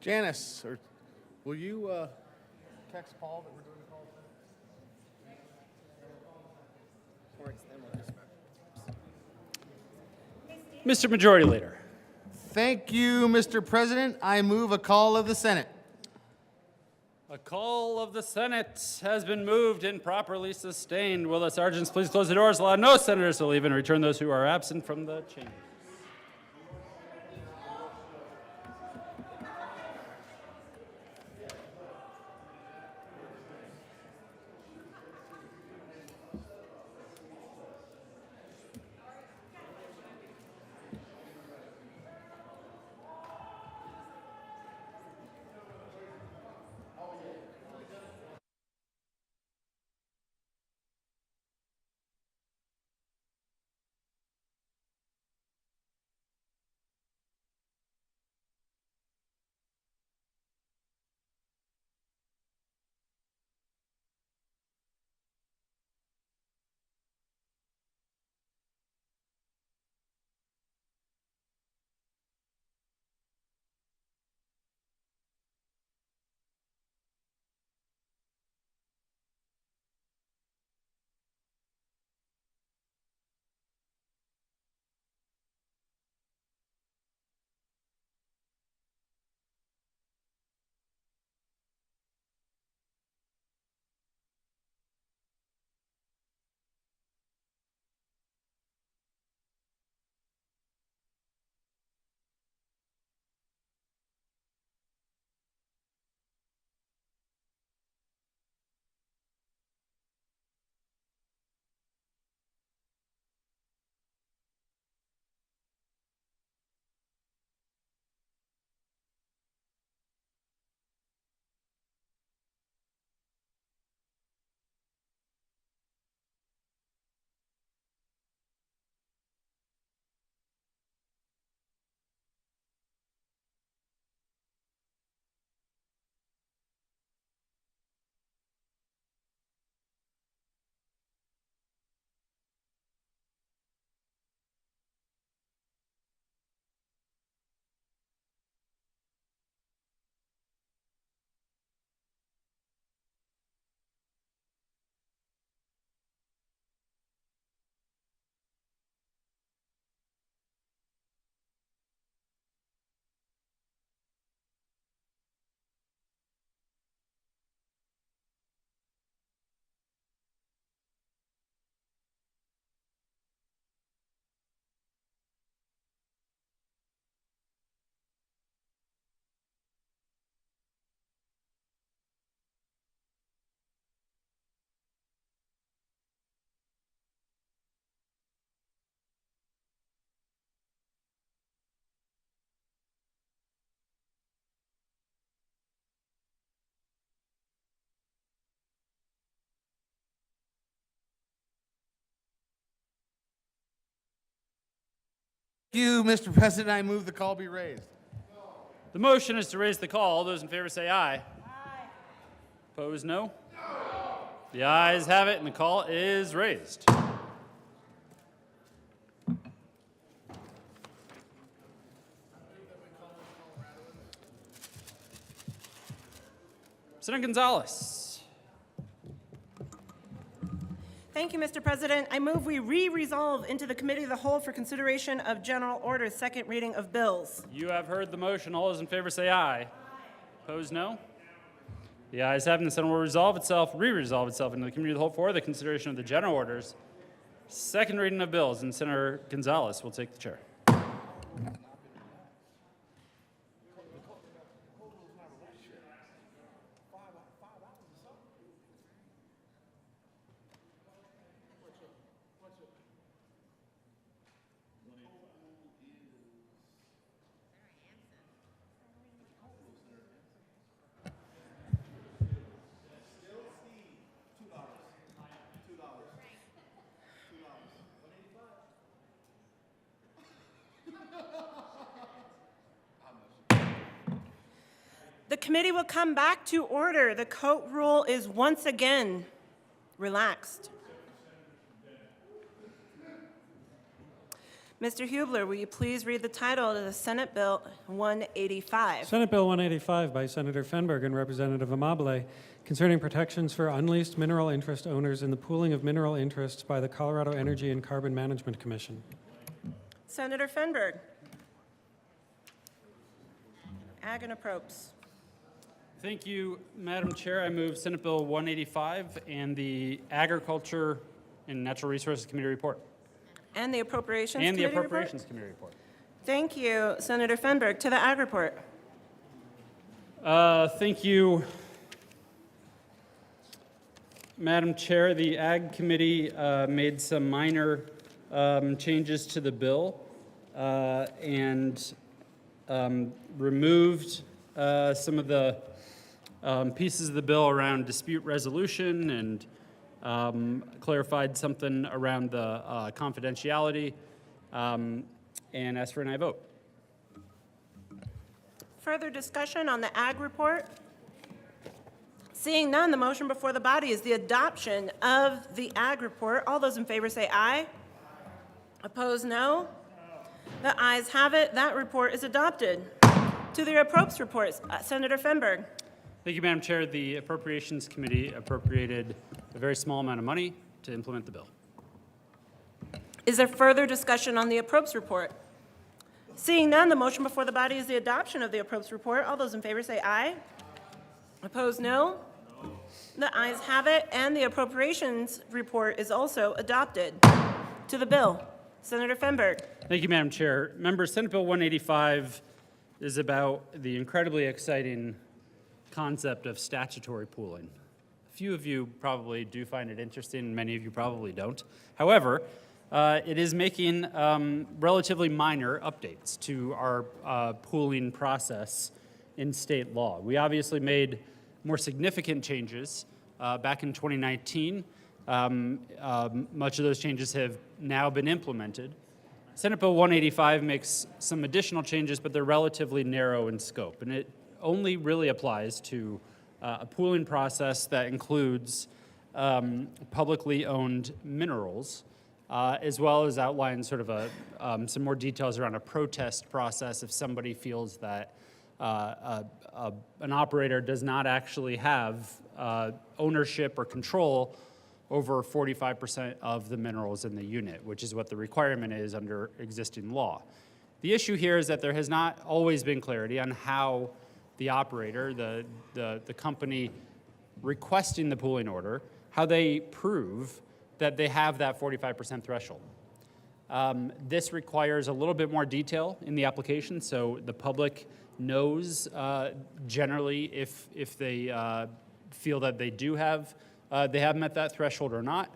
Janice, or will you text Paul that we're doing the call? Mr. Majority Leader. Thank you, Mr. President. I move a call of the Senate. A call of the Senate has been moved and properly sustained. Will the sergeants please close the doors, allow no senators to leave, and return those who are absent from the chamber. Thank you, Mr. President. I move the call be raised. The motion is to raise the call. All those in favor say aye. Aye. Opposed, no? No. The ayes have it, and the call is raised. Senator Gonzalez. Thank you, Mr. President. I move we re-resolve into the Committee of the Whole for consideration of General Orders, second reading of bills. You have heard the motion. All those in favor say aye. Aye. Opposed, no? The ayes have it, and the Senate will re-resolve itself into the Committee of the Whole for the consideration of the General Orders, second reading of bills, and Senator Gonzalez will take the chair. The committee will come back to order. The court rule is once again relaxed. Mr. Hubler, will you please read the title of the Senate Bill 185? Senate Bill 185 by Senator Fenberg and Representative Amabile concerning protections for unleased mineral interest owners in the pooling of mineral interests by the Colorado Energy and Carbon Management Commission. Senator Fenberg. Ag and Approps. Thank you, Madam Chair. I move Senate Bill 185 and the Agriculture and Natural Resources Committee report. And the Appropriations And the Committee report? Appropriations Committee report. Thank you, Senator Fenberg. To the Ag Report. Thank you, Madam Chair. The Ag Committee made some minor changes to the bill and removed some of the pieces of the bill around dispute resolution and clarified something around the confidentiality and asked for an aye vote. Further discussion on the Ag Report? Seeing none, the motion before the body is the adoption of the Ag Report. All those in favor say aye. Opposed, no. The ayes have it. That report is adopted. To the Appropes Reports, Senator Fenberg. Thank you, Madam Chair. The Appropriations Committee appropriated a very small amount of money to implement the bill. Is there further discussion on the Appropes Report? Seeing none, the motion before the body is the adoption of the Appropes Report. All those in favor say aye. Opposed, no. The ayes have it, and the Appropriations Report is also adopted. To the bill, Senator Fenberg. Thank you, Madam Chair. Members, Senate Bill 185 is about the incredibly exciting concept of statutory pooling. A few of you probably do find it interesting, and many of you probably don't. However, it is making relatively minor updates to our pooling process in state law. We obviously made more significant changes back in 2019. Much of those changes have now been implemented. Senate Bill 185 makes some additional changes, but they're relatively narrow in scope, and it only really applies to a pooling process that includes publicly owned minerals, as well as outlines sort of some more details around a protest process if somebody feels that an operator does not actually have ownership or control over 45% of the minerals in the unit, which is what the requirement is under existing law. The issue here is that there has not always been clarity on how the operator, the company requesting the pooling order, how they prove that they have that 45% threshold. This requires a little bit more detail in the application, so the public knows generally if they feel that they do have they have met that threshold or not.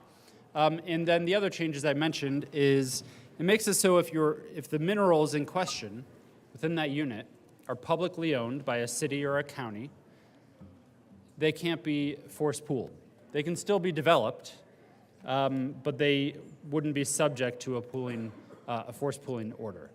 And then the other changes I mentioned is it makes it so if the minerals in question within that unit are publicly owned by a city or a county, they can't be forced pooled. They can still be developed, but they wouldn't be subject to a forced pooling order.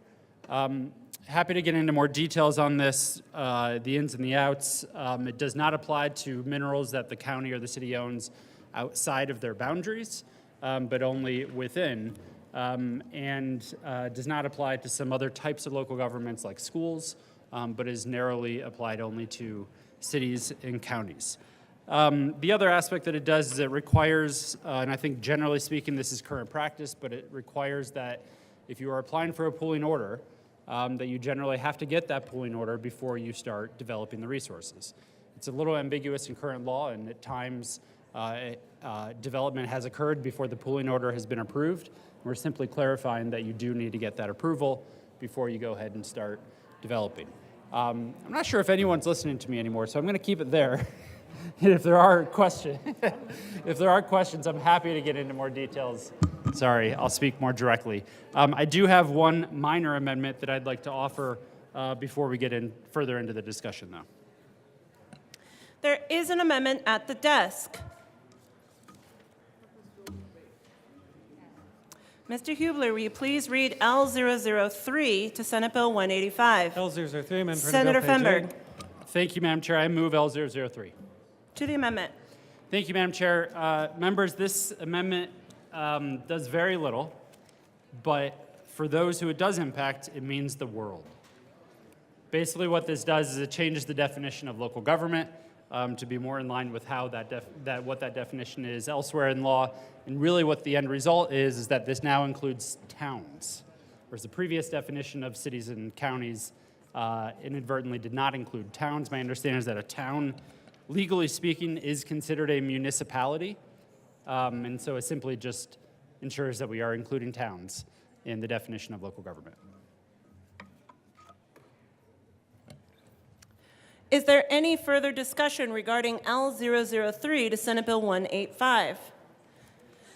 Happy to get into more details on this, the ins and the outs. It does not apply to minerals that the county or the city owns outside of their boundaries, but only within, and does not apply to some other types of local governments like schools, but is narrowly applied only to cities and counties. The other aspect that it does is it requires, and I think generally speaking this is current practice, but it requires that if you are applying for a pooling order, that you generally have to get that pooling order before you start developing the resources. It's a little ambiguous in current law, and at times development has occurred before the pooling order has been approved. We're simply clarifying that you do need to get that approval before you go ahead and start developing. I'm not sure if anyone's listening to me anymore, so I'm going to keep it there. If there are questions, I'm happy to get into more details. Sorry, I'll speak more directly. I do have one minor amendment that I'd like to offer before we get further into the discussion, though. There is an amendment at the desk. Mr. Hubler, will you please read L003 to Senate Bill 185? L003, amendment. Senator Fenberg. Thank you, Madam Chair. I move L003. To the amendment. Thank you, Madam Chair. Members, this amendment does very little, but For those who it does impact, it means the world. Basically, what this does is it changes the definition of local government to be more in line with how what that definition is elsewhere in law. And really what the end result is that this now includes towns, whereas the previous definition of cities and counties inadvertently did not include towns. My understanding is that a town, legally speaking, is considered a municipality. And so it simply just ensures that we are including towns in the definition of local government. Is there any further discussion regarding L003 to Senate Bill 185?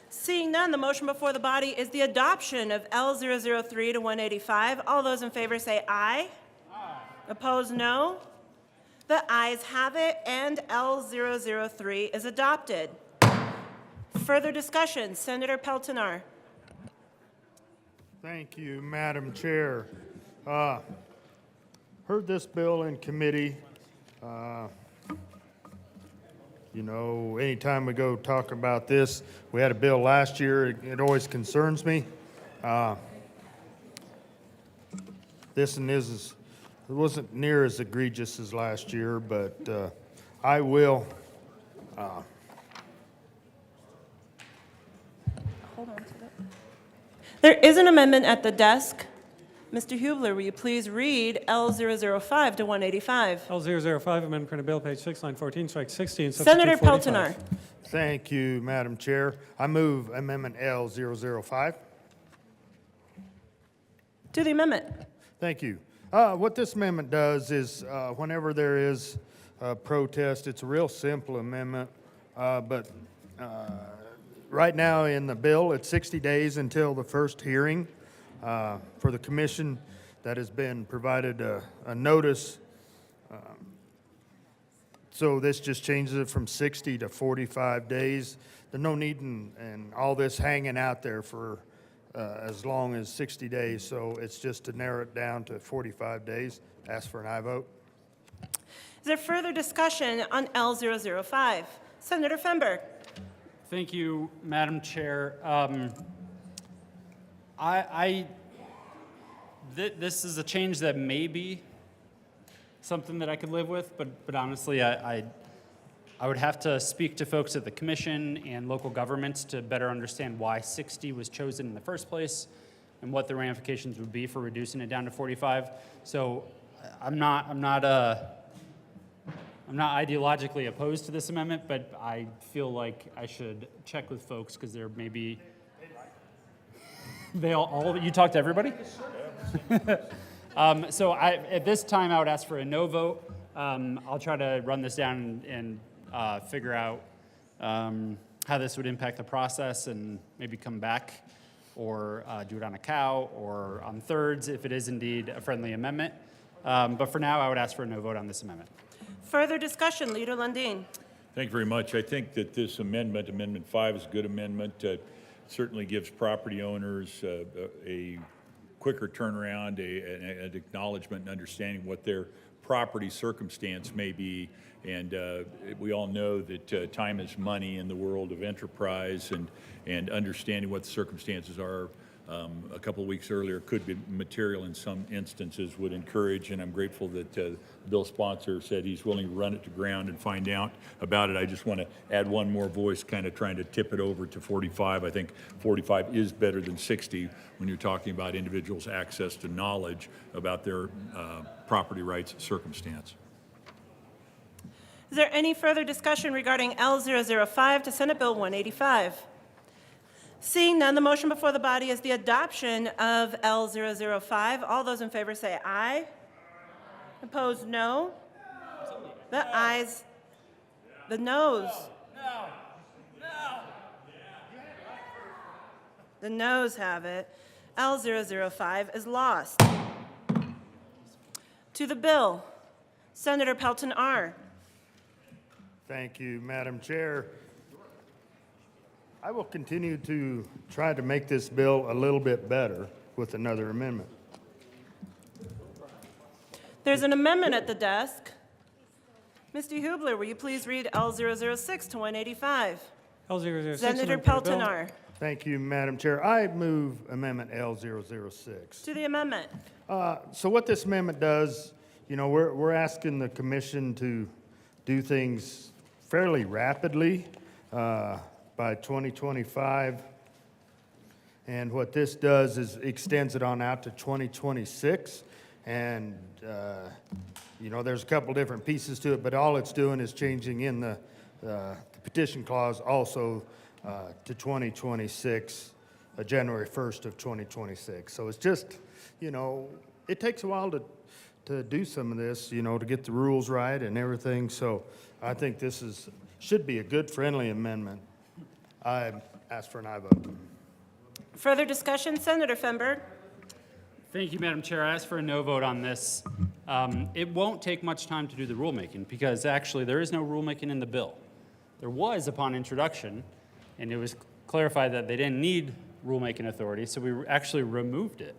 Seeing none, the motion before the body is the adoption of L003 to 185. All those in favor say aye. Aye. Opposed, no. The ayes have it, and L003 is adopted. Further discussion, Senator Peltonar. Thank you, Madam Chair. Heard this bill in committee. You know, anytime we go talk about this, we had a bill last year, it always concerns me. This one it wasn't near as egregious as last year, but I will. Hold on to that. There is an amendment at the desk. Mr. Hubler, will you please read L005 to 185? L005, amendment printed bill, page 6, line 14, strike 60, and Senator substitute 45. Peltonar. Thank you, Madam Chair. I move Amendment L005. To the amendment. Thank you. What this amendment does is whenever there is a protest, it's a real simple amendment, but right now in the bill, it's 60 days until the first hearing. For the commission that has been provided a notice. So this just changes it from 60 to 45 days. There's no need in all this hanging out there for as long as 60 days. So it's just to narrow it down to 45 days. Ask for an aye vote. Is there further discussion on L005? Senator Fenberg. Thank you, Madam Chair. This is a change that may be something that I could live with, but honestly, I would have to speak to folks at the commission and local governments to better understand why 60 was chosen in the first place and what the ramifications would be for reducing it down to 45. So I'm not ideologically opposed to this amendment, but I feel like I should check with folks because there may be. They all you talk to everybody? So at this time, I would ask for a no vote. I'll try to run this down and figure out how this would impact the process and maybe come back or do it on a cow or on thirds if it is indeed a friendly amendment. But for now, I would ask for a no vote on this amendment. Further discussion, Leader Lundin. Thank you very much. I think that this amendment, Amendment 5, is a good amendment. Certainly gives property owners a quicker turnaround, an acknowledgement and understanding what their property circumstance may be. And we all know that time is money in the world of enterprise, and understanding what the circumstances are a couple of weeks earlier could be material in some instances, would encourage, and I'm grateful that the bill sponsor said he's willing to run it to ground and find out about it. I just want to add one more voice, kind of trying to tip it over to 45. I think 45 is better than 60 when you're talking about individuals' access to knowledge about their property rights circumstance. Is there any further discussion regarding L005 to Senate Bill 185? Seeing none, the motion before the body is the adoption of L005. All those in favor say aye. Opposed, no. The ayes, the noes. The noes have it. L005 is lost. To the bill, Senator Pelton R. Thank you, Madam Chair. I will continue to try to make this bill a little bit better with another amendment. There's an amendment at the desk. Mr. Hubler, will you please read L006 to 185? L006. Senator amendment printed bill, Peltonar. Thank you, Madam Chair. I move Amendment L006. To the amendment. So what this amendment does, you know, we're asking the commission to do things fairly rapidly by 2025. And what this does is extends it on out to 2026. And, you know, there's a couple different pieces to it, but all it's doing is changing in the petition clause also to 2026, January 1st of 2026. So it's just, you know, it takes a while to do some of this, you know, to get the rules right and everything. So I think this should be a good, friendly amendment. I ask for an aye vote. Further discussion, Senator Fenberg. Thank you, Madam Chair. I ask for a no vote on this. It won't take much time to do the rulemaking because actually there is no rulemaking in the bill. There was upon introduction, and it was clarified that they didn't need rulemaking authority, so we actually removed it.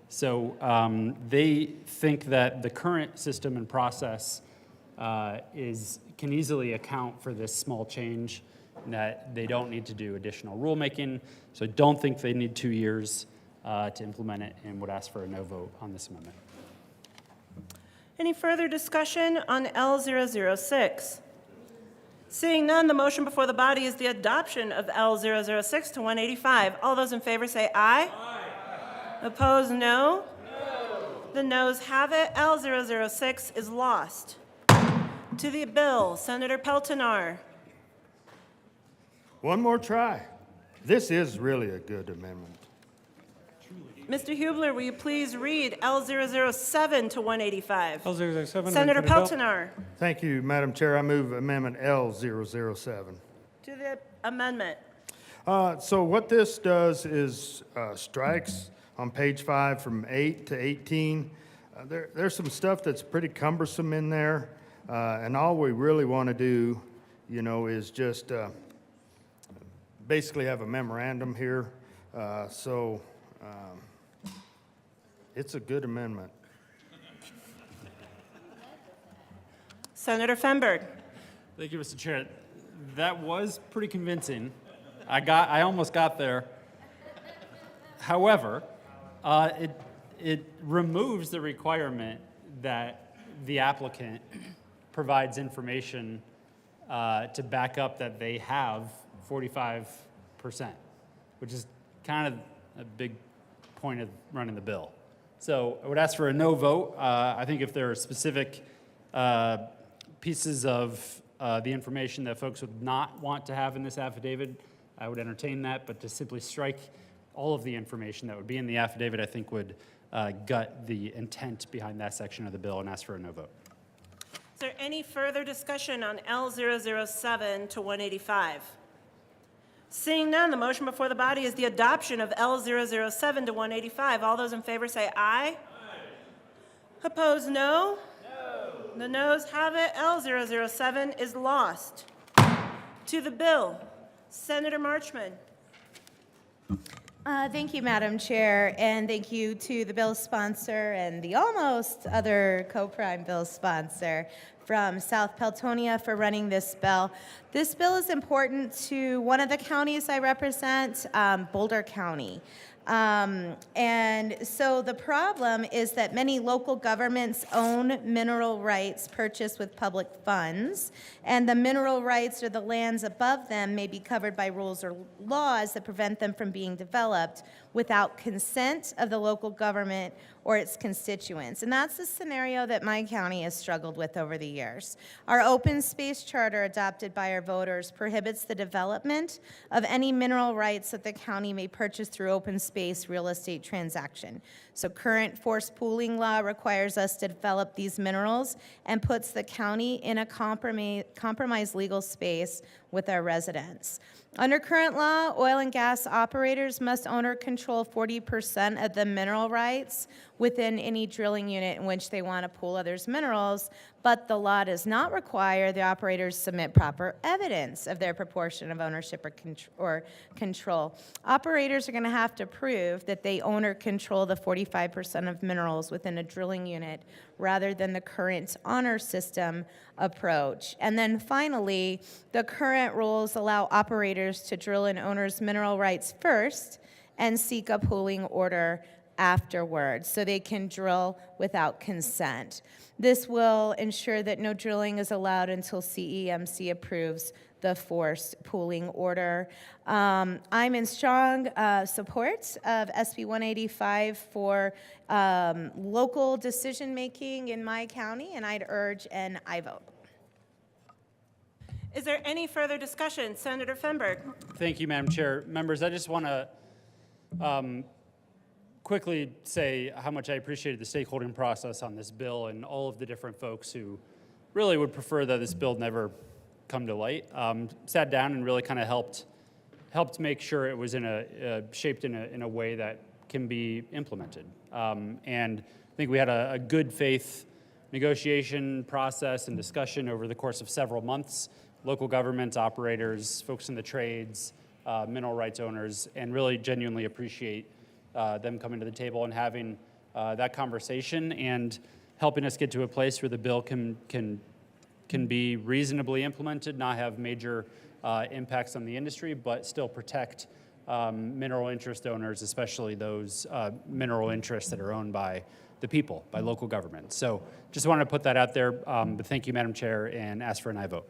So they think that the current system and process can easily account for this small change, and that they don't need to do additional rulemaking. So I don't think they need 2 years to implement it, and would ask for a no vote on this amendment. Any further discussion on L006? Seeing none, the motion before the body is the adoption of L006 to 185. All those in favor say aye. Aye. Opposed, no. The noes have it. L006 is lost. To the bill, Senator Peltonar. One more try. This is really a good amendment. Mr. Hubler, will you please read L007 to 185? L007. Senator Bill. Peltonar. Thank you, Madam Chair. I move Amendment L007. To the amendment. So what this does is strikes on page 5 from 8 to 18. There's some stuff that's pretty cumbersome in there, and all we really want to do, you know, is just basically have a memorandum here. It's a good amendment. Senator Fenberg. Thank you, Mr. Chair. That was pretty convincing. I almost got there. However, it removes the requirement that the applicant provides information to back up that they have 45%, which is kind of a big point of running the bill. So I would ask for a no vote. I think if there are specific pieces of the information that folks would not want to have in this affidavit, I would entertain that, but to simply strike all of the information that would be in the affidavit, I think would gut the intent behind that section of the bill, and ask for a no vote. Is there any further discussion on L007 to 185? Seeing none, the motion before the body is the adoption of L007 to 185. All those in favor say aye. Aye. Opposed, no. No. The noes have it. L007 is lost. To the bill, Senator Marchman. Thank you, Madam Chair, and thank you to the bill sponsor and the almost other co-prime bill sponsor from South Peltonia for running this bill. This bill is important to one of the counties I represent, Boulder County. And so the problem is that many local governments own mineral rights purchased with public funds, and the mineral rights or the lands above them may be covered by rules or laws that prevent them from being developed without consent of the local government or its constituents. And that's the scenario that my county has struggled with over the years. Our open space charter adopted by our voters prohibits the development of any mineral rights that the county may purchase through open space real estate transaction. So current forced pooling law requires us to develop these minerals and puts the county in a compromised legal space with our residents. Under current law, oil and gas operators must own or control control 40% of the mineral rights within any drilling unit in which they want to pool others' minerals, but the law does not require the operators submit proper evidence of their proportion of ownership or control. Operators are going to have to prove that they own or control the 45% of minerals within a drilling unit rather than the current honor system approach. And then finally, the current rules allow operators to drill an owner's mineral rights first and seek a pooling order afterwards, so they can drill without consent. This will ensure that no drilling is allowed until CEMC approves the forced pooling order. I'm in strong support of SB 185 for local decision-making in my county, and I'd urge an aye vote. Is there any further discussion? Senator Fenberg. Thank you, Madam Chair. Members, I just want to quickly say how much I appreciated the stakeholding process on this bill and all of the different folks who really would prefer that this bill never come to light. Sat down and really kind of helped make sure it was shaped in a way that can be implemented. And I think we had a good faith negotiation process and discussion over the course of several months. Local government operators, folks in the trades, mineral rights owners, and really genuinely appreciate them coming to the table and having that conversation and helping us get to a place where the bill can be reasonably implemented, not have major impacts on the industry, but still protect mineral interest owners, especially those mineral interests that are owned by the people, by local government. So just wanted to put that out there, but thank you, Madam Chair, and ask for an aye vote.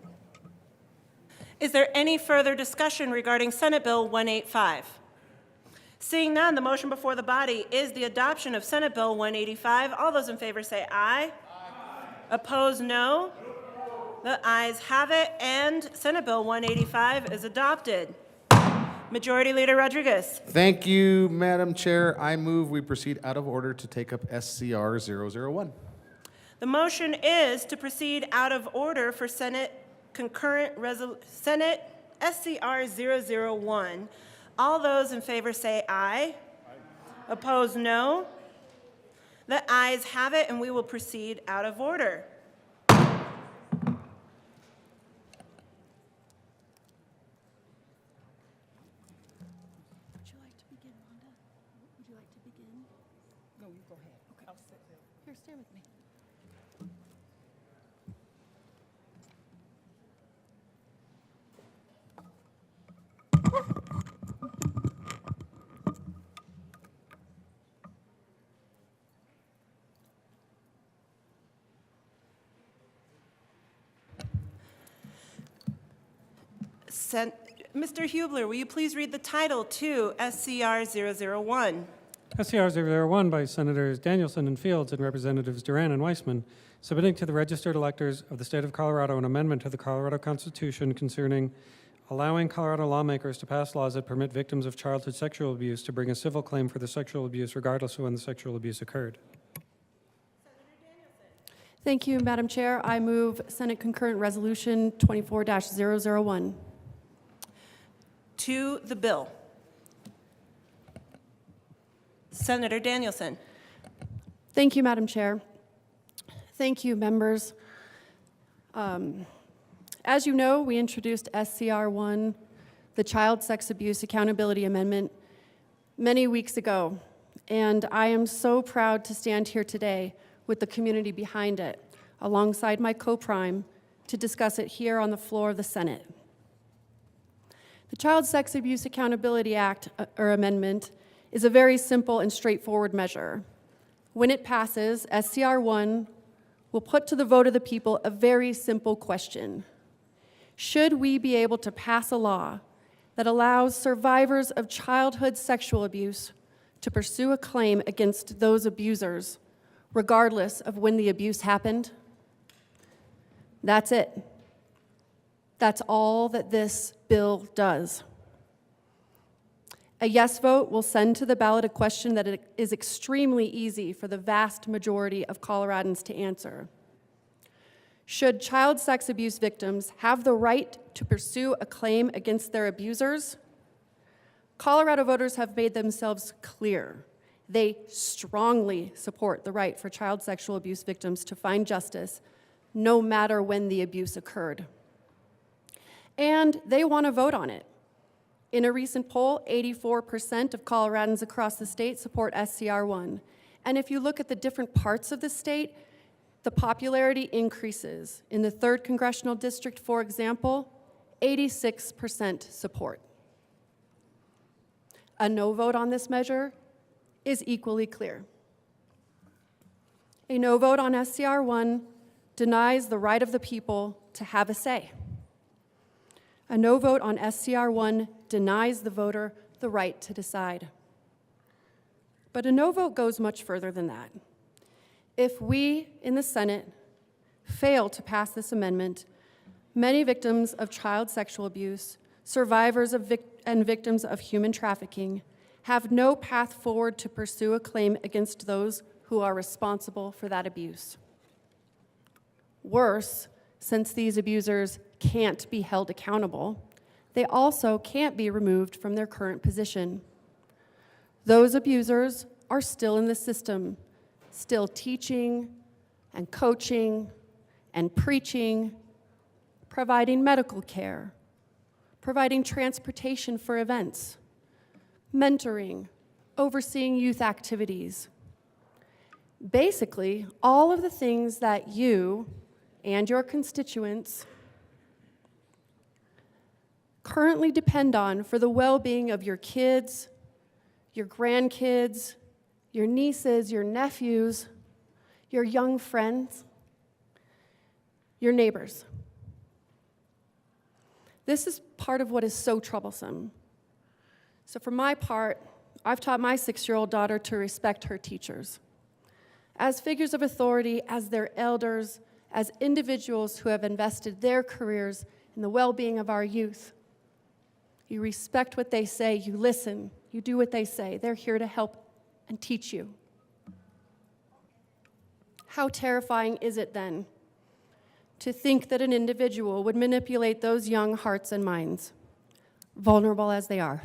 Is there any further discussion regarding Senate Bill 185? Seeing none, the motion before the body is the adoption of Senate Bill 185. All those in favor say aye. Aye. Opposed, no. The ayes have it, and Senate Bill 185 is adopted. Majority Leader Rodriguez. Thank you, Madam Chair. I move we proceed out of order to take up SCR 001. The motion is to proceed out of order for Senate Senate SCR 001. All those in favor say aye. Aye. Opposed, no. The ayes have it, and we will proceed out of order. Would you like to begin, Wanda? Would you like to begin? No, you go ahead. Okay. I'll sit there. Here, stand with me. Mr. Hubler, will you please read the title to SCR 001? SCR 001 by Senators Danielson and Fields and Representatives Duran and Weissman, submitting to the registered electors of the state of Colorado an amendment to the Colorado Constitution concerning allowing Colorado lawmakers to pass laws that permit victims of childhood sexual abuse to bring a civil claim for the sexual abuse regardless of when the sexual abuse occurred. Thank you, Madam Chair. I move Senate Concurrent Resolution 24-001. To the bill. Senator Danielson. Thank you, Madam Chair. Thank you, members. As you know, we introduced SCR 1, the Child Sex Abuse Accountability Amendment, many weeks ago, and I am so proud to stand here today with the community behind it, alongside my co-prime, to discuss it here on the floor of the Senate. The Child Sex Abuse Accountability Act, or amendment, is a very simple and straightforward measure. When it passes, SCR 1 will put to the vote of the people a very simple question. Should we be able to pass a law that allows survivors of childhood sexual abuse to pursue a claim against those abusers, regardless of when the abuse happened? That's it. That's all that this bill does. A yes vote will send to the ballot a question that it is extremely easy for the vast majority of Coloradans to answer. Should child sex abuse victims have the right to pursue a claim against their abusers? Colorado voters have made themselves clear. They strongly support the right for child sexual abuse victims to find justice, no matter when the abuse occurred. And they want to vote on it. In a recent poll, 84% of Coloradans across the state support SCR 1. And if you look at the different parts of the state, the popularity increases. In the 3rd Congressional District, for example, 86% support. A no vote on this measure is equally clear. A no vote on SCR 1 denies the right of the people to have a say. A no vote on SCR 1 denies the voter the right to decide. But a no vote goes much further than that. If we in the Senate fail to pass this amendment, many victims of child sexual abuse, survivors of and victims of human trafficking have no path forward to pursue a claim against those who are responsible for that abuse. Worse, since these abusers can't be held accountable, they also can't be removed from their current position. Those abusers are still in the system, still teaching and coaching and preaching, providing medical care, providing transportation for events, mentoring, overseeing youth activities. Basically, all of the things that you and your constituents currently depend on for the well-being of your kids, your grandkids, your nieces, your nephews, your young friends, your neighbors. This is part of what is so troublesome. So for my part, I've taught my 6-year-old daughter to respect her teachers as figures of authority, as their elders, as individuals who have invested their careers in the well-being of our youth. You respect what they say, you listen, you do what they say. They're here to help and teach you. How terrifying is it then to think that an individual would manipulate those young hearts and minds, vulnerable as they are?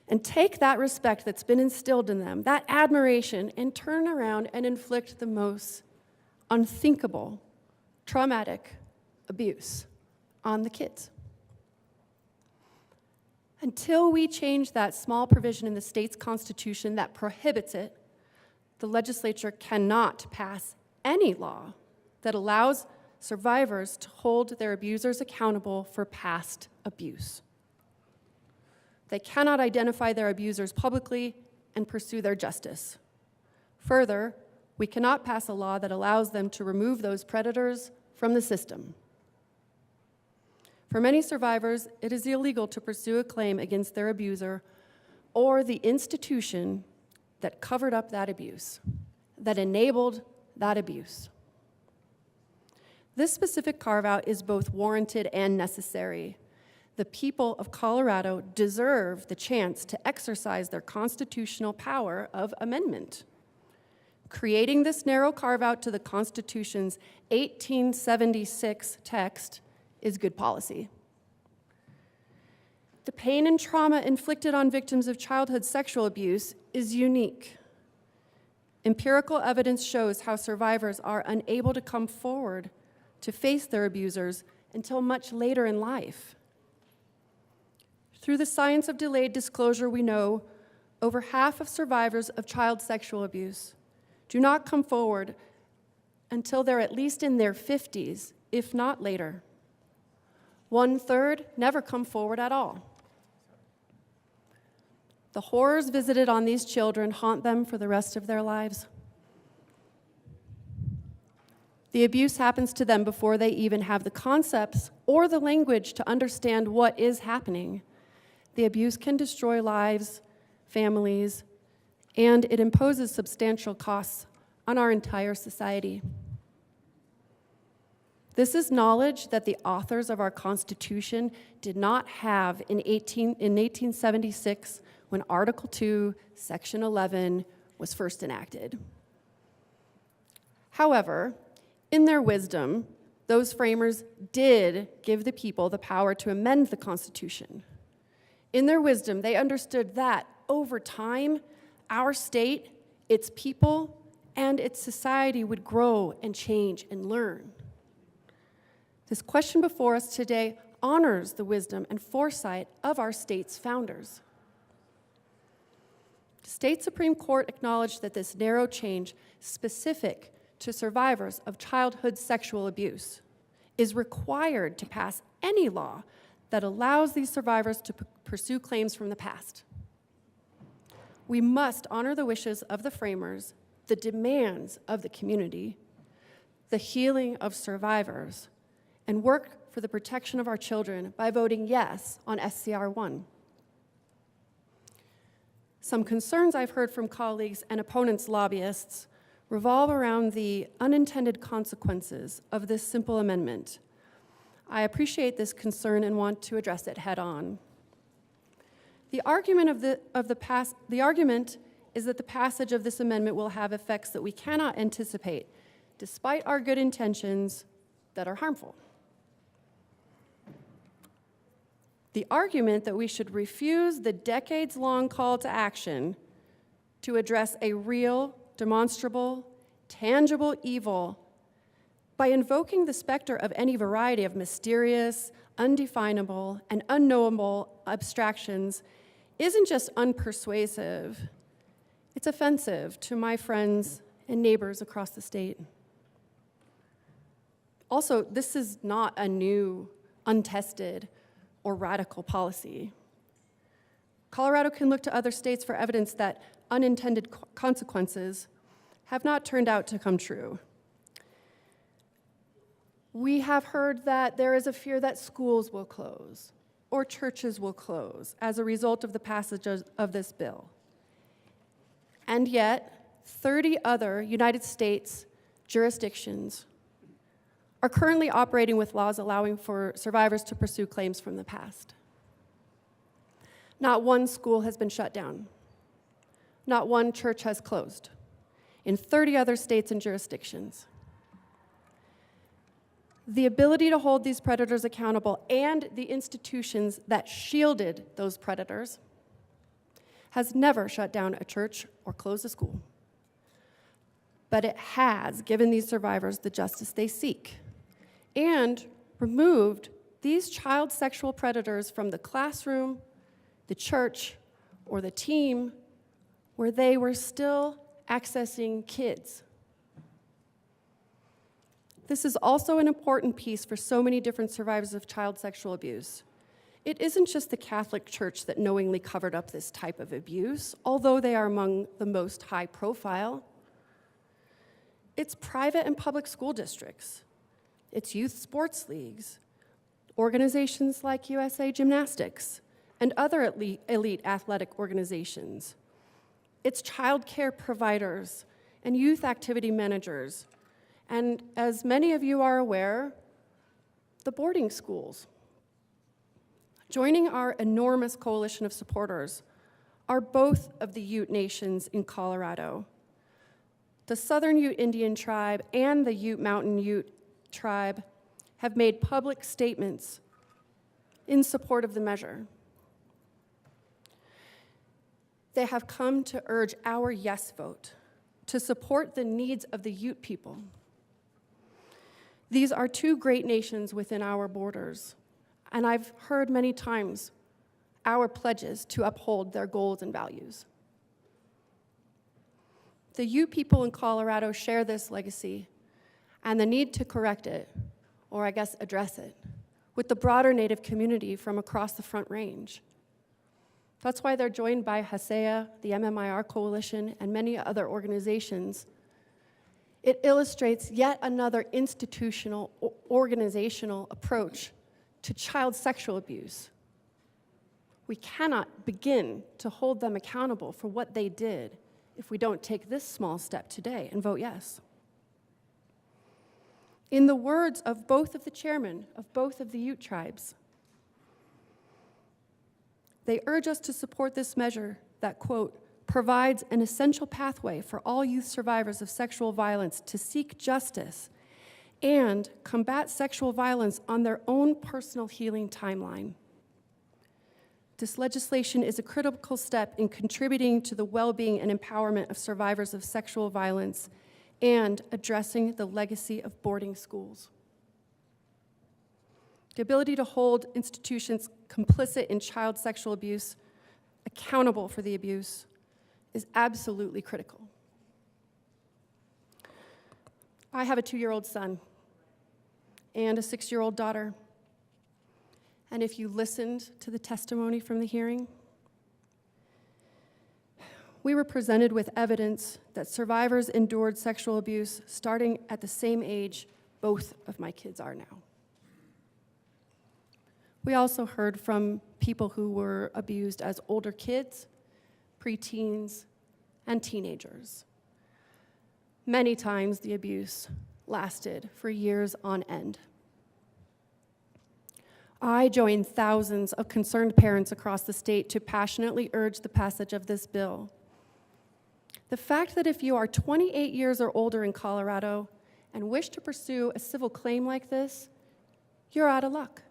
And take that respect that's been instilled in them, that admiration, and turn around and inflict the most unthinkable, traumatic abuse on the kids. Until we change that small provision in the state's constitution that prohibits it, the legislature cannot pass any law that allows survivors to hold their abusers accountable for past abuse. They cannot identify their abusers publicly and pursue their justice. Further, we cannot pass a law that allows them to remove those predators from the system. For many survivors, it is illegal to pursue a claim against their abuser or the institution that covered up that abuse, that enabled that abuse. This specific carve-out is both warranted and necessary. The people of Colorado deserve the chance to exercise their constitutional power of amendment. Creating this narrow carve-out to the Constitution's 1876 text is good policy. The pain and trauma inflicted on victims of childhood sexual abuse is unique. Empirical evidence shows how survivors are unable to come forward to face their abusers until much later in life. Through the science of delayed disclosure, we know over half of survivors of child sexual abuse do not come forward until they're at least in their 50s, if not later. 1/3 never come forward at all. The horrors visited on these children haunt them for the rest of their lives. The abuse happens to them before they even have the concepts or the language to understand what is happening. The abuse can destroy lives, families, and it imposes substantial costs on our entire society. This is knowledge that the authors of our Constitution did not have in 1876 when Article 2, Section 11 was first enacted. However, in their wisdom, those framers did give the people the power to amend the Constitution. In their wisdom, they understood that over time, our state, its people, and its society would grow and change and learn. This question before us today honors the wisdom and foresight of our state's founders. The state Supreme Court acknowledged that this narrow change, specific to survivors of childhood sexual abuse, is required to pass any law that allows these survivors to pursue claims from the past. We must honor the wishes of the framers, the demands of the community, the healing of survivors, and work for the protection of our children by voting yes on SCR 1. Some concerns I've heard from colleagues and opponents' lobbyists revolve around the unintended consequences of this simple amendment. I appreciate this concern and want to address it head on. The argument is that the passage of this amendment will have effects that we cannot anticipate, despite our good intentions, that are harmful. The argument that we should refuse the decades-long call to action to address a real, demonstrable, tangible evil by invoking the specter of any variety of mysterious, undefinable, and unknowable abstractions isn't just unpersuasive, it's offensive to my friends and neighbors across the state. Also, this is not a new, untested, or radical policy. Colorado can look to other states for evidence that unintended consequences have not turned out to come true. We have heard that there is a fear that schools will close or churches will close as a result of the passage of this bill. And yet, 30 other United States jurisdictions are currently operating with laws allowing for survivors to pursue claims from the past. Not one school has been shut down. Not one church has closed in 30 other states and jurisdictions. The ability to hold these predators accountable and the institutions that shielded those predators has never shut down a church or closed a school. But it has given these survivors the justice they seek and removed these child sexual predators from the classroom, the church, or the team where they were still accessing kids. This is also an important piece for so many different survivors of child sexual abuse. It isn't just the Catholic Church that knowingly covered up this type of abuse, although they are among the most high profile. It's private and public school districts. It's youth sports leagues, organizations like USA Gymnastics, and other elite athletic organizations. It's child care providers and youth activity managers, and as many of you are aware, the boarding schools. Joining our enormous coalition of supporters are both of the Ute nations in Colorado. The Southern Ute Indian Tribe and the Ute Mountain Ute Tribe have made public statements in support of the measure. They have come to urge our yes vote to support the needs of the Ute people. These are two great nations within our borders, and I've heard many times our pledges to uphold their goals and values. The Ute people in Colorado share this legacy and the need to correct it, or I guess address it, with the broader Native community from across the Front Range. That's why they're joined by HASEA, the MMIR Coalition, and many other organizations. It illustrates yet another institutional, organizational approach to child sexual abuse. We cannot begin to hold them accountable for what they did if we don't take this small step today and vote yes. In the words of both of the chairmen of both of the Ute tribes, they urge us to support this measure that, quote, provides an essential pathway for all youth survivors of sexual violence to seek justice and combat sexual violence on their own personal healing timeline. This legislation is a critical step in contributing to the well-being and empowerment of survivors of sexual violence and addressing the legacy of boarding schools. The ability to hold institutions complicit in child sexual abuse accountable for the abuse is absolutely critical. I have a 2-year-old son and a 6-year-old daughter. And if you listened to the testimony from the hearing, we were presented with evidence that survivors endured sexual abuse starting at the same age both of my kids are now. We also heard from people who were abused as older kids, preteens, and teenagers. Many times the abuse lasted for years on end. I joined thousands of concerned parents across the state to passionately urge the passage of this bill. The fact that if you are 28 years or older in Colorado and wish to pursue a civil claim like this, you're out of luck.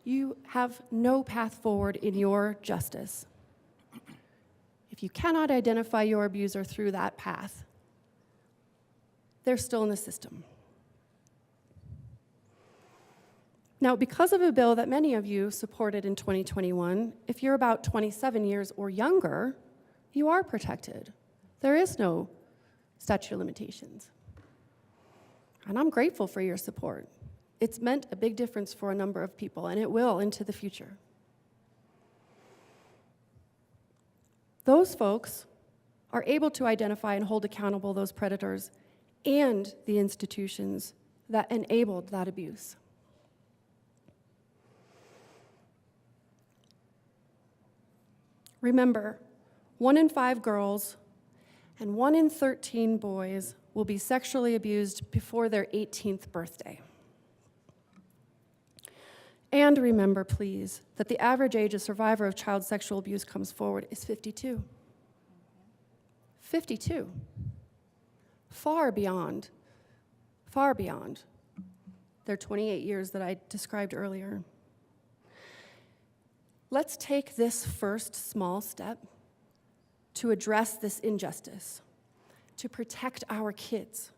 You have no path forward in your justice. If you cannot identify your abuser through that path, they're still in the system. Now, because of a bill that many of you supported in 2021, if you're about 27 years or younger, you are protected. There is no statute of limitations. And I'm grateful for your support. It's meant a big difference for a number of people, and it will into the future. Those folks are able to identify and hold accountable those predators and the institutions that enabled that abuse. Remember, 1 in 5 girls and 1 in 13 boys will be sexually abused before their 18th birthday. And remember, please, that the average age a survivor of child sexual abuse comes forward is 52. 52. Far beyond their 28 years that I described earlier. Let's take this first small step to address this injustice, to protect our kids.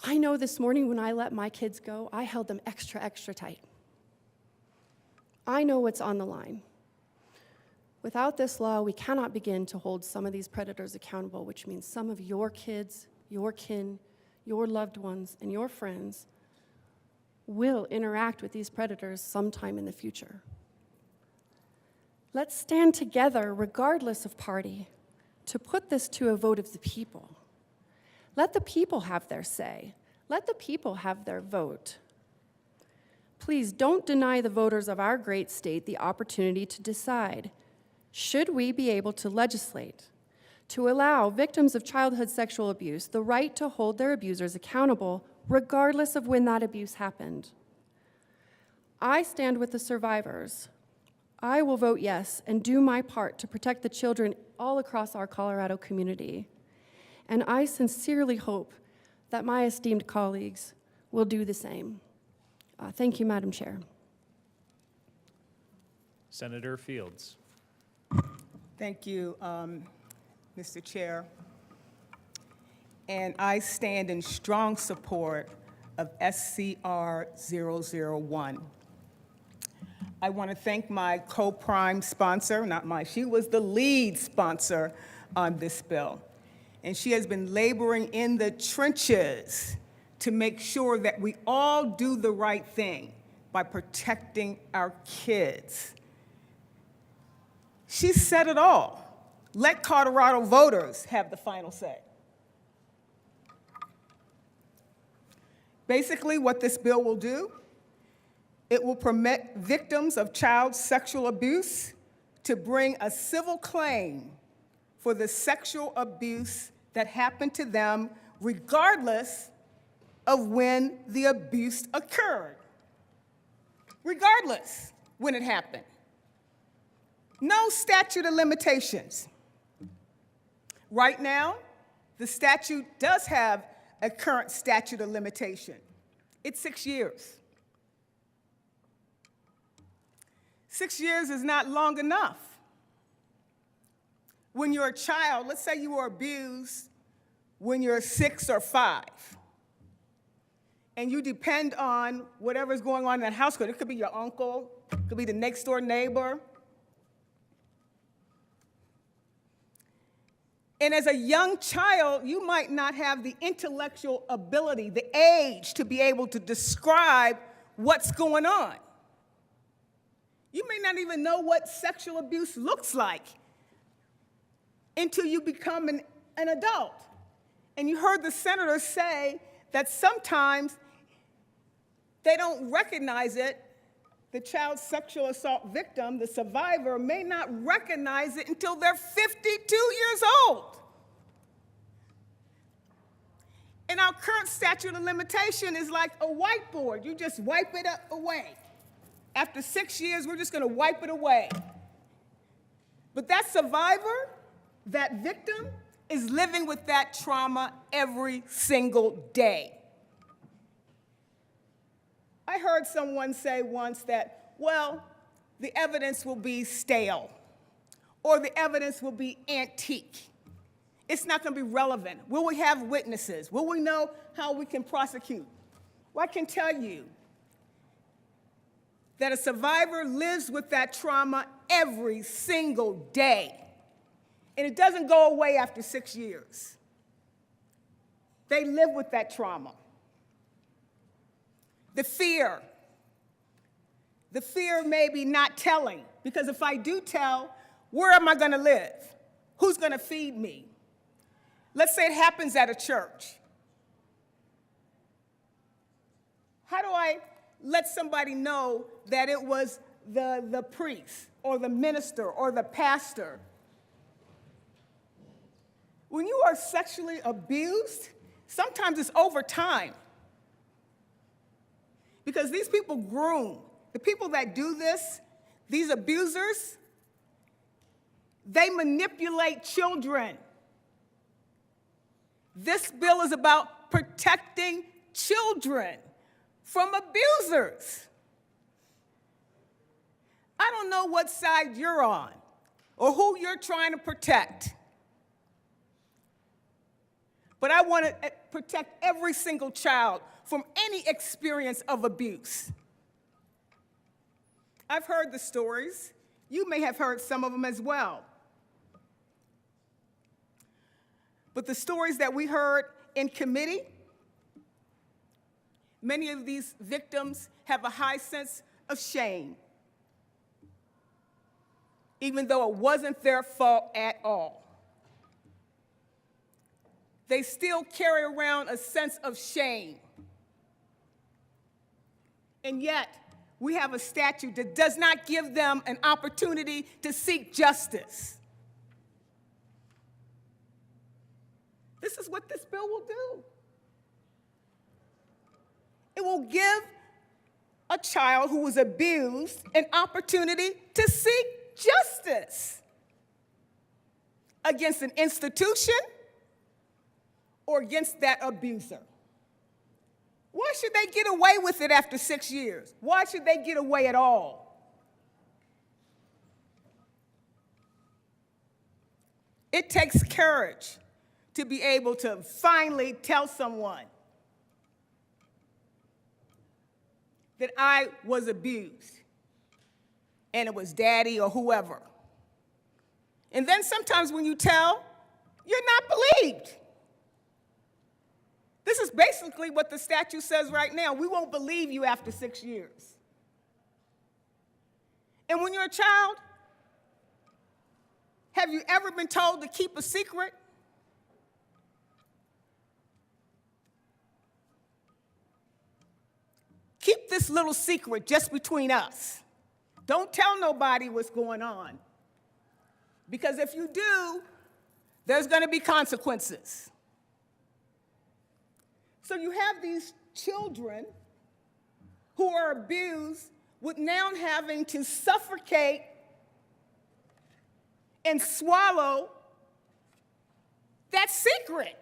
I know this morning when I let my kids go, I held them extra, extra tight. I know what's on the line. Without this law, we cannot begin to hold some of these predators accountable, which means some of your kids, your kin, your loved ones, and your friends will interact with these predators sometime in the future. Let's stand together, regardless of party, to put this to a vote of the people. Let the people have their say. Let the people have their vote. Please don't deny the voters of our great state the opportunity to decide. Should we be able to legislate to allow victims of childhood sexual abuse the right to hold their abusers accountable regardless of when that abuse happened? I stand with the survivors. I will vote yes and do my part to protect the children all across our Colorado community. And I sincerely hope that my esteemed colleagues will do the same. Thank you, Madam Chair. Senator Fields. Thank you, Mr. Chair. And I stand in strong support of SCR 001. I want to thank my co-prime sponsor, she was the lead sponsor on this bill. And she has been laboring in the trenches to make sure that we all do the right thing by protecting our kids. She said it all. Let Colorado voters have the final say. Basically, what this bill will do, it will permit victims of child sexual abuse to bring a civil claim for the sexual abuse that happened to them, regardless of when the abuse occurred. Regardless when it happened. No statute of limitations. Right now, the statute does have a current statute of limitation. It's 6 years. 6 years is not long enough. When you're a child, let's say you were abused when you're 6 or 5, and you depend on whatever's going on in that household. It could be your uncle, it could be the next door neighbor. And as a young child, you might not have the intellectual ability, the age to be able to describe what's going on. You may not even know what sexual abuse looks like until you become an adult. And you heard the senator say that sometimes they don't recognize it. The child sexual assault victim, the survivor, may not recognize it until they're 52 years old. And our current statute of limitation is like a whiteboard. You just wipe it away. After 6 years, we're just going to wipe it away. But that survivor, that victim, is living with that trauma every single day. I heard someone say once that, well, the evidence will be stale, or the evidence will be antique. It's not going to be relevant. Will we have witnesses? Will we know how we can prosecute? Well, I can tell you that a survivor lives with that trauma every single day. And it doesn't go away after 6 years. They live with that trauma. The fear may be not telling, because if I do tell, where am I going to live? Who's going to feed me? Let's say it happens at a church. How do I let somebody know that it was the priest or the minister or the pastor? When you are sexually abused, sometimes it's over time. Because these people groom. The people that do this, these abusers, they manipulate children. This bill is about protecting children from abusers. I don't know what side you're on or who you're trying to protect. But I want to protect every single child from any experience of abuse. I've heard the stories. You may have heard some of them as well. But the stories that we heard in committee, many of these victims have a high sense of shame, even though it wasn't their fault at all. They still carry around a sense of shame. And yet, we have a statute that does not give them an opportunity to seek justice. This is what this bill will do. It will give a child who was abused an opportunity to seek justice against an institution or against that abuser. Why should they get away with it after 6 years? Why should they get away at all? It takes courage to be able to finally tell someone that I was abused, and it was daddy or whoever. And then sometimes when you tell, you're not believed. This is basically what the statute says right now. We won't believe you after 6 years. And when you're a child, have you ever been told to keep a secret? Keep this little secret just between us. Don't tell nobody what's going on. Because if you do, there's going to be consequences. So you have these children who are abused with now having to suffocate and swallow that secret.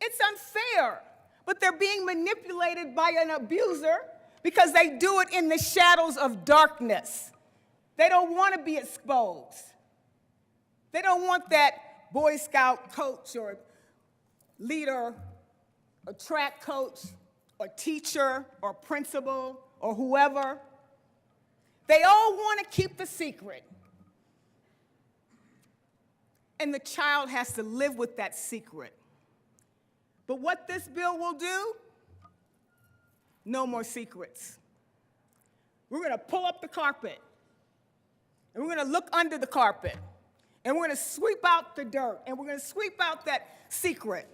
It's unfair, but they're being manipulated by an abuser because they do it in the shadows of darkness. They don't want to be exposed. They don't want that Boy Scout coach or leader or track coach or teacher or principal or whoever. They all want to keep the secret. And the child has to live with that secret. But what this bill will do, no more secrets. We're going to pull up the carpet, and we're going to look under the carpet, and we're going to sweep out the dirt, and we're going to sweep out that secret.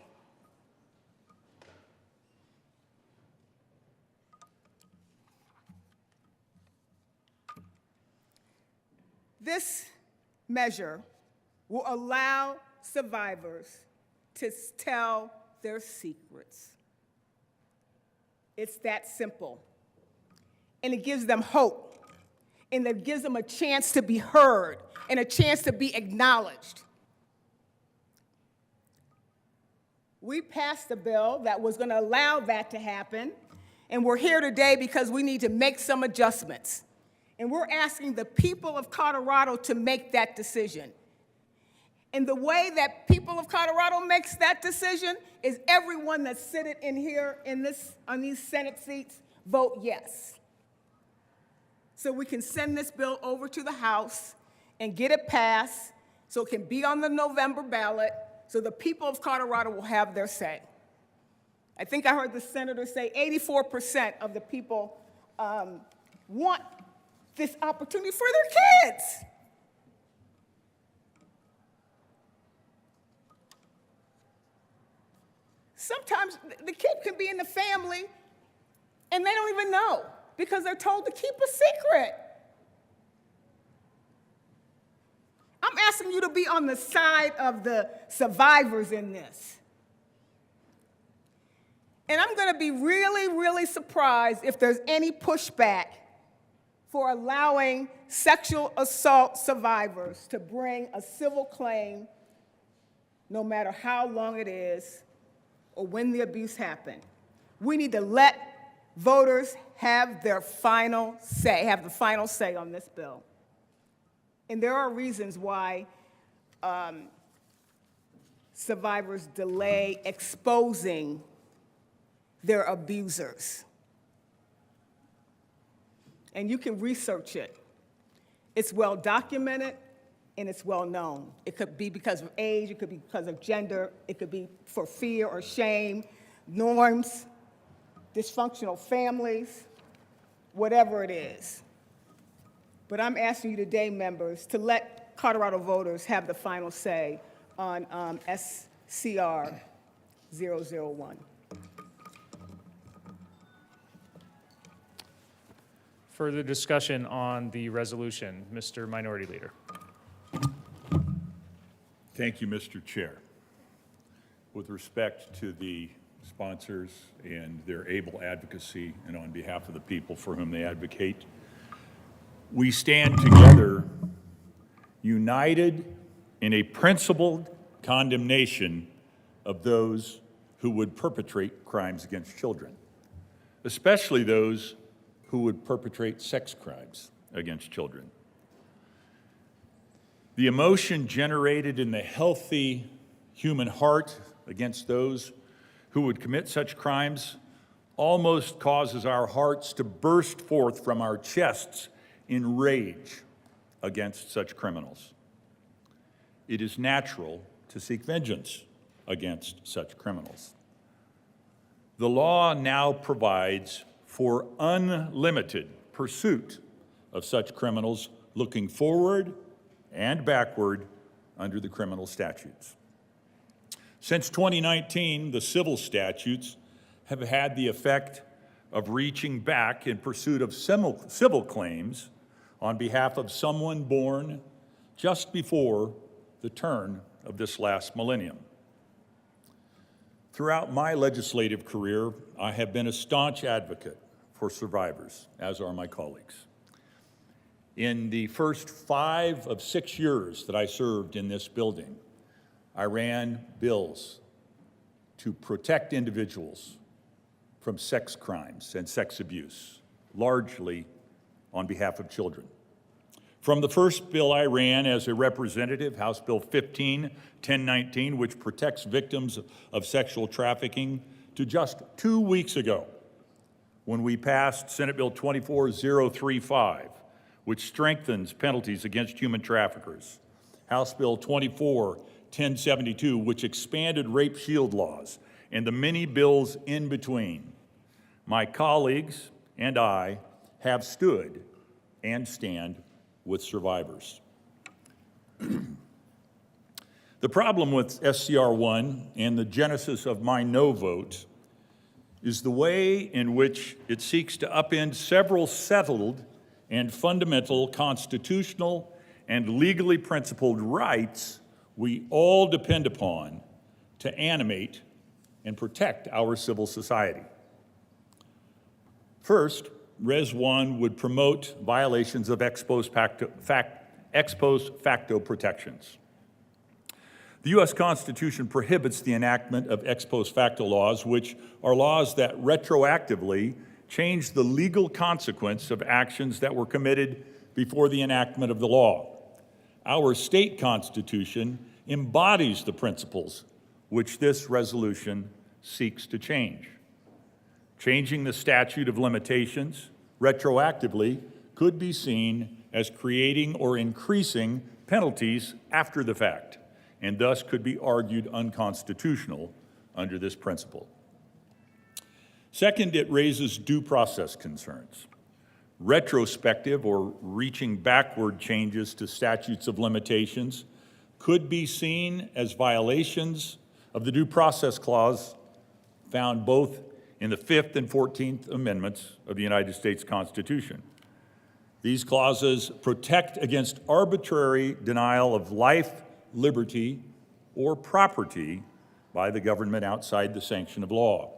This measure will allow survivors to tell their secrets. It's that simple. And it gives them hope. And it gives them a chance to be heard and a chance to be acknowledged. We passed a bill that was going to allow that to happen. And we're here today because we need to make some adjustments. And we're asking the people of Colorado to make that decision. And the way that people of Colorado makes that decision is everyone that's sitting in here on these Senate seats vote yes. So we can send this bill over to the House and get it passed so it can be on the November ballot so the people of Colorado will have their say. I think I heard the senator say 84% of the people want this opportunity for their kids. Sometimes the kid can be in the family and they don't even know because they're told to keep a secret. I'm asking you to be on the side of the survivors in this. And I'm going to be really, really surprised if there's any pushback for allowing sexual assault survivors to bring a civil claim, no matter how long it is or when the abuse happened. We need to let voters have their final say, have the final say on this bill. And there are reasons why survivors delay exposing their abusers. And you can research it. It's well documented and it's well known. It could be because of age, it could be because of gender, it could be for fear or shame, norms, dysfunctional families, whatever it is. But I'm asking you today, members, to let Colorado voters have the final say on SCR 001. Further discussion on the resolution. Mr. Minority Leader. Thank you, Mr. Chair. With respect to the sponsors and their able advocacy and on behalf of the people for whom they advocate, we stand together united in a principled condemnation of those who would perpetrate crimes against children, especially those who would perpetrate sex crimes against children. The emotion generated in the healthy human heart against those who would commit such crimes almost causes our hearts to burst forth from our chests in rage against such criminals. It is natural to seek vengeance against such criminals. The law now provides for unlimited pursuit of such criminals looking forward and backward under the criminal statutes. Since 2019, the civil statutes have had the effect of reaching back in pursuit of civil claims on behalf of someone born just before the turn of this last millennium. Throughout my legislative career, I have been a staunch advocate for survivors, as are my colleagues. In the first 5 of 6 years that I served in this building, I ran bills to protect individuals from sex crimes and sex abuse, largely on behalf of children. From the first bill I ran as a representative, House Bill 1019, which protects victims of sexual trafficking, to just 2 weeks ago, when we passed Senate Bill 24035, which strengthens penalties against human traffickers, House Bill 1072, which expanded rape shield laws, and the many bills in between. My colleagues and I have stood and stand with survivors. The problem with SCR 1 and the genesis of my no vote is the way in which it seeks to upend several settled and fundamental constitutional and legally principled rights we all depend upon to animate and protect our civil society. First, Res 1 would promote violations of ex post facto protections. The U.S. Constitution prohibits the enactment of ex post facto laws, which are laws that retroactively change the legal consequence of actions that were committed before the enactment of the law. Our state constitution embodies the principles which this resolution seeks to change. Changing the statute of limitations retroactively could be seen as creating or increasing penalties after the fact, and thus could be argued unconstitutional under this principle. Second, it raises due process concerns. Retrospective or reaching backward changes to statutes of limitations could be seen as violations of the Due Process Clause found both in the 5th and 14th Amendments of the United States Constitution. These clauses protect against arbitrary denial of life, liberty, or property by the government outside the sanction of law.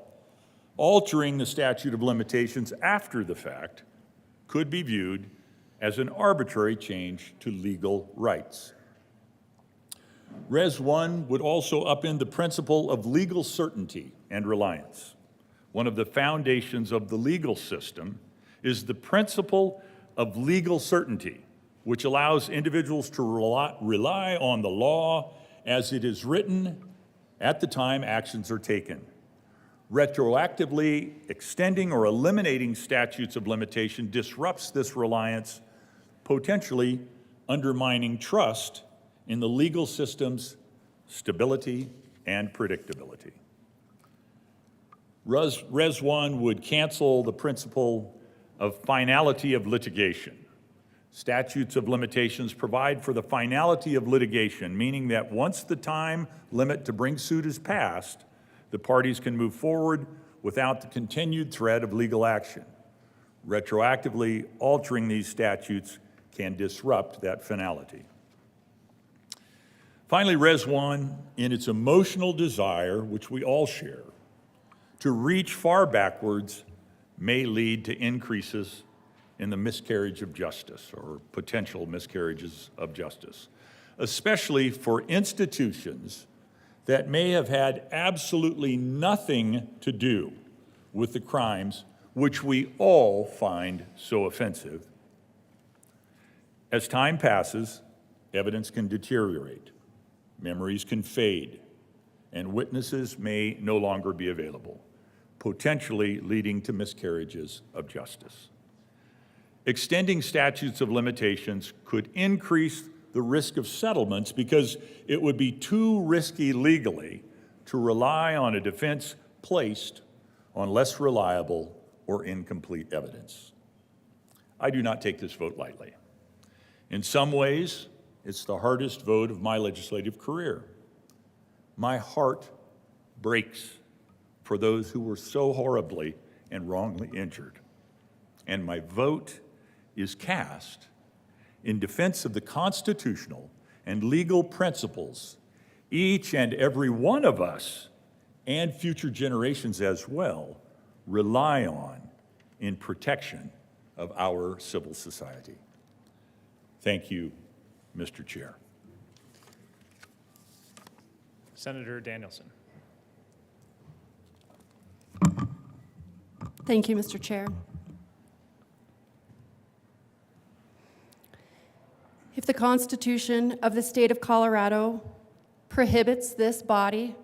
Altering the statute of limitations after the fact could be viewed as an arbitrary change to legal rights. Res 1 would also upend the principle of legal certainty and reliance. One of the foundations of the legal system is the principle of legal certainty, which allows individuals to rely on the law as it is written at the time actions are taken. Retroactively extending or eliminating statutes of limitation disrupts this reliance, potentially undermining trust in the legal system's stability and predictability. Res 1 would cancel the principle of finality of litigation. Statutes of limitations provide for the finality of litigation, meaning that once the time limit to bring suit is passed, the parties can move forward without the continued threat of legal action. Retroactively altering these statutes can disrupt that finality. Finally, Res 1, in its emotional desire, which we all share, to reach far backwards may lead to increases in the miscarriage of justice or potential miscarriages of justice, especially for institutions that may have had absolutely nothing to do with the crimes which we all find so offensive. As time passes, evidence can deteriorate, memories can fade, and witnesses may no longer be available, potentially leading to miscarriages of justice. Extending statutes of limitations could increase the risk of settlements because it would be too risky legally to rely on a defense placed on less reliable or incomplete evidence. I do not take this vote lightly. In some ways, it's the hardest vote of my legislative career. My heart breaks for those who were so horribly and wrongly injured. And my vote is cast in defense of the constitutional and legal principles each and every one of us, and future generations as well, rely on in protection of our civil society. Thank you, Mr. Chair. Senator Danielson. Thank you, Mr. Chair. If the Constitution of the state of Colorado prohibits this body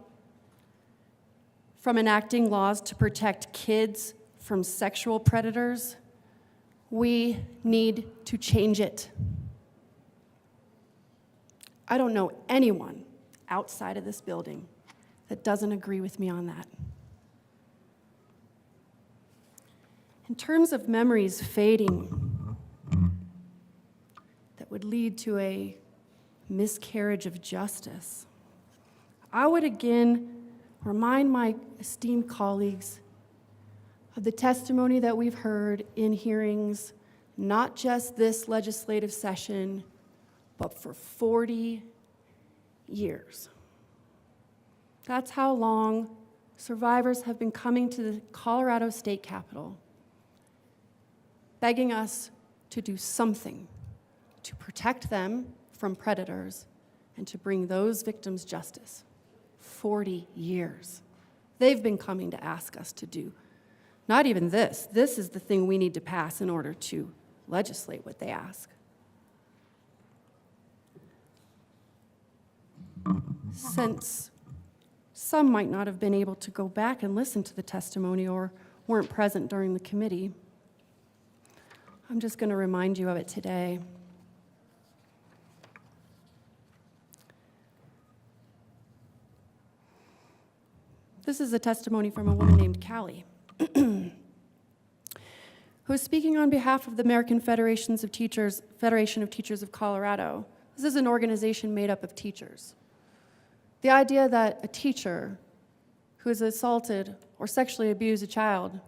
from enacting laws to protect kids from sexual predators, we need to change it. I don't know anyone outside of this building that doesn't agree with me on that. In terms of memories fading that would lead to a miscarriage of justice, I would again remind my esteemed colleagues of the testimony that we've heard in hearings, not just this legislative session, but for 40 years. That's how long survivors have been coming to the Colorado State Capitol, begging us to do something to protect them from predators and to bring those victims justice. 40 years. They've been coming to ask us to do. Not even this. This is the thing we need to pass in order to legislate what they ask. Since some might not have been able to go back and listen to the testimony or weren't present during the committee, I'm just going to remind you of it today. This is a testimony from a woman named Callie, who is speaking on behalf of the American Federation of Teachers of Colorado. This is an organization made up of teachers. The idea that a teacher who has assaulted or sexually abused a child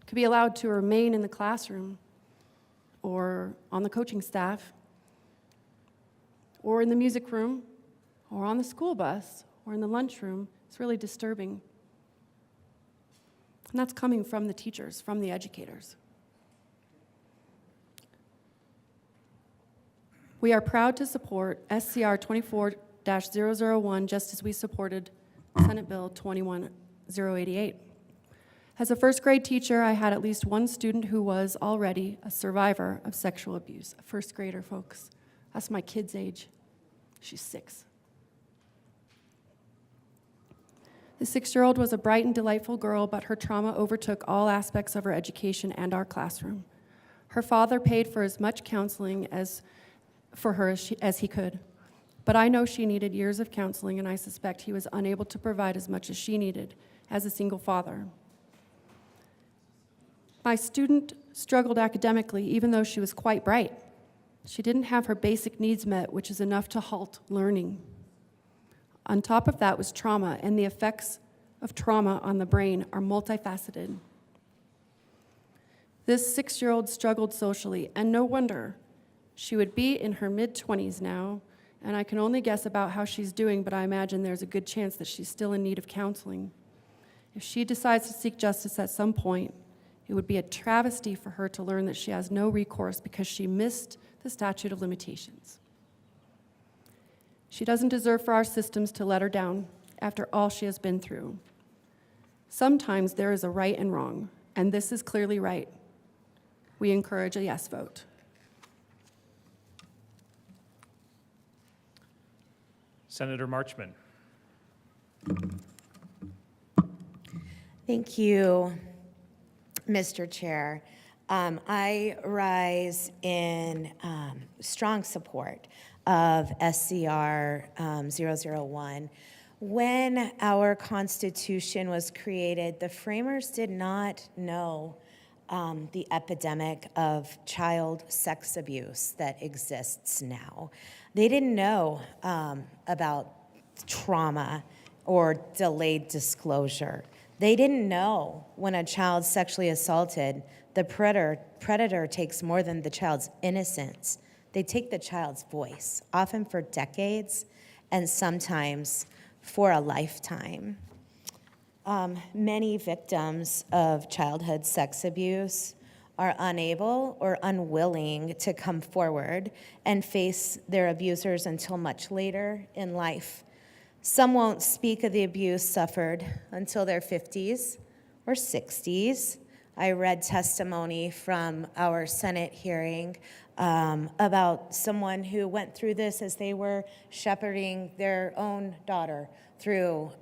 could be allowed to remain in the classroom or on the coaching staff or in the music room or on the school bus or in the lunchroom, it's really disturbing. And that's coming from the teachers, from the educators. We are proud to support SCR 24-001, just as we supported Senate Bill 21088. As a first grade teacher, I had at least one student who was already a survivor of sexual abuse. A first grader, folks. That's my kid's age. She's 6. The 6-year-old was a bright and delightful girl, but her trauma overtook all aspects of her education and our classroom. Her father paid for as much counseling for her as he could. But I know she needed years of counseling, and I suspect he was unable to provide as much as she needed as a single father. My student struggled academically, even though she was quite bright. She didn't have her basic needs met, which is enough to halt learning. On top of that was trauma, and the effects of trauma on the brain are multifaceted. This 6-year-old struggled socially, and no wonder. She would be in her mid-20s now, and I can only guess about how she's doing, but I imagine there's a good chance that she's still in need of counseling. If she decides to seek justice at some point, it would be a travesty for her to learn that she has no recourse because she missed the statute of limitations. She doesn't deserve for our systems to let her down after all she has been through. Sometimes there is a right and wrong, and this is clearly right. We encourage a yes vote. Senator Marchman. Thank you, Mr. Chair. I rise in strong support of SCR 001. When our Constitution was created, the framers did not know the epidemic of child sex abuse that exists now. They didn't know about trauma or delayed disclosure. They didn't know when a child's sexually assaulted, the predator takes more than the child's innocence. They take the child's voice, often for decades and sometimes for a lifetime. Many victims of childhood sex abuse are unable or unwilling to come forward and face their abusers until much later in life. Some won't speak of the abuse suffered until their 50s or 60s, I read testimony from our Senate hearing about someone who went through this as they were shepherding their own daughter through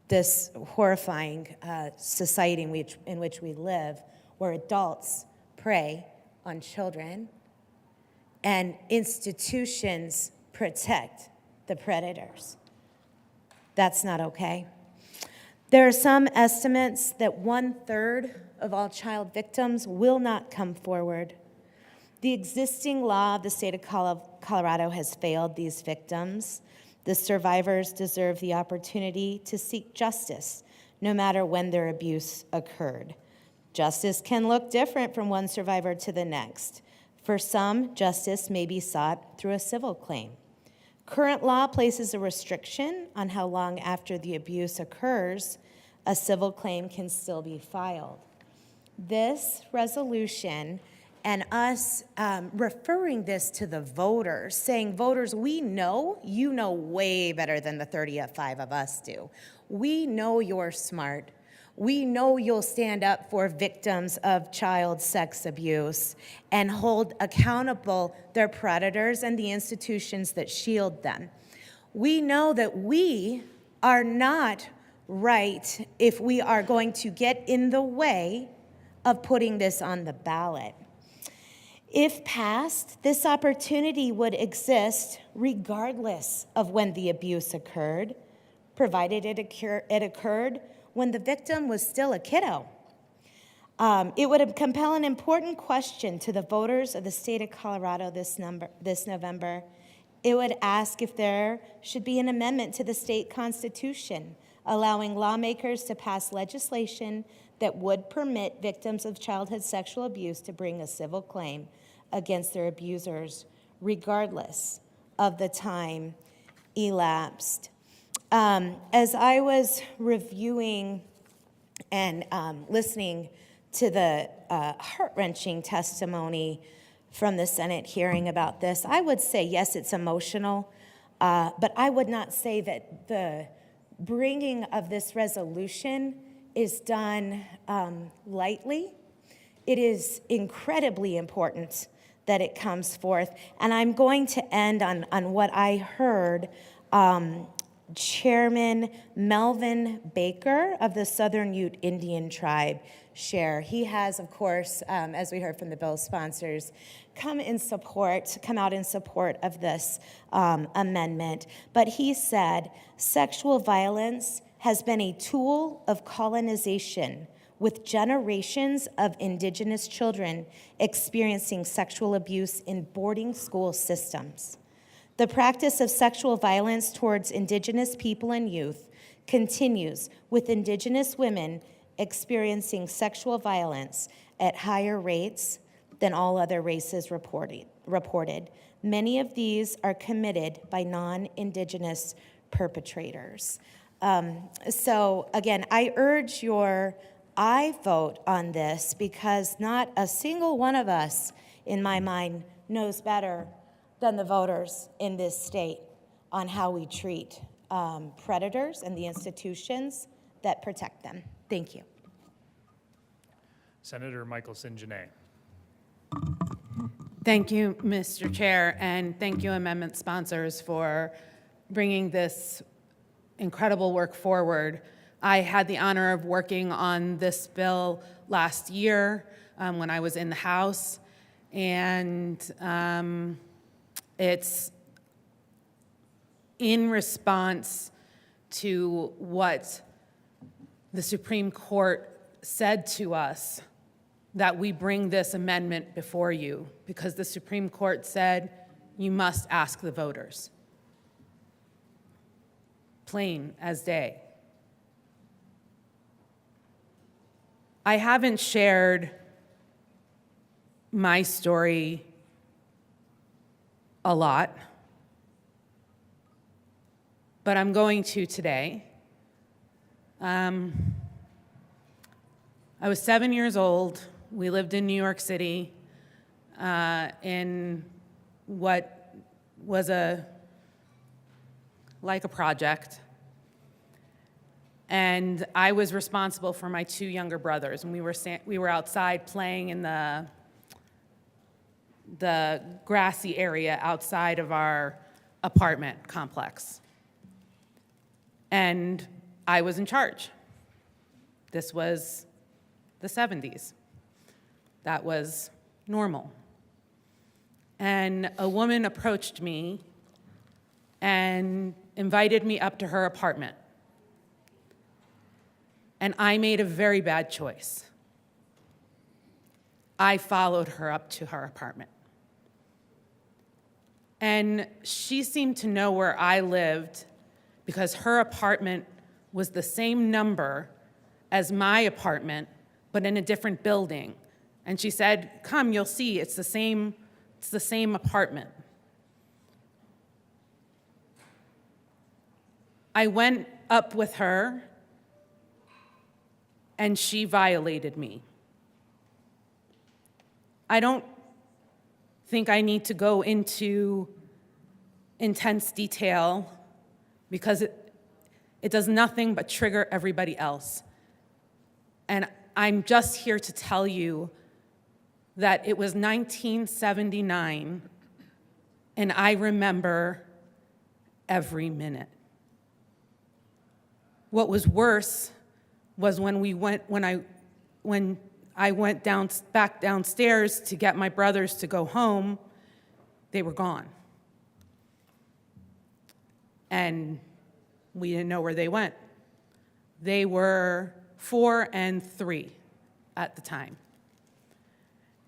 this horrifying society in which we live, where adults prey on children and institutions protect the predators. That's not okay. There are some estimates that 1/3 of all child victims will not come forward. The existing law of the state of Colorado has failed these victims. The survivors deserve the opportunity to seek justice, no matter when their abuse occurred. Justice can look different from one survivor to the next. For some, justice may be sought through a civil claim. Current law places a restriction on how long after the abuse occurs a civil claim can still be filed. This resolution and us referring this to the voters, saying, voters, we know you know way better than the 35 of us do. We know you're smart. We know you'll stand up for victims of child sex abuse and hold accountable their predators and the institutions that shield them. We know that we are not right if we are going to get in the way of putting this on the ballot. If passed, this opportunity would exist regardless of when the abuse occurred, provided it occurred when the victim was still a kiddo. It would compel an important question to the voters of the state of Colorado this November. It would ask if there should be an amendment to the state constitution, allowing lawmakers to pass legislation that would permit victims of childhood sexual abuse to bring a civil claim against their abusers, regardless of the time elapsed. As I was reviewing and listening to the heart-wrenching testimony from the Senate hearing about this, I would say, yes, it's emotional, but I would not say that the bringing of this resolution is done lightly. It is incredibly important that it comes forth. And I'm going to end on what I heard Chairman Melvin Baker of the Southern Ute Indian Tribe share. He has, of course, as we heard from the bill sponsors, come out in support of this amendment. But he said, sexual violence has been a tool of colonization, with generations of Indigenous children experiencing sexual abuse in boarding school systems. The practice of sexual violence towards Indigenous people and youth continues, with Indigenous women experiencing sexual violence at higher rates than all other races reported. Many of these are committed by non-Indigenous perpetrators. So again, I urge your aye vote on this, because not a single one of us, in my mind, knows better than the voters in this state on how we treat predators and the institutions that protect them. Thank you. Senator Michelson Janae. Thank you, Mr. Chair, and thank you, amendment sponsors, for bringing this incredible work forward. I had the honor of working on this bill last year when I was in the House, and it's in response to what the Supreme Court said to us that we bring this amendment before you, because the Supreme Court said you must ask the voters. Plain as day. I haven't shared my story a lot, but I'm going to today. I was 7 years old. We lived in New York City in what was like a project. And I was responsible for my two younger brothers, and we were outside playing in the grassy area outside of our apartment complex. And I was in charge. This was the 70s. That was normal. And a woman approached me and invited me up to her apartment. And I made a very bad choice. I followed her up to her apartment. And she seemed to know where I lived because her apartment was the same number as my apartment, but in a different building. And she said, "Come, you'll see, it's the same apartment." I went up with her, and she violated me. I don't think I need to go into intense detail because it does nothing but trigger everybody else. And I'm just here to tell you that it was 1979, and I remember every minute. What was worse was when I went back downstairs to get my brothers to go home, they were gone. And we didn't know where they went. They were 4 and 3 at the time.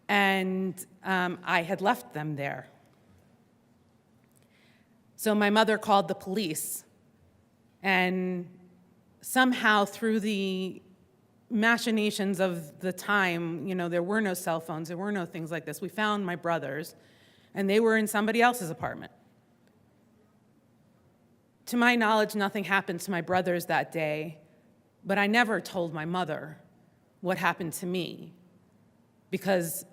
And I had left them there. So my mother called the police, and somehow through the machinations of the time, there were no cell phones, there were no things like this. We found my brothers, and they were in somebody else's apartment. To my knowledge, nothing happened to my brothers that day, but I never told my mother what happened to me, because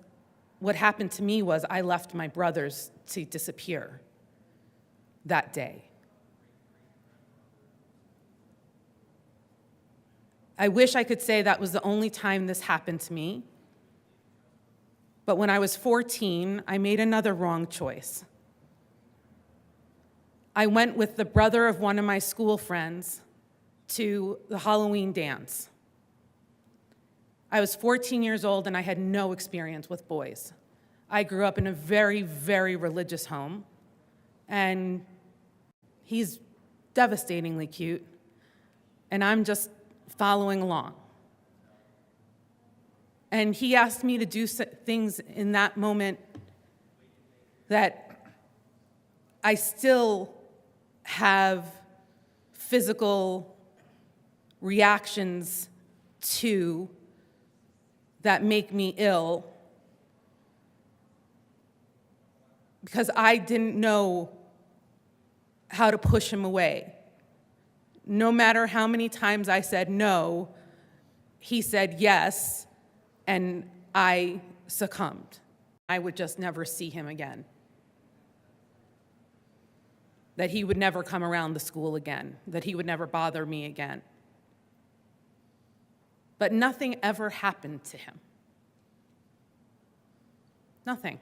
what happened to me was I left my brothers to disappear that day. I wish I could say that was the only time this happened to me, but when I was 14, I made another wrong choice. I went with the brother of one of my school friends to the Halloween dance. I was 14 years old and I had no experience with boys. I grew up in a very, very religious home, and he's devastatingly cute, and I'm just following along. And he asked me to do things in that moment that I still have physical reactions to that make me ill, because I didn't know how to push him away. No matter how many times I said no, he said yes, and I succumbed. I would just never see him again. That he would never come around the school again, that he would never bother me again. But nothing ever happened to him. Nothing.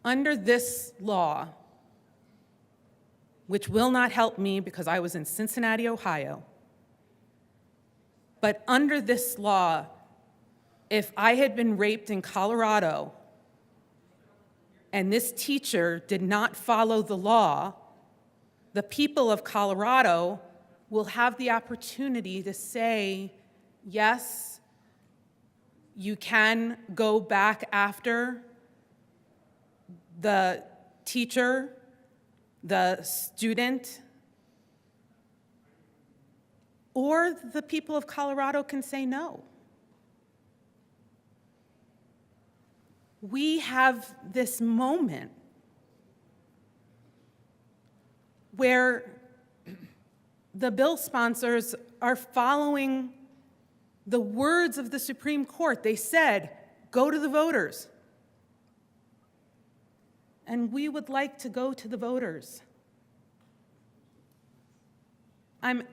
Under this law, which will not help me because I was in Cincinnati, Ohio, but under this law, if I had been raped in Colorado and this teacher did not follow the law, the people of Colorado will have the opportunity to say, yes, you can go back after the teacher, the student, or the people of Colorado can say no. We have this moment where the bill sponsors are following the words of the Supreme Court. They said, go to the voters. And we would like to go to the voters. I'm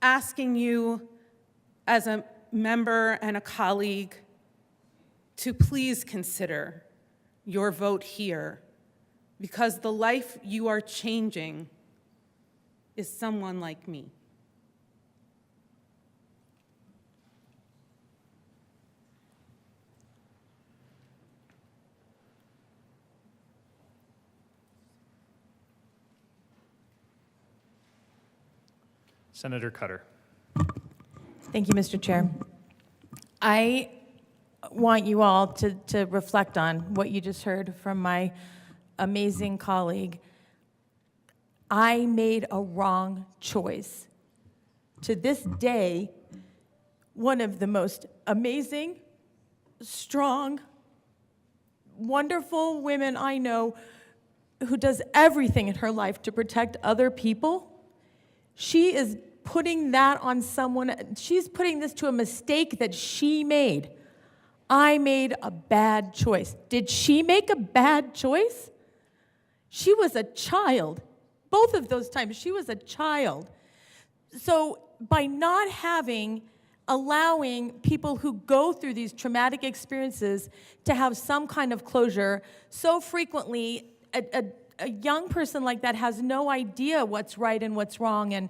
asking you as a member and a colleague to please consider your vote here, because the life you are changing is someone like me. Senator Cutter. Thank you, Mr. Chair. I want you all to reflect on what you just heard from my amazing colleague. I made a wrong choice. To this day, one of the most amazing, strong, wonderful women I know who does everything in her life to protect other people, she is putting that on someone. She's putting this to a mistake that she made. I made a bad choice. Did she make a bad choice? She was a child. Both of those times, she was a child. So by not allowing people who go through these traumatic experiences to have some kind of closure, so frequently a young person like that has no idea what's right and what's wrong and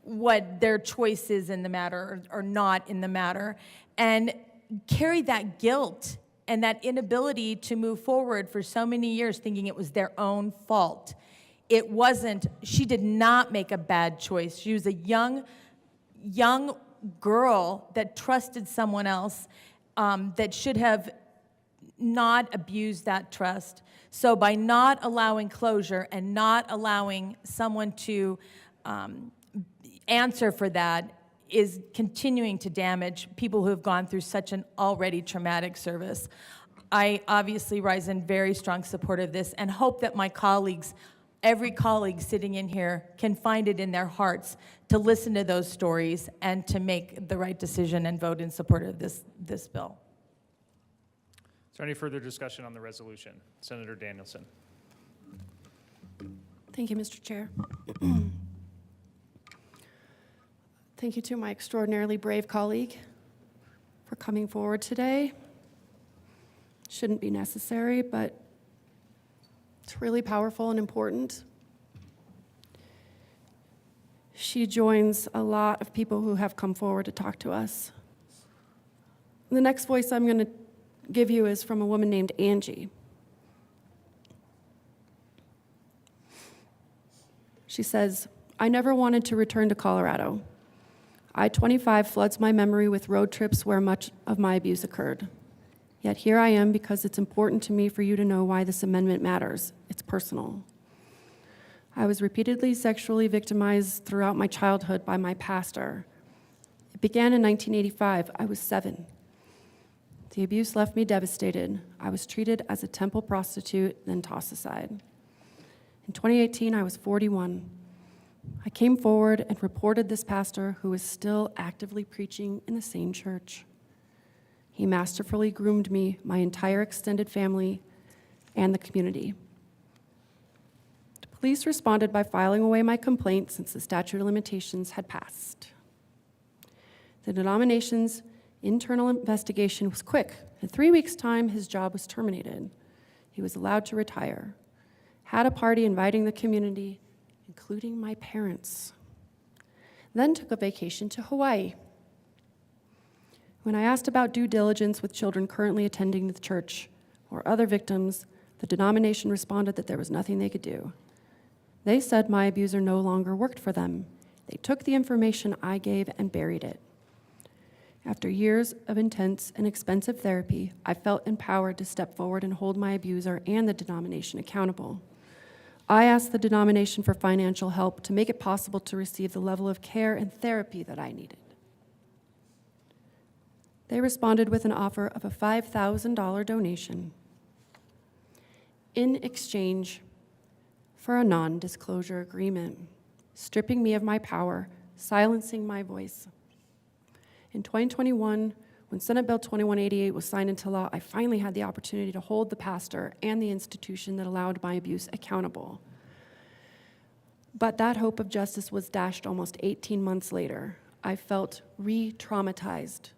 what their choice is in the matter or not in the matter, and carry that guilt and that inability to move forward for so many years thinking it was their own fault. It wasn't. She did not make a bad choice. She was a young girl that trusted someone else that should have not abused that trust. So by not allowing closure and not allowing someone to answer for that is continuing to damage people who have gone through such an already traumatic service. I obviously rise in very strong support of this and hope that my colleagues, every colleague sitting in here, can find it in their hearts to listen to those stories and to make the right decision and vote in support of this bill. Is there any further discussion on the resolution? Senator Danielson. Thank you, Mr. Chair. Thank you to my extraordinarily brave colleague for coming forward today. Shouldn't be necessary, but it's really powerful and important. She joins a lot of people who have come forward to talk to us. The next voice I'm going to give you is from a woman named Angie. She says, "I never wanted to return to Colorado. I-25 floods my memory with road trips where much of my abuse occurred. Yet here I am because it's important to me for you to know why this amendment matters. It's personal. I was repeatedly sexually victimized throughout my childhood by my pastor. It began in 1985. I was 7. The abuse left me devastated. I was treated as a temple prostitute, then tossed aside. In 2018, I was 41. I came forward and reported this pastor who is still actively preaching in the same church. He masterfully groomed me, my entire extended family, and the community. The police responded by filing away my complaint since the statute of limitations had passed. The denomination's internal investigation was quick. In 3 weeks' time, his job was terminated. He was allowed to retire. Had a party inviting the community, including my parents. Then took a vacation to Hawaii. When I asked about due diligence with children currently attending the church or other victims, the denomination responded that there was nothing they could do. They said my abuser no longer worked for them. They took the information I gave and buried it. After years of intense and expensive therapy, I felt empowered to step forward and hold my abuser and the denomination accountable. I asked the denomination for financial help to make it possible to receive the level of care and therapy that I needed. They responded with an offer of a $5,000 donation in exchange for a non-disclosure agreement, stripping me of my power, silencing my voice. In 2021, when Senate Bill 2188 was signed into law, I finally had the opportunity to hold the pastor and the institution that allowed my abuse accountable. But that hope of justice was dashed almost 18 months later. I felt re-traumatized,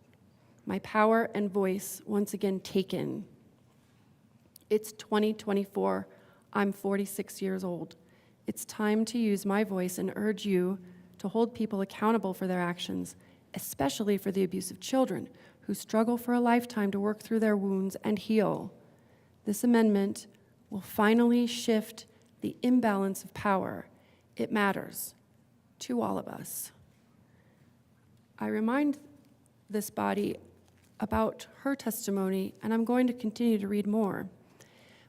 my power and voice once again taken. It's 2024. I'm 46 years old. It's time to use my voice and urge you to hold people accountable for their actions, especially for the abuse of children who struggle for a lifetime to work through their wounds and heal. This amendment will finally shift the imbalance of power. It matters to all of us. I remind this body about her testimony, and I'm going to continue to read more,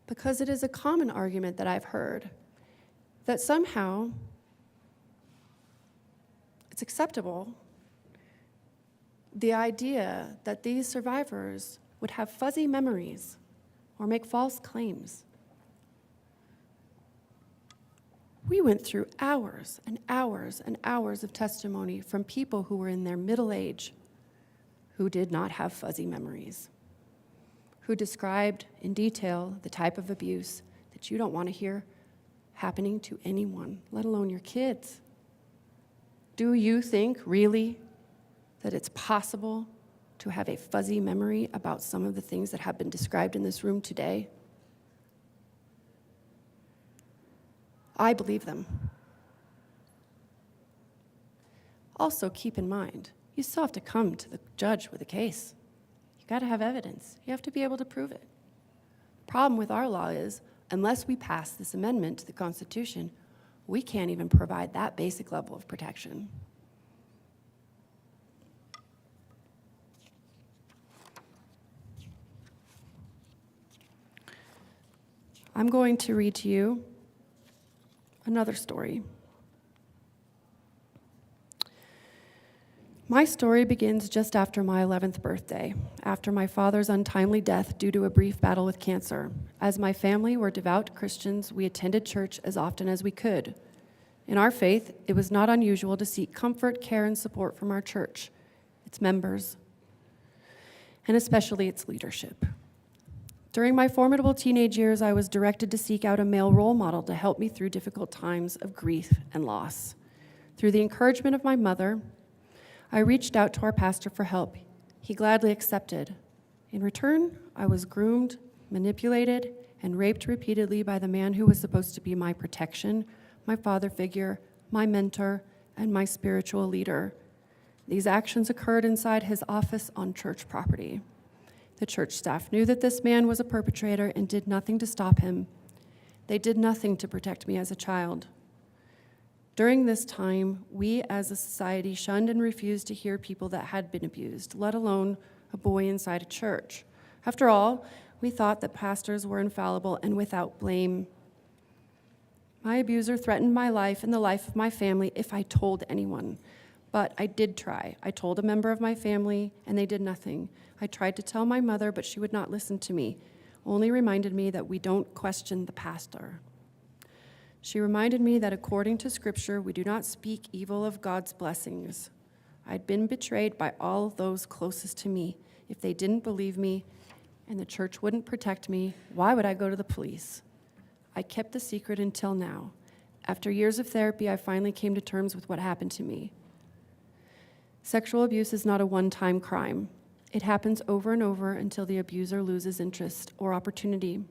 because it is a common argument that I've heard that somehow it's acceptable, the idea that these survivors would have fuzzy memories or make false claims. We went through hours and hours and hours of testimony from people who were in their middle age who did not have fuzzy memories, who described in detail the type of abuse that you don't want to hear happening to anyone, let alone your kids. Do you think really that it's possible to have a fuzzy memory about some of the things that have been described in this room today? I believe them. Also, keep in mind, you still have to come to the judge with a case. You got to have evidence. You have to be able to prove it. The problem with our law is, unless we pass this amendment to the Constitution, we can't even provide that basic level of protection. I'm going to read to you another story. My story begins just after my 11th birthday, after my father's untimely death due to a brief battle with cancer. As my family were devout Christians, we attended church as often as we could. In our faith, it was not unusual to seek comfort, care, and support from our church, its members, and especially its leadership. During my formidable teenage years, I was directed to seek out a male role model to help me through difficult times of grief and loss. Through the encouragement of my mother, I reached out to our pastor for help. He gladly accepted. In return, I was groomed, manipulated, and raped repeatedly by the man who was supposed to be my protection, my father figure, my mentor, and my spiritual leader. These actions occurred inside his office on church property. The church staff knew that this man was a perpetrator and did nothing to stop him. They did nothing to protect me as a child. During this time, we as a society shunned and refused to hear people that had been abused, let alone a boy inside a church. After all, we thought that pastors were infallible and without blame. My abuser threatened my life and the life of my family if I told anyone. But I did try. I told a member of my family, and they did nothing. I tried to tell my mother, but she would not listen to me, only reminded me that we don't question the pastor. She reminded me that according to Scripture, we do not speak evil of God's blessings. I'd been betrayed by all those closest to me. If they didn't believe me and the church wouldn't protect me, why would I go to the police? I kept the secret until now. After years of therapy, I finally came to terms with what happened to me. Sexual abuse is not a one-time crime. It happens over and over until the abuser loses interest or opportunity.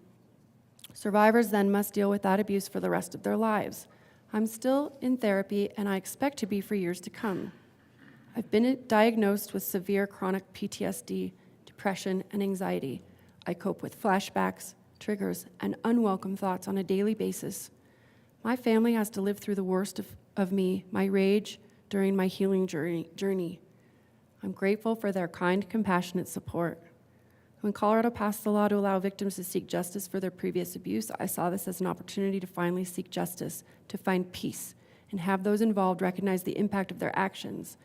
Survivors then must deal with that abuse for the rest of their lives. I'm still in therapy, and I expect to be for years to come. I've been diagnosed with severe chronic PTSD, depression, and anxiety. I cope with flashbacks, triggers, and unwelcome thoughts on a daily basis. My family has to live through the worst of me, my rage, during my healing journey. I'm grateful for their kind, compassionate support. When Colorado passed the law to allow victims to seek justice for their previous abuse, I saw this as an opportunity to finally seek justice, to find peace, and have those involved recognize the impact of their actions,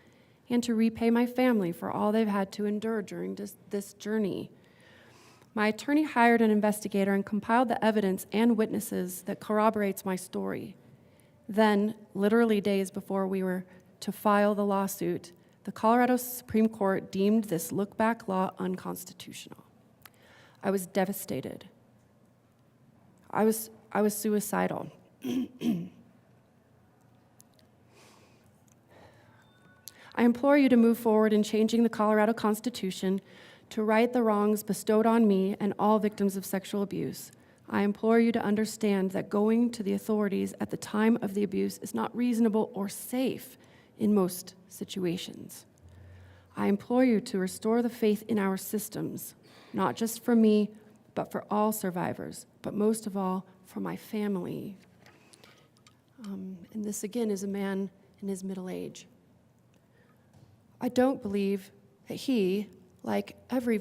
and to repay my family for all they've had to endure during this journey. My attorney hired an investigator and compiled the evidence and witnesses that corroborates my story. Then, literally days before we were to file the lawsuit, the Colorado Supreme Court deemed this look-back law unconstitutional. I was devastated. I was suicidal. I implore you to move forward in changing the Colorado Constitution to right the wrongs bestowed on me and all victims of sexual abuse. I implore you to understand that going to the authorities at the time of the abuse is not reasonable or safe in most situations. I implore you to restore the faith in our systems, not just for me, but for all survivors, but most of all, for my family. And this, again, is a man in his middle age. I don't believe that he, like every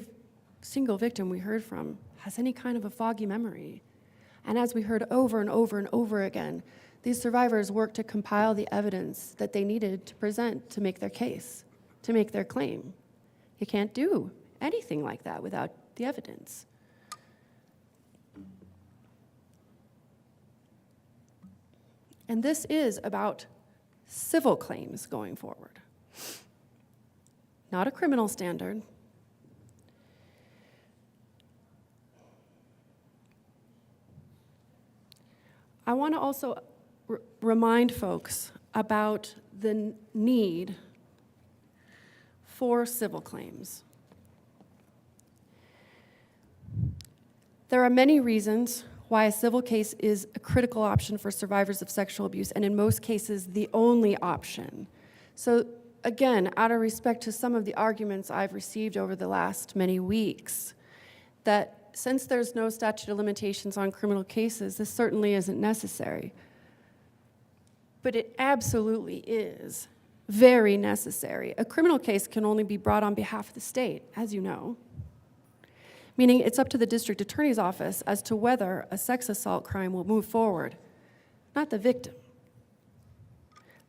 single victim we heard from, has any kind of a foggy memory. And as we heard over and over and over again, these survivors worked to compile the evidence that they needed to present to make their case, to make their claim. You can't do anything like that without the evidence. And this is about civil claims going forward, not a criminal standard. I want to also remind folks about the need for civil claims. There are many reasons why a civil case is a critical option for survivors of sexual abuse, and in most cases, the only option. So again, out of respect to some of the arguments I've received over the last many weeks, that since there's no statute of limitations on criminal cases, this certainly isn't necessary. But it absolutely is very necessary. A criminal case can only be brought on behalf of the state, as you know, meaning it's up to the district attorney's office as to whether a sex assault crime will move forward, not the victim.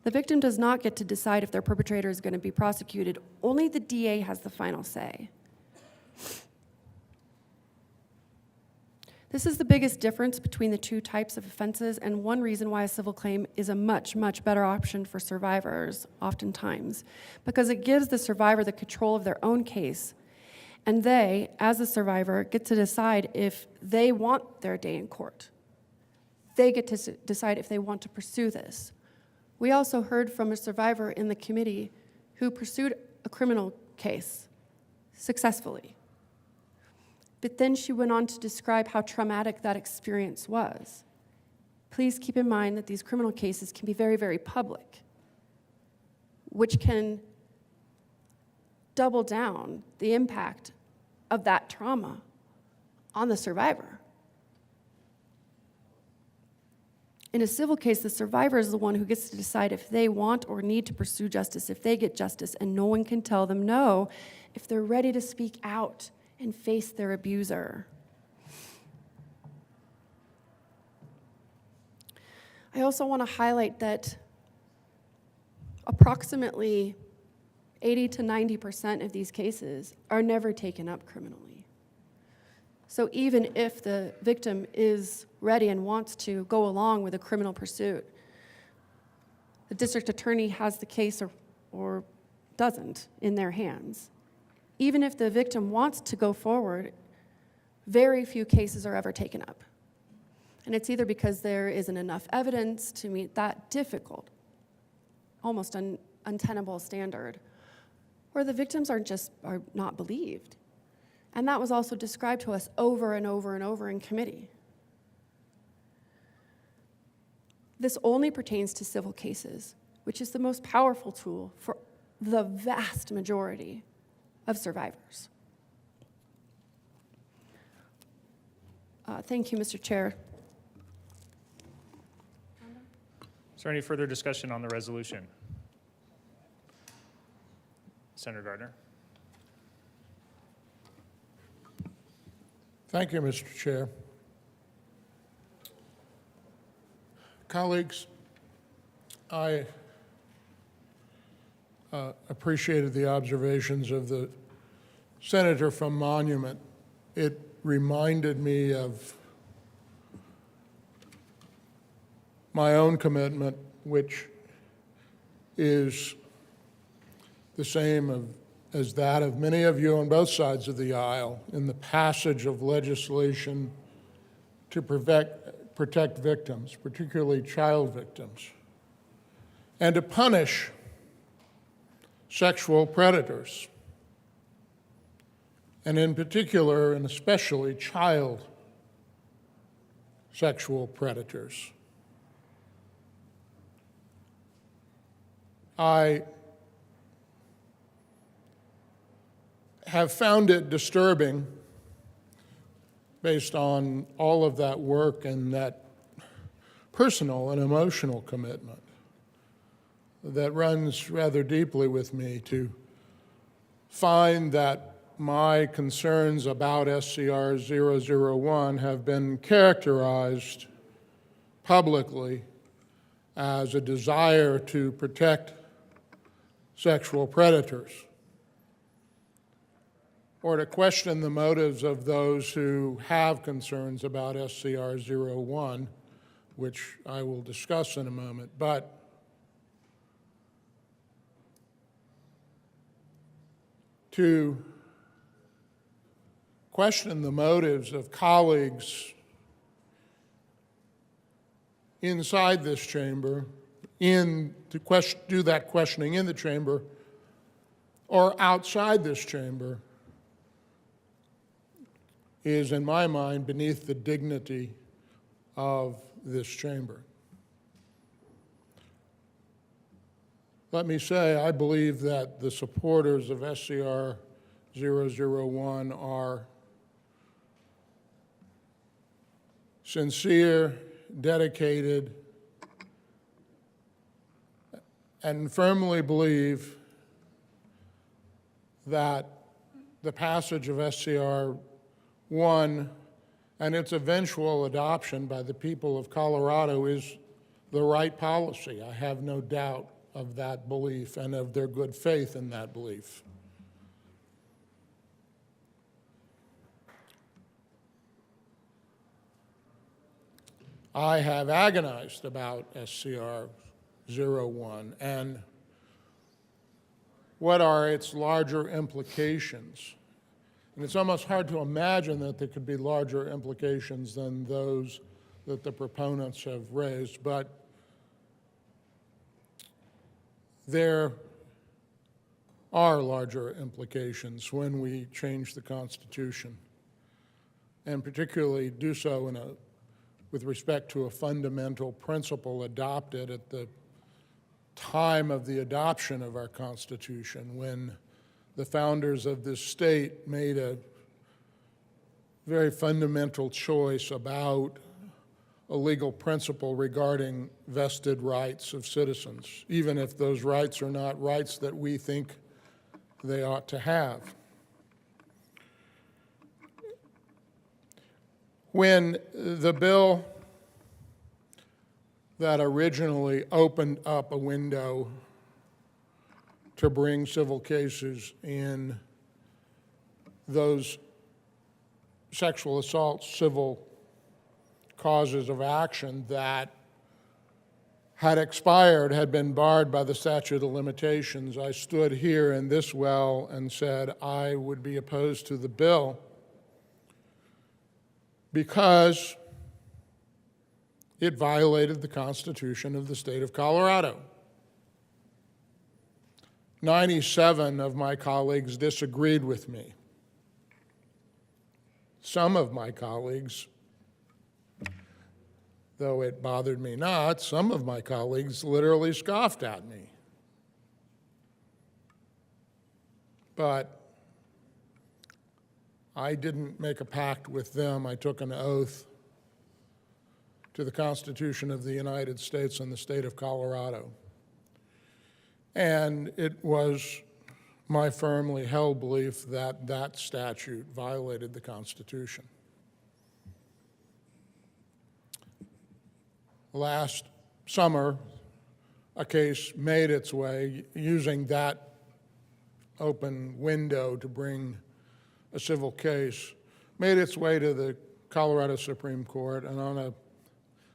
The victim does not get to decide if their perpetrator is going to be prosecuted. Only the DA has the final say. This is the biggest difference between the two types of offenses, and one reason why a civil claim is a much, much better option for survivors, oftentimes, because it gives the survivor the control of their own case, and they, as a survivor, get to decide if they want their day in court. They get to decide if they want to pursue this. We also heard from a survivor in the committee who pursued a criminal case successfully. But then she went on to describe how traumatic that experience was. Please keep in mind that these criminal cases can be very, very public, which can double down the impact of that trauma on the survivor. In a civil case, the survivor is the one who gets to decide if they want or need to pursue justice, if they get justice, and no one can tell them no if they're ready to speak out and face their abuser. I also want to highlight that approximately 80 to 90% of these cases are never taken up criminally. So even if the victim is ready and wants to go along with a criminal pursuit, the district attorney has the case or doesn't in their hands. Even if the victim wants to go forward, very few cases are ever taken up. And it's either because there isn't enough evidence to meet that difficult, almost untenable standard, or the victims are not believed. And that was also described to us over and over and over in committee. This only pertains to civil cases, which is the most powerful tool for the vast majority of survivors. Thank you, Mr. Chair. Is there any further discussion on the resolution? Senator Gardner. Thank you, Mr. Chair. Colleagues, I appreciated the observations of the senator from Monument. It reminded me of my own commitment, which is the same as that of many of you on both sides of the aisle in the passage of legislation to protect victims, particularly child victims, and to punish sexual predators, and in particular and especially child sexual predators. I have found it disturbing, based on all of that work and that personal and emotional commitment that runs rather deeply with me, to find that my concerns about SCR 001 have been characterized publicly as a desire to protect sexual predators, or to question the motives of those who have concerns about SCR 01, which I will discuss in a moment. But to question the motives of colleagues inside this chamber, do that questioning in the chamber or outside this chamber, is, in my mind, beneath the dignity of this chamber. Let me say, I believe that the supporters of SCR 001 are sincere, dedicated, and firmly believe that the passage of SCR 1 and its eventual adoption by the people of Colorado is the right policy. I have no doubt of that belief and of their good faith in that belief. I have agonized about SCR 01 and what are its larger implications. And it's almost hard to imagine that there could be larger implications than those that the proponents have raised, but there are larger implications when we change the Constitution, and particularly do so with respect to a fundamental principle adopted at the time of the adoption of our Constitution, when the founders of this state made a very fundamental choice about a legal principle regarding vested rights of citizens, even if those rights are not rights that we think they ought to have. When the bill that originally opened up a window to bring civil cases in those sexual assault civil causes of action that had expired, had been barred by the statute of limitations, I stood here in this well and said I would be opposed to the bill because it violated the Constitution of the state of Colorado. 97 of my colleagues disagreed with me. Some of my colleagues, though it bothered me not, some of my colleagues literally scoffed at me. But I didn't make a pact with them. I took an oath to the Constitution of the United States and the state of Colorado. And it was my firmly held belief that that statute violated the Constitution. Last summer, a case made its way using that open window to bring a civil case, made its way to the Colorado Supreme Court, and on a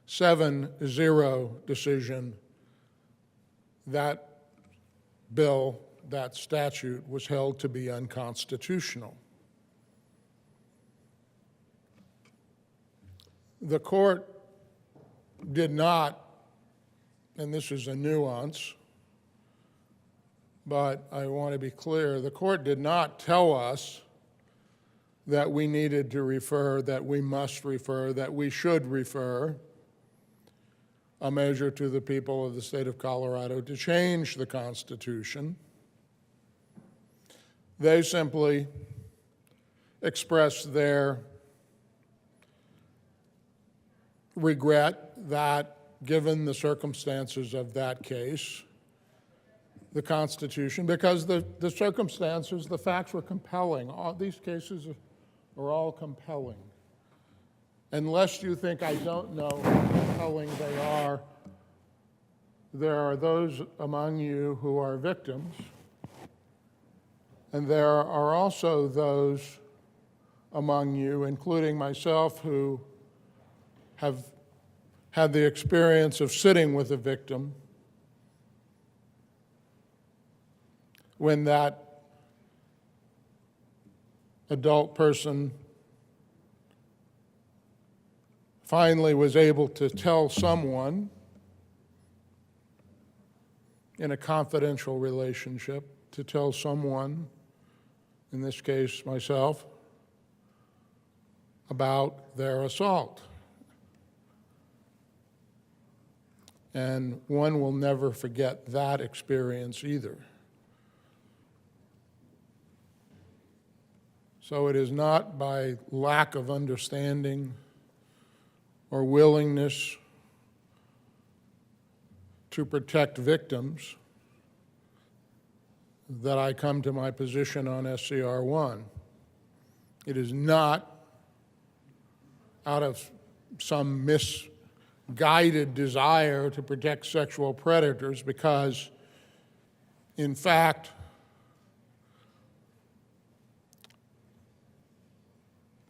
7-0 decision, that bill, that statute, was held to be unconstitutional. The court did not, and this is a nuance, but I want to be clear. The court did not tell us that we needed to refer, that we must refer, that we should refer a measure to the people of the state of Colorado to change the Constitution. They simply expressed their regret that, given the circumstances of that case, the Constitution, because the circumstances, the facts were compelling. All these cases are all compelling. Unless you think I don't know how compelling they are, there are those among you who are victims, and there are also those among you, including myself, who have had the experience of sitting with a victim when that adult person finally was able to tell someone in a confidential relationship, to tell someone, in this case myself, about their assault. And one will never forget that experience either. So it is not by lack of understanding or willingness to protect victims that I come to my position on SCR 1. It is not out of some misguided desire to protect sexual predators, because, in fact,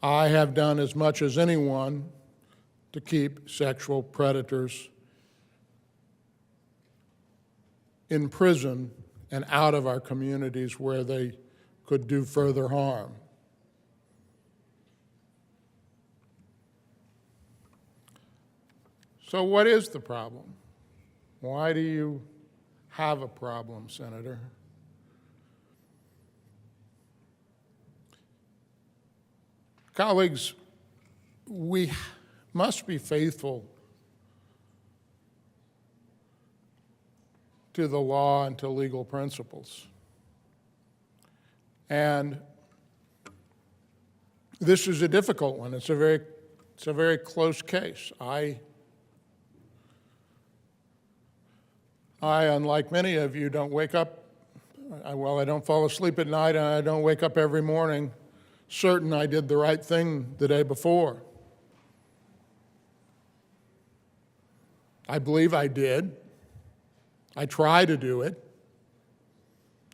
I have done as much as anyone to keep sexual predators in prison and out of our communities where they could do further harm. So what is the problem? Why do you have a problem, Senator? Colleagues, we must be faithful to the law and to legal principles. And this is a difficult one. It's a very close case. I, unlike many of you, don't wake up, I don't fall asleep at night, and I don't wake up every morning certain I did the right thing the day before. I believe I did. I try to do it.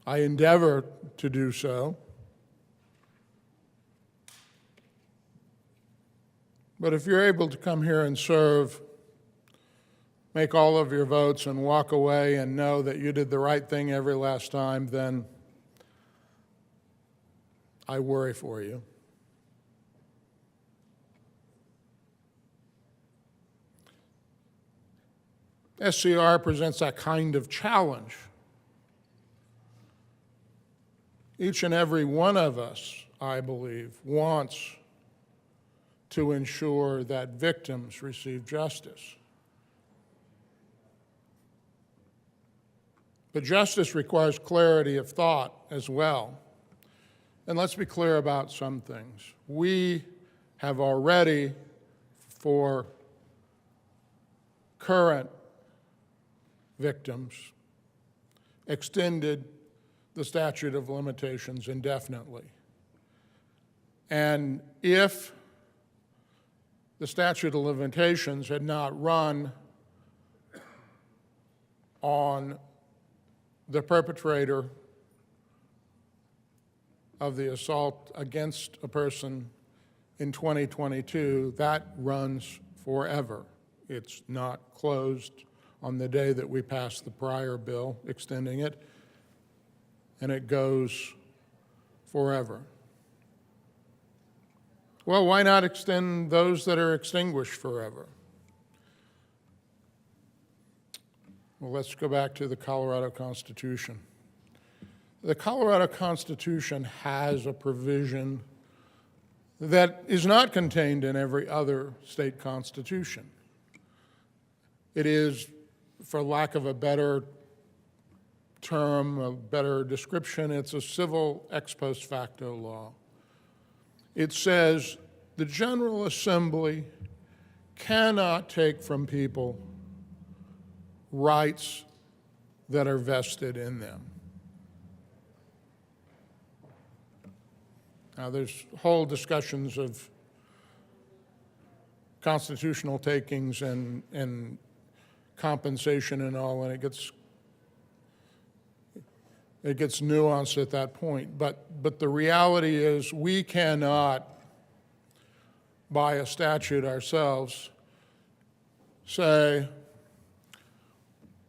I endeavor to do so. But if you're able to come here and serve, make all of your votes and walk away and know that you did the right thing every last time, then I worry for you. SCR presents that kind of challenge. Each and every one of us, I believe, wants to ensure that victims receive justice. But justice requires clarity of thought as well. And let's be clear about some things. We have already, for current victims, extended the statute of limitations indefinitely. And if the statute of limitations had not run on the perpetrator of the assault against a person in 2022, that runs forever. It's not closed on the day that we passed the prior bill extending it, and it goes forever. Well, why not extend those that are extinguished forever? Well, let's go back to the Colorado Constitution. The Colorado Constitution has a provision that is not contained in every other state constitution. It is, for lack of a better term, a better description, it's a civil ex post facto law. It says the General Assembly cannot take from people rights that are vested in them. Now, there's whole discussions of constitutional takings and compensation and all, and it gets nuanced at that point. But the reality is we cannot, by a statute ourselves, say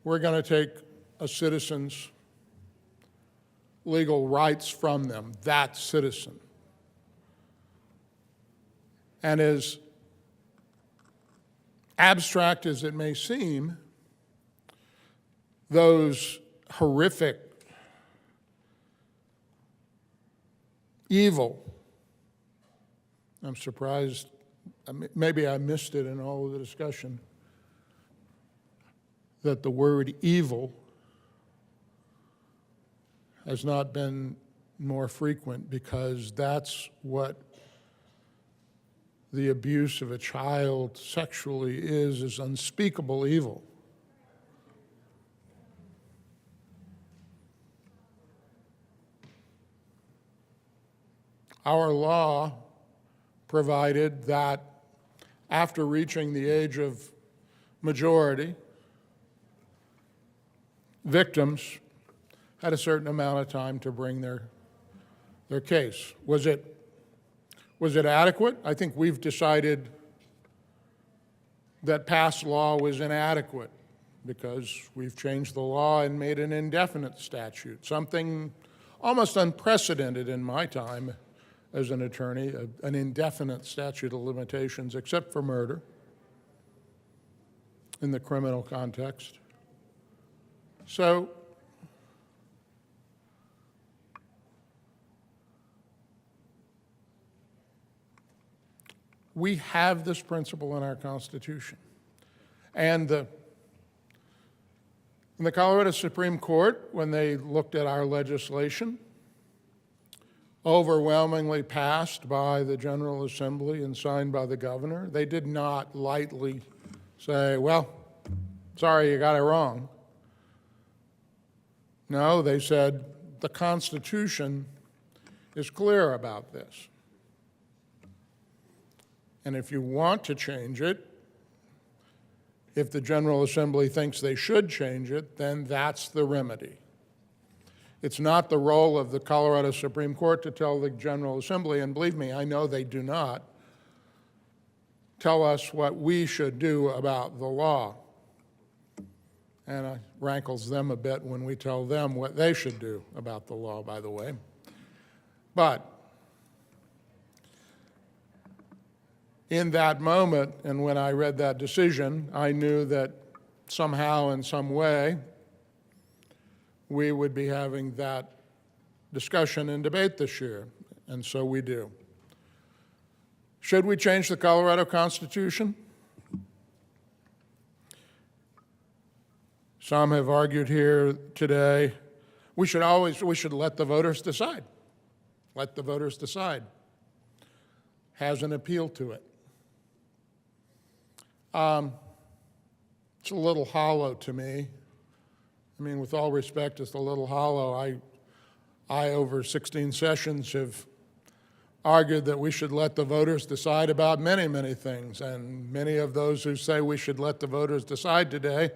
we're going to take a citizen's legal rights from them, that citizen. And as abstract as it may seem, those horrific, evil, I'm surprised, maybe I missed it in all of the discussion, that the word evil has not been more frequent, because that's what the abuse of a child sexually is unspeakable evil. Our law provided that after reaching the age of majority, victims had a certain amount of time to bring their case. Was it adequate? I think we've decided that past law was inadequate because we've changed the law and made an indefinite statute, something almost unprecedented in my time as an attorney, an indefinite statute of limitations, except for murder in the criminal context. So we have this principle in our Constitution. And in the Colorado Supreme Court, when they looked at our legislation, overwhelmingly passed by the General Assembly and signed by the governor, they did not lightly say, well, sorry, you got it wrong. No, they said the Constitution is clear about this. And if you want to change it, if the General Assembly thinks they should change it, then that's the remedy. It's not the role of the Colorado Supreme Court to tell the General Assembly, and believe me, I know they do not, tell us what we should do about the law. And it rankles them a bit when we tell them what they should do about the law, by the way. But in that moment, and when I read that decision, I knew that somehow, in some way, we would be having that discussion and debate this year, and so we do. Should we change the Colorado Constitution? Some have argued here today, we should let the voters decide. Let the voters decide. Has an appeal to it. It's a little hollow to me. I mean, with all respect, it's a little hollow. I over 16 sessions, have argued that we should let the voters decide about many, many things. And many of those who say we should let the voters decide today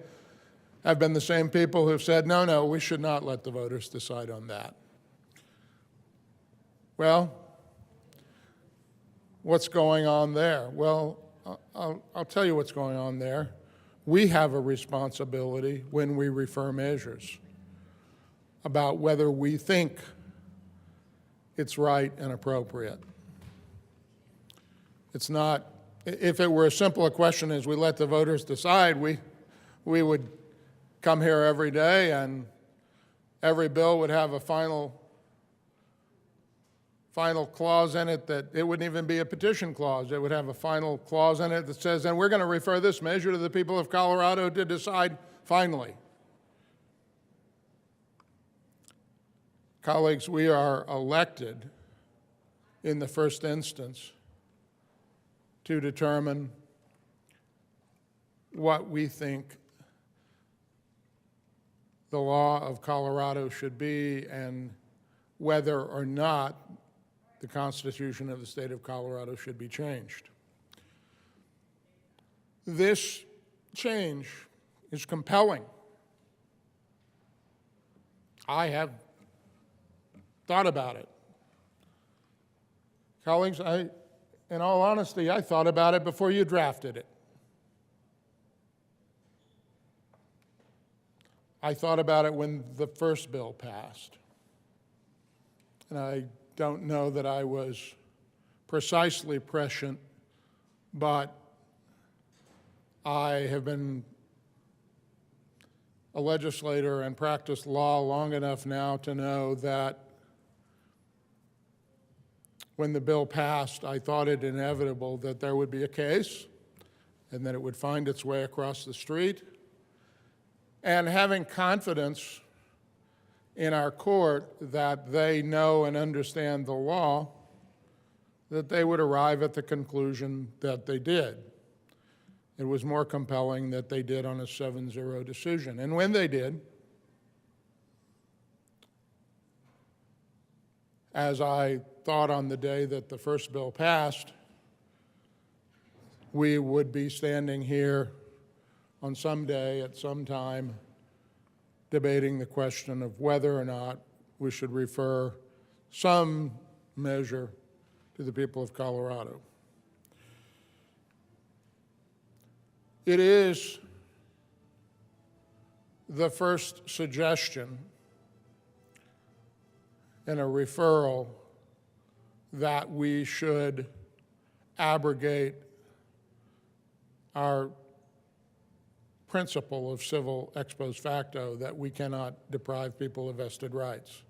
have been the same people who've said, no, we should not let the voters decide on that. Well, what's going on there? Well, I'll tell you what's going on there. We have a responsibility when we refer measures about whether we think it's right and appropriate. It's not, if it were as simple a question as we let the voters decide, we would come here every day and every bill would have a final clause in it that it wouldn't even be a petition clause. It would have a final clause in it that says, and we're going to refer this measure to the people of Colorado to decide finally. Colleagues, we are elected in the first instance to determine what we think the law of Colorado should be and whether or not the Constitution of the state of Colorado should be changed. This change is compelling. I have thought about it. Colleagues, in all honesty, I thought about it before you drafted it. I thought about it when the first bill passed. And I don't know that I was precisely prescient, but I have been a legislator and practiced law long enough now to know that when the bill passed, I thought it inevitable that there would be a case and that it would find its way across the street. And having confidence in our court that they know and understand the law, that they would arrive at the conclusion that they did. It was more compelling that they did on a 7-0 decision. And when they did, as I thought on the day that the first bill passed, we would be standing here on some day at some time debating the question of whether or not we should refer some measure to the people of Colorado. It is the first suggestion in a referral that we should abrogate our principle of civil ex post facto, that we cannot deprive people of vested rights.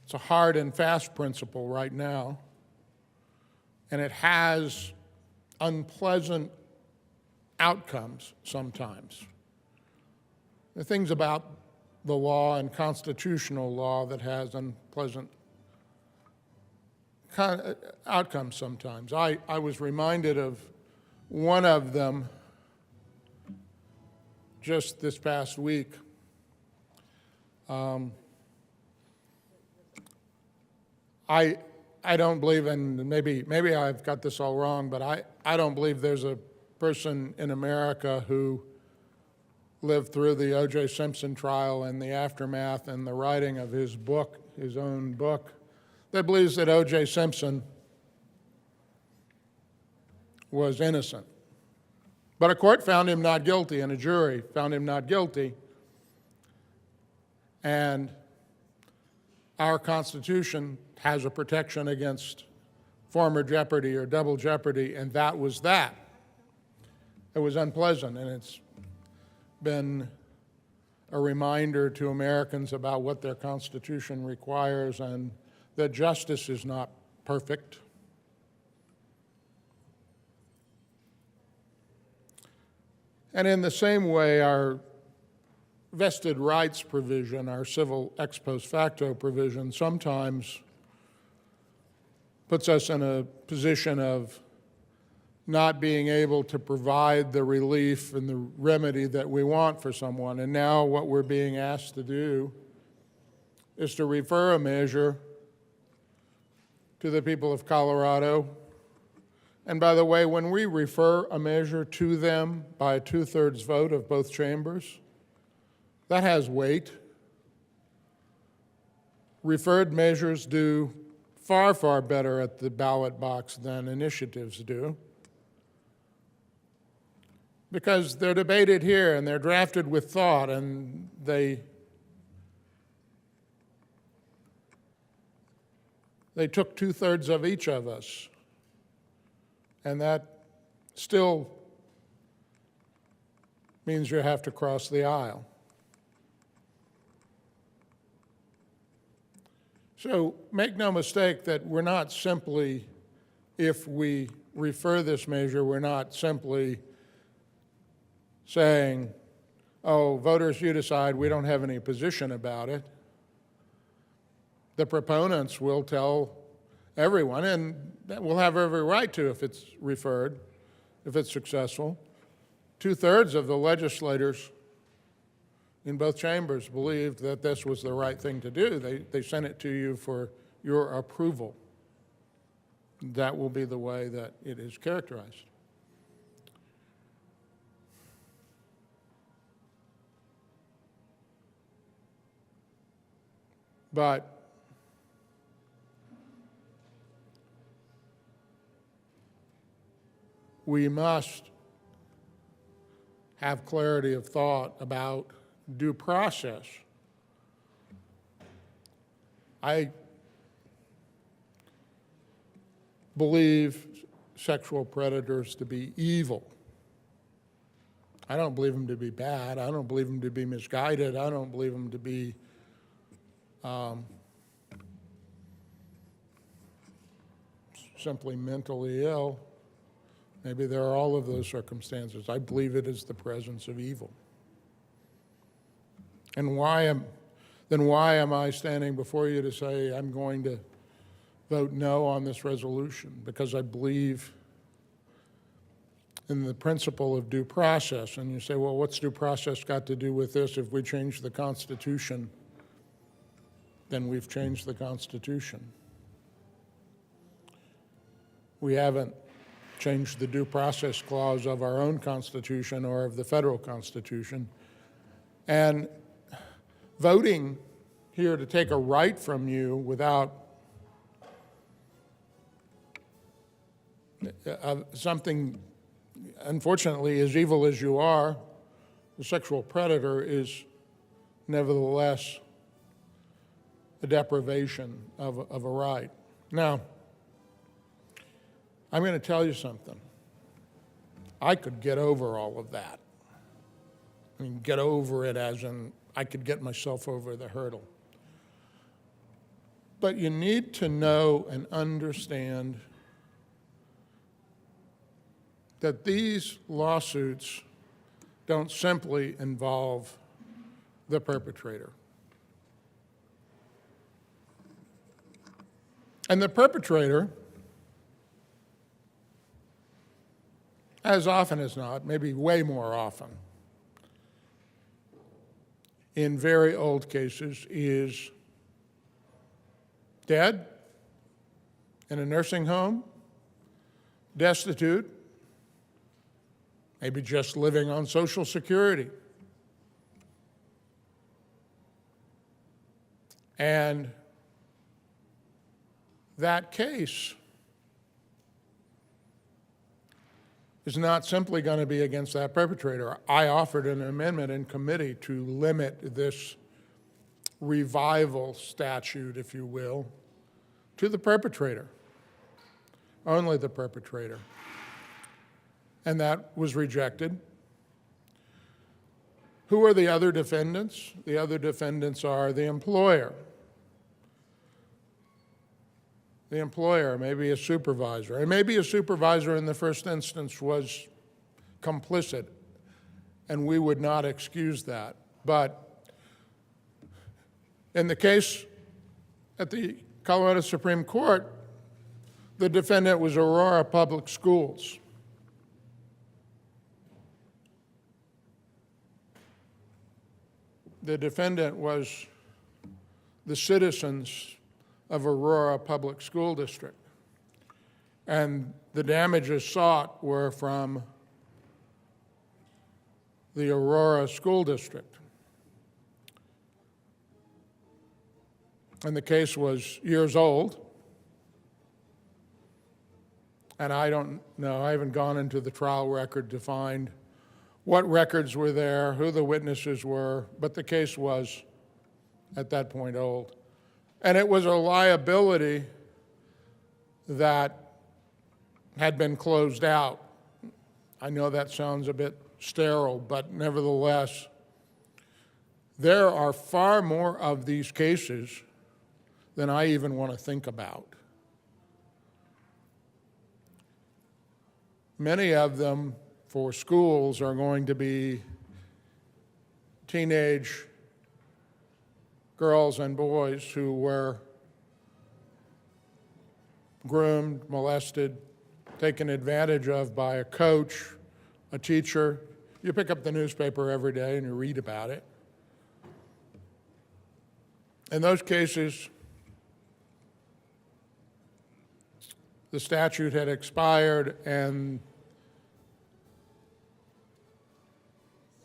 It's a hard and fast principle right now, and it has unpleasant outcomes sometimes. There are things about the law and constitutional law that has unpleasant outcomes sometimes. I was reminded of one of them just this past week. I don't believe, and maybe I've got this all wrong, but I don't believe there's a person in America who lived through the O.J. Simpson trial and the aftermath and the writing of his book, his own book, that believes that O.J. Simpson was innocent. But a court found him not guilty, and a jury found him not guilty. And our Constitution has a protection against former jeopardy or double jeopardy, and that was that. It was unpleasant, and it's been a reminder to Americans about what their Constitution requires and that justice is not perfect. And in the same way, our vested rights provision, our civil ex post facto provision, sometimes puts us in a position of not being able to provide the relief and the remedy that we want for someone. And now what we're being asked to do is to refer a measure to the people of Colorado. And by the way, when we refer a measure to them by a 2/3 vote of both chambers, that has weight. Referred measures do far, far better at the ballot box than initiatives do, because they're debated here and they're drafted with thought, and they took 2/3 of each of us. And that still means you have to cross the aisle. So make no mistake that we're not simply, if we refer this measure, we're not simply saying, oh, voters, you decide, we don't have any position about it. The proponents will tell everyone, and we'll have every right to if it's referred, if it's successful. 2/3 of the legislators in both chambers believed that this was the right thing to do. They sent it to you for your approval. That will be the way that it is characterized. But we must have clarity of thought about due process. I believe sexual predators to be evil. I don't believe them to be bad. I don't believe them to be misguided. I don't believe them to be simply mentally ill. Maybe there are all of those circumstances. I believe it is the presence of evil. And why am I standing before you to say I'm going to vote no on this resolution? Because I believe in the principle of due process. And you say, well, what's due process got to do with this? If we change the Constitution, then we've changed the Constitution. We haven't changed the due process clause of our own Constitution or of the federal Constitution. And voting here to take a right from you without something, unfortunately, as evil as you are, the sexual predator is nevertheless a deprivation of a right. Now, I'm going to tell you something. I could get over all of that. I mean, get over it as in I could get myself over the hurdle. But you need to know and understand that these lawsuits don't simply involve the perpetrator. And the perpetrator, as often as not, maybe way more often, in very old cases, is dead, in a nursing home, destitute, maybe just living on Social Security. And that case is not simply going to be against that perpetrator. I offered an amendment in committee to limit this revival statute, if you will, to the perpetrator, only the perpetrator. And that was rejected. Who are the other defendants? The other defendants are the employer. The employer, maybe a supervisor. And maybe a supervisor in the first instance was complicit, and we would not excuse that. But in the case at the Colorado Supreme Court, the defendant was Aurora Public Schools. The defendant was the citizens of Aurora Public School District. And the damages sought were from the Aurora School District. And the case was years old. And I don't know, I haven't gone into the trial record to find what records were there, who the witnesses were, but the case was, at that point, old. And it was a liability that had been closed out. I know that sounds a bit sterile, but nevertheless, there are far more of these cases than I even want to think about. Many of them for schools are going to be teenage girls and boys who were groomed, molested, taken advantage of by a coach, a teacher. You pick up the newspaper every day and you read about it. In those cases, the statute had expired and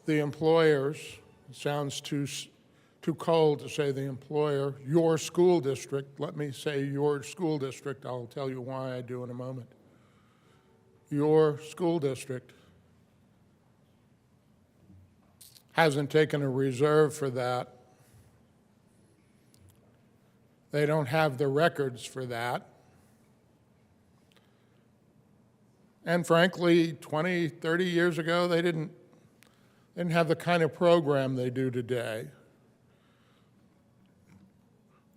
the employers, it sounds too cold to say the employer, your school district, let me say your school district, I'll tell you why I do in a moment. Your school district hasn't taken a reserve for that. They don't have the records for that. And frankly, 20, 30 years ago, they didn't have the kind of program they do today.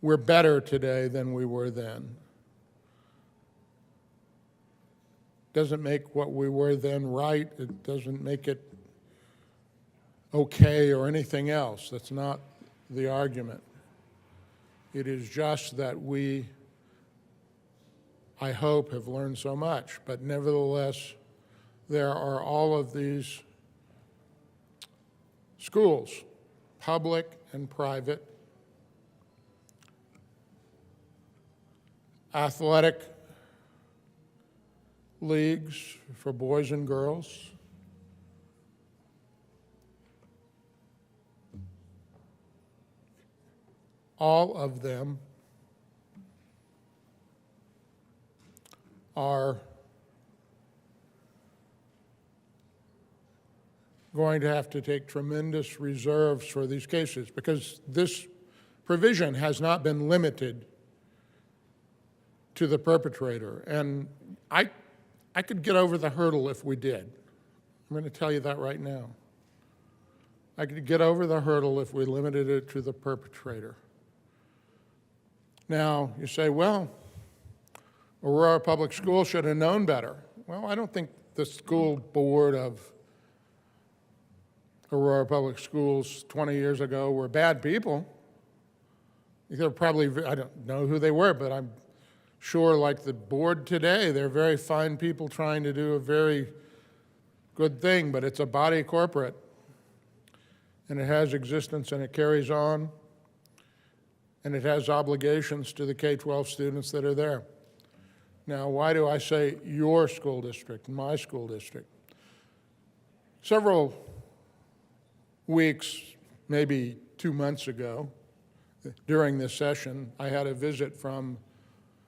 We're better today than we were then. Doesn't make what we were then right. It doesn't make it okay or anything else. That's not the argument. It is just that we, I hope, have learned so much. But nevertheless, there are all of these schools, public and private, athletic leagues for boys and girls, all of them are going to have to take tremendous reserves for these cases because this provision has not been limited to the perpetrator. And I could get over the hurdle if we did. I'm going to tell you that right now. I could get over the hurdle if we limited it to the perpetrator. Now, you say, well, Aurora Public Schools should have known better. Well, I don't think the school board of Aurora Public Schools 20 years ago were bad people. They're probably, I don't know who they were, but I'm sure like the board today, they're very fine people trying to do a very good thing, but it's a body corporate, and it has existence and it carries on, and it has obligations to the K-12 students that are there. Now, why do I say your school district, my school district? Several weeks, maybe 2 months ago, during this session, I had a visit from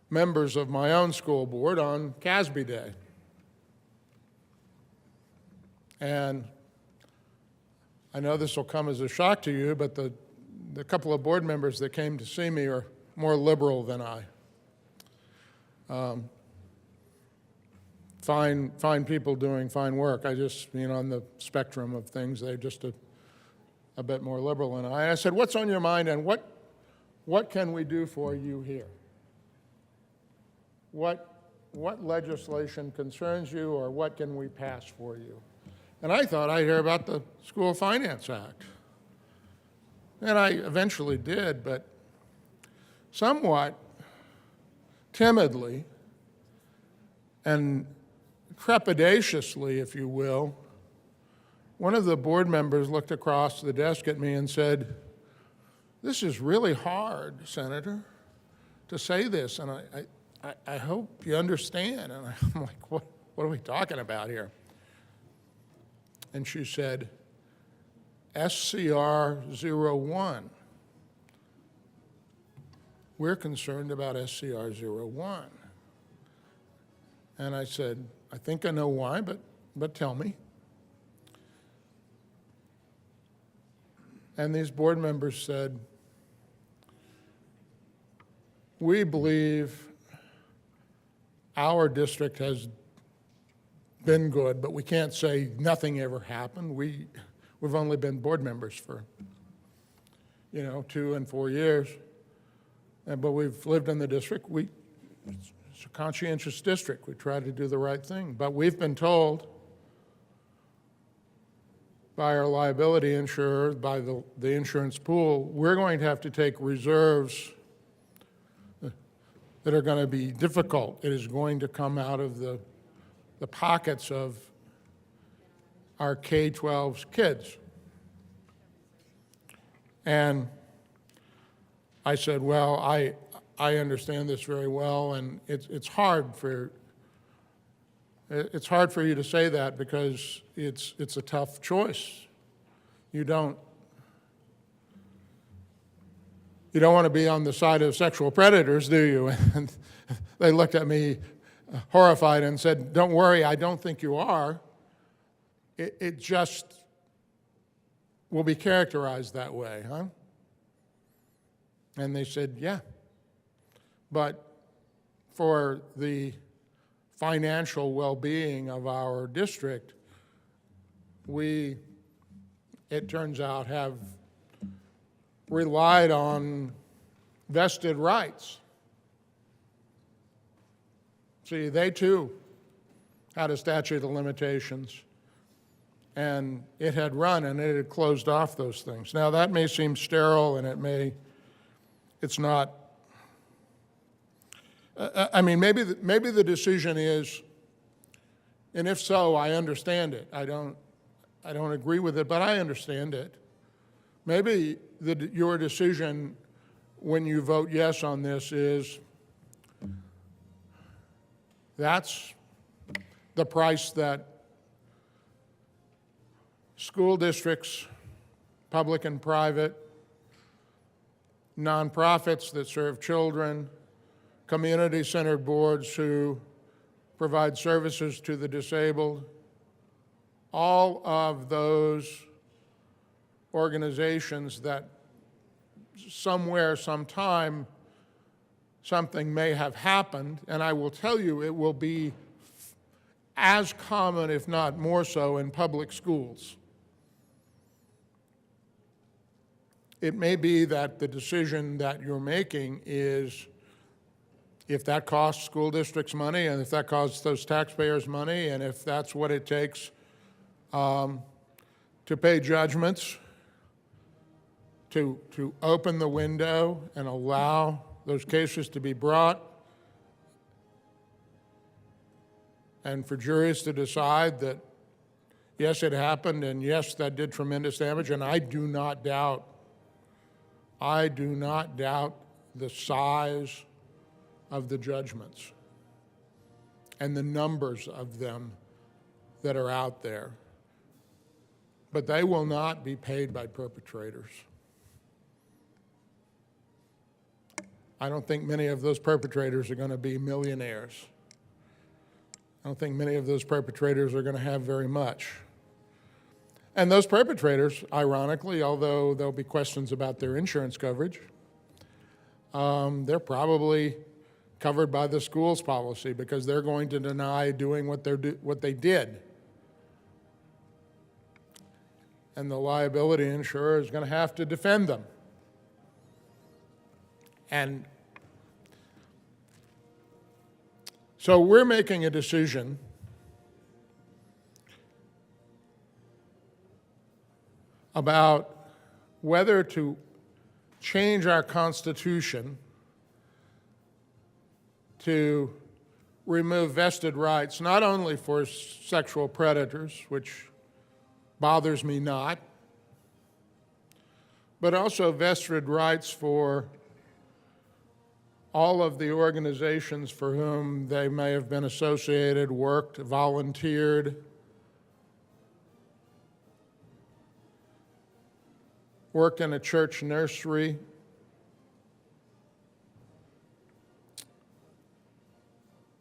members of my own school board on CASB Day. And I know this will come as a shock to you, but the couple of board members that came to see me are more liberal than I. Fine people doing fine work. I just, on the spectrum of things, they're just a bit more liberal than I. I said, what's on your mind and what can we do for you here? What legislation concerns you or what can we pass for you? And I thought I'd hear about the School Finance Act. And I eventually did, but somewhat timidly and trepidatiously, if you will, one of the board members looked across the desk at me and said, "This is really hard, Senator, to say this, and I hope you understand." And I'm like, what are we talking about here? And she said, SCR 01. We're concerned about SCR 01. And I said, I think I know why, but tell me. And these board members said, we believe our district has been good, but we can't say nothing ever happened. We've only been board members for, 2 and 4 years. but we've lived in the district. It's a conscientious district. We try to do the right thing. But we've been told by our liability insurer, by the insurance pool, we're going to have to take reserves that are going to be difficult. It is going to come out of the pockets of our K-12's kids. And I said, well, I understand this very well, and it's hard for you to say that because it's a tough choice. You don't want to be on the side of sexual predators, do you? And they looked at me horrified and said, don't worry, I don't think you are. It just will be characterized that way, huh? And they said, yeah. But for the financial well-being of our district, we, it turns out, have relied on vested rights. See, they too had a statute of limitations, and it had run and it had closed off those things. Now, that may seem sterile, and it's not. I mean, maybe the decision is, and if so, I understand it. I don't agree with it, but I understand it. Maybe your decision when you vote yes on this is that's the price that school districts, public and private, nonprofits that serve children, community-centered boards who provide services to the disabled, all of those organizations that somewhere, sometime, something may have happened, and I will tell you it will be as common, if not more so, in public schools. It may be that the decision that you're making is, if that costs school districts money, and if that costs those taxpayers money, and if that's what it takes to pay judgments, to open the window and allow those cases to be brought, and for juries to decide that, yes, it happened, and yes, that did tremendous damage, and I do not doubt the size of the judgments and the numbers of them that are out there. But they will not be paid by perpetrators. I don't think many of those perpetrators are going to be millionaires. I don't think many of those perpetrators are going to have very much. And those perpetrators, ironically, although there'll be questions about their insurance coverage, they're probably covered by the school's policy because they're going to deny doing what they did. And the liability insurer is going to have to defend them. And so we're making a decision about whether to change our Constitution to remove vested rights, not only for sexual predators, which bothers me not, but also vested rights for all of the organizations for whom they may have been associated, worked, volunteered, worked in a church nursery,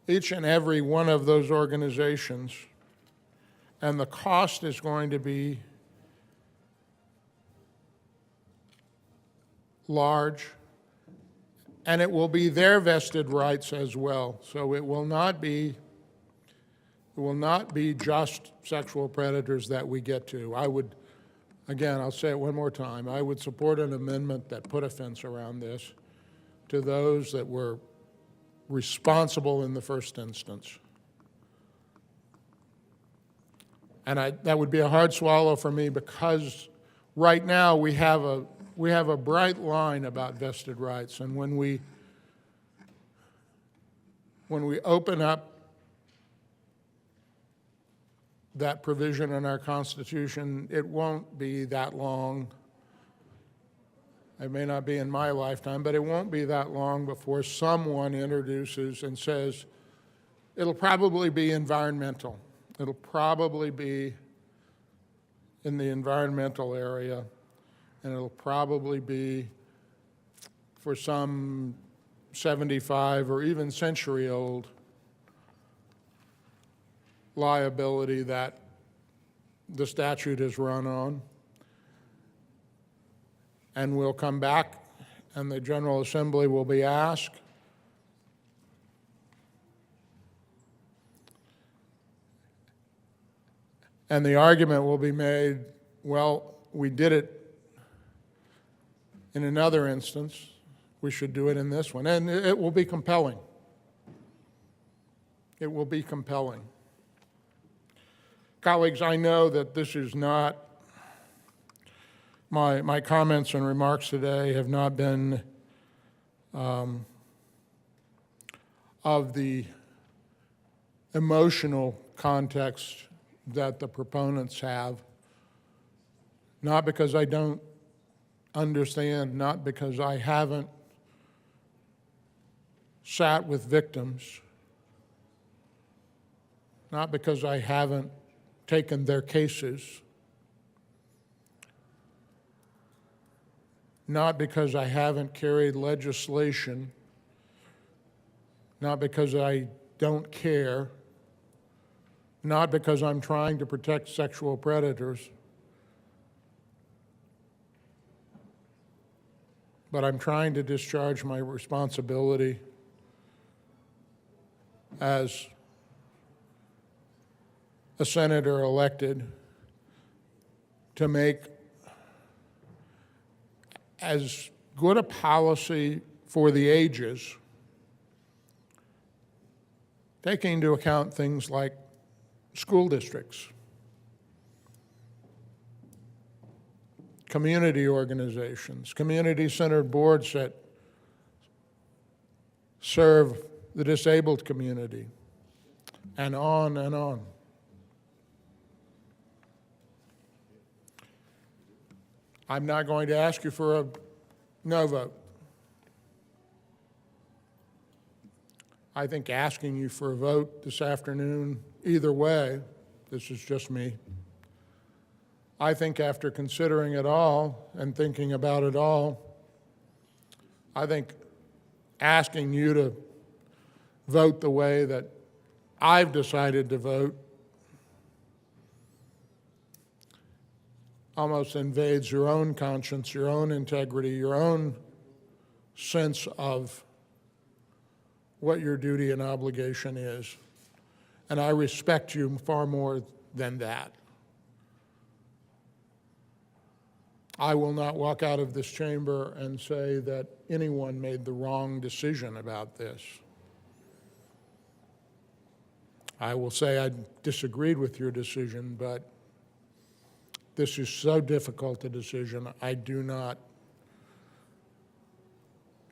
each and every one of those organizations, and the cost is going to be large, and it will be their vested rights as well. So it will not be just sexual predators that we get to. I would, again, I'll say it one more time, I would support an amendment that put a fence around this to those that were responsible in the first instance. And that would be a hard swallow for me, because right now we have a bright line about vested rights, and when we open up that provision in our Constitution, it won't be that long. It may not be in my lifetime, but it won't be that long before someone introduces and says, it'll probably be environmental. It'll probably be in the environmental area, and it'll probably be for some 75 or even century-old liability that the statute is run on. And we'll come back, and the General Assembly will be asked, and the argument will be made, well, we did it in another instance, we should do it in this one. And it will be compelling. It will be compelling. Colleagues, I know that this is not, my comments and remarks today have not been of the emotional context that the proponents have, not because I don't understand, not because I haven't sat with victims, not because I haven't taken their cases, not because I haven't carried legislation, not because I don't care, not because I'm trying to protect sexual predators, but I'm trying to discharge my responsibility as a senator elected to make as good a policy for the ages, taking into account things like school districts, community organizations, community-centered boards that serve the disabled community, and on and on. I'm not going to ask you for a no vote. I think asking you for a vote this afternoon, either way, this is just me, I think after considering it all and thinking about it all, I think asking you to vote the way that I've decided to vote almost invades your own conscience, your own integrity, your own sense of what your duty and obligation is. And I respect you far more than that. I will not walk out of this chamber and say that anyone made the wrong decision about this. I will say I disagreed with your decision, but this is so difficult a decision, I do not,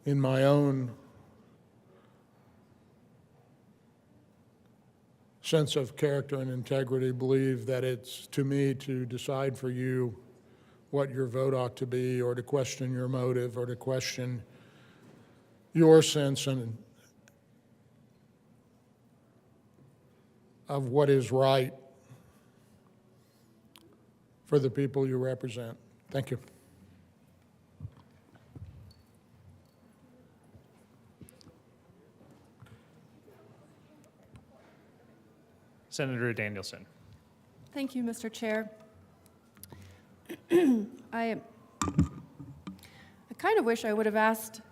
in my own sense of character and integrity, believe that it's to me to decide for you what your vote ought to be, or to question your motive, or to question your sense of what is right for the people you represent. Thank you. Senator Danielson. Thank you, Mr. Chair. I kind of wish I would have asked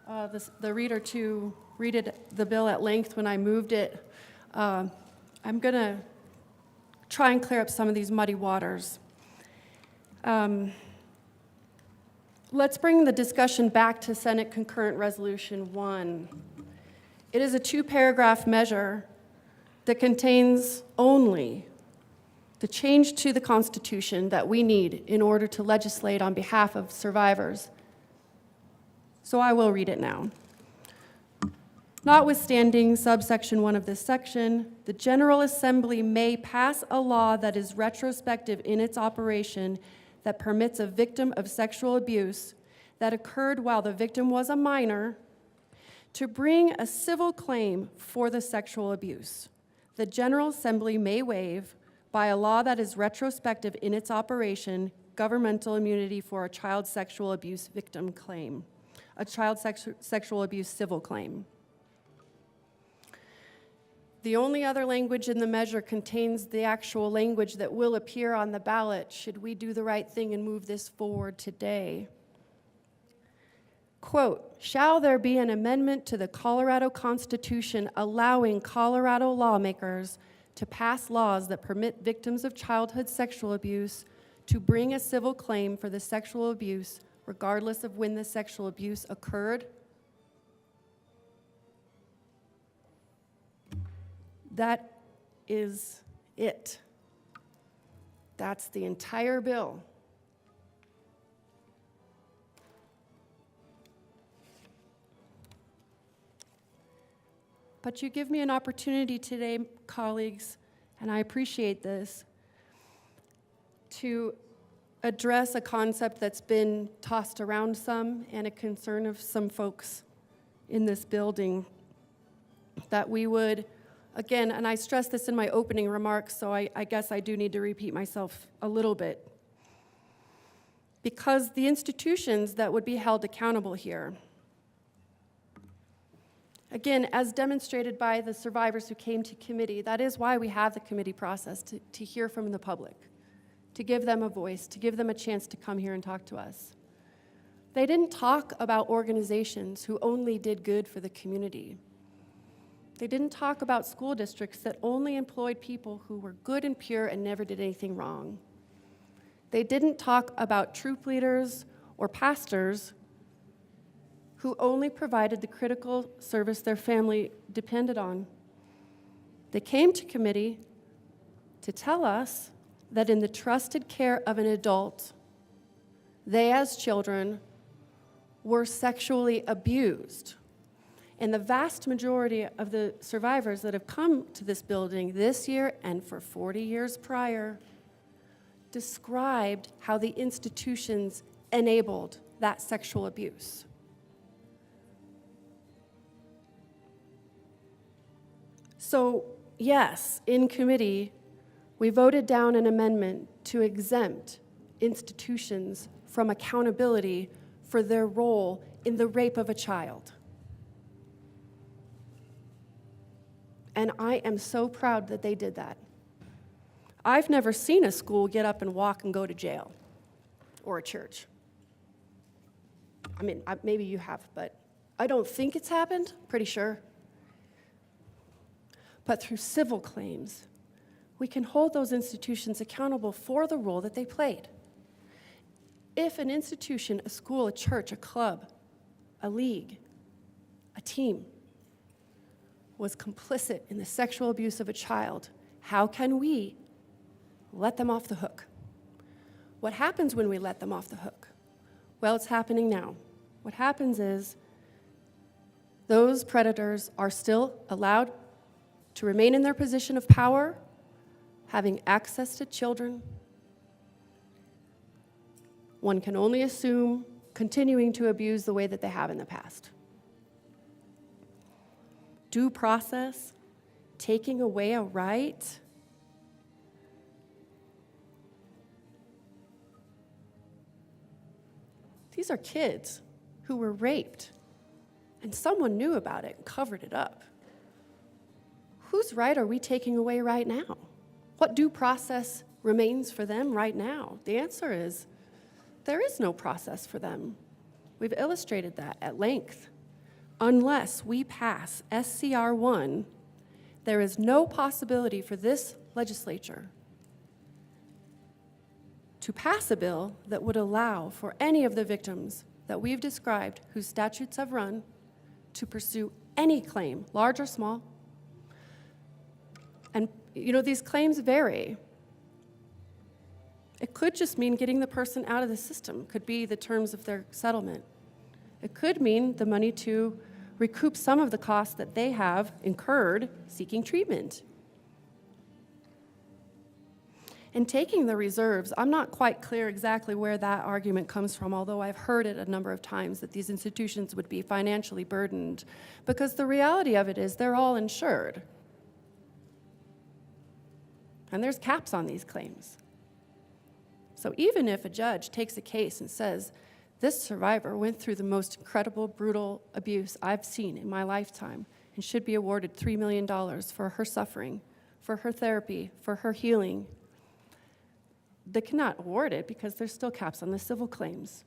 the reader to read the bill at length when I moved it. I'm going to try and clear up some of these muddy waters. let's bring the discussion back to Senate Concurrent Resolution 1. It is a 2-paragraph measure that contains only the change to the Constitution that we need in order to legislate on behalf of survivors. So I will read it now. Notwithstanding subsection 1 of this section, the General Assembly may pass a law that is retrospective in its operation that permits a victim of sexual abuse that occurred while the victim was a minor to bring a civil claim for the sexual abuse. The General Assembly may waive, by a law that is retrospective in its operation, governmental immunity for a child sexual abuse victim claim, a child sexual abuse civil claim. The only other language in the measure contains the actual language that will appear on the ballot should we do the right thing and move this forward today. Quote, shall there be an amendment to the Colorado Constitution allowing Colorado lawmakers to pass laws that permit victims of childhood sexual abuse to bring a civil claim for the sexual abuse regardless of when the sexual abuse occurred? That is it. That's the entire bill. But you give me an opportunity today, colleagues, and I appreciate this, to address a concept that's been tossed around some and a concern of some folks in this building, that we would, again, and I stressed this in my opening remarks, so I guess I do need to repeat myself a little bit, because the institutions that would be held accountable here, again, as demonstrated by the survivors who came to committee, that is why we have the committee process, to hear from the public, to give them a voice, to give them a chance to come here and talk to us. They didn't talk about organizations who only did good for the community. They didn't talk about school districts that only employed people who were good and pure and never did anything wrong. They didn't talk about troop leaders or pastors who only provided the critical service their family depended on. They came to committee to tell us that in the trusted care of an adult, they as children were sexually abused. And the vast majority of the survivors that have come to this building this year and for 40 years prior described how the institutions enabled that sexual abuse. So, yes, in committee, we voted down an amendment to exempt institutions from accountability for their role in the rape of a child. And I am so proud that they did that. I've never seen a school get up and walk and go to jail, or a church. I mean, maybe you have, but I don't think it's happened, pretty sure. But through civil claims, we can hold those institutions accountable for the role that they played. If an institution, a school, a church, a club, a league, a team was complicit in the sexual abuse of a child, how can we let them off the hook? What happens when we let them off the hook? Well, it's happening now. What happens is those predators are still allowed to remain in their position of power, having access to children. One can only assume continuing to abuse the way that they have in the past. Due process, taking away a right. These are kids who were raped, and someone knew about it and covered it up. Whose right are we taking away right now? What due process remains for them right now? The answer is there is no process for them. We've illustrated that at length. Unless we pass SCR 1, there is no possibility for this legislature to pass a bill that would allow for any of the victims that we've described whose statutes have run to pursue any claim, large or small. And, these claims vary. It could just mean getting the person out of the system, could be the terms of their settlement. It could mean the money to recoup some of the costs that they have incurred seeking treatment. In taking the reserves, I'm not quite clear exactly where that argument comes from, although I've heard it a number of times that these institutions would be financially burdened, because the reality of it is they're all insured. And there's caps on these claims. So even if a judge takes a case and says, this survivor went through the most incredible, brutal abuse I've seen in my lifetime and should be awarded $3 million for her suffering, for her therapy, for her healing, they cannot award it because there's still caps on the civil claims.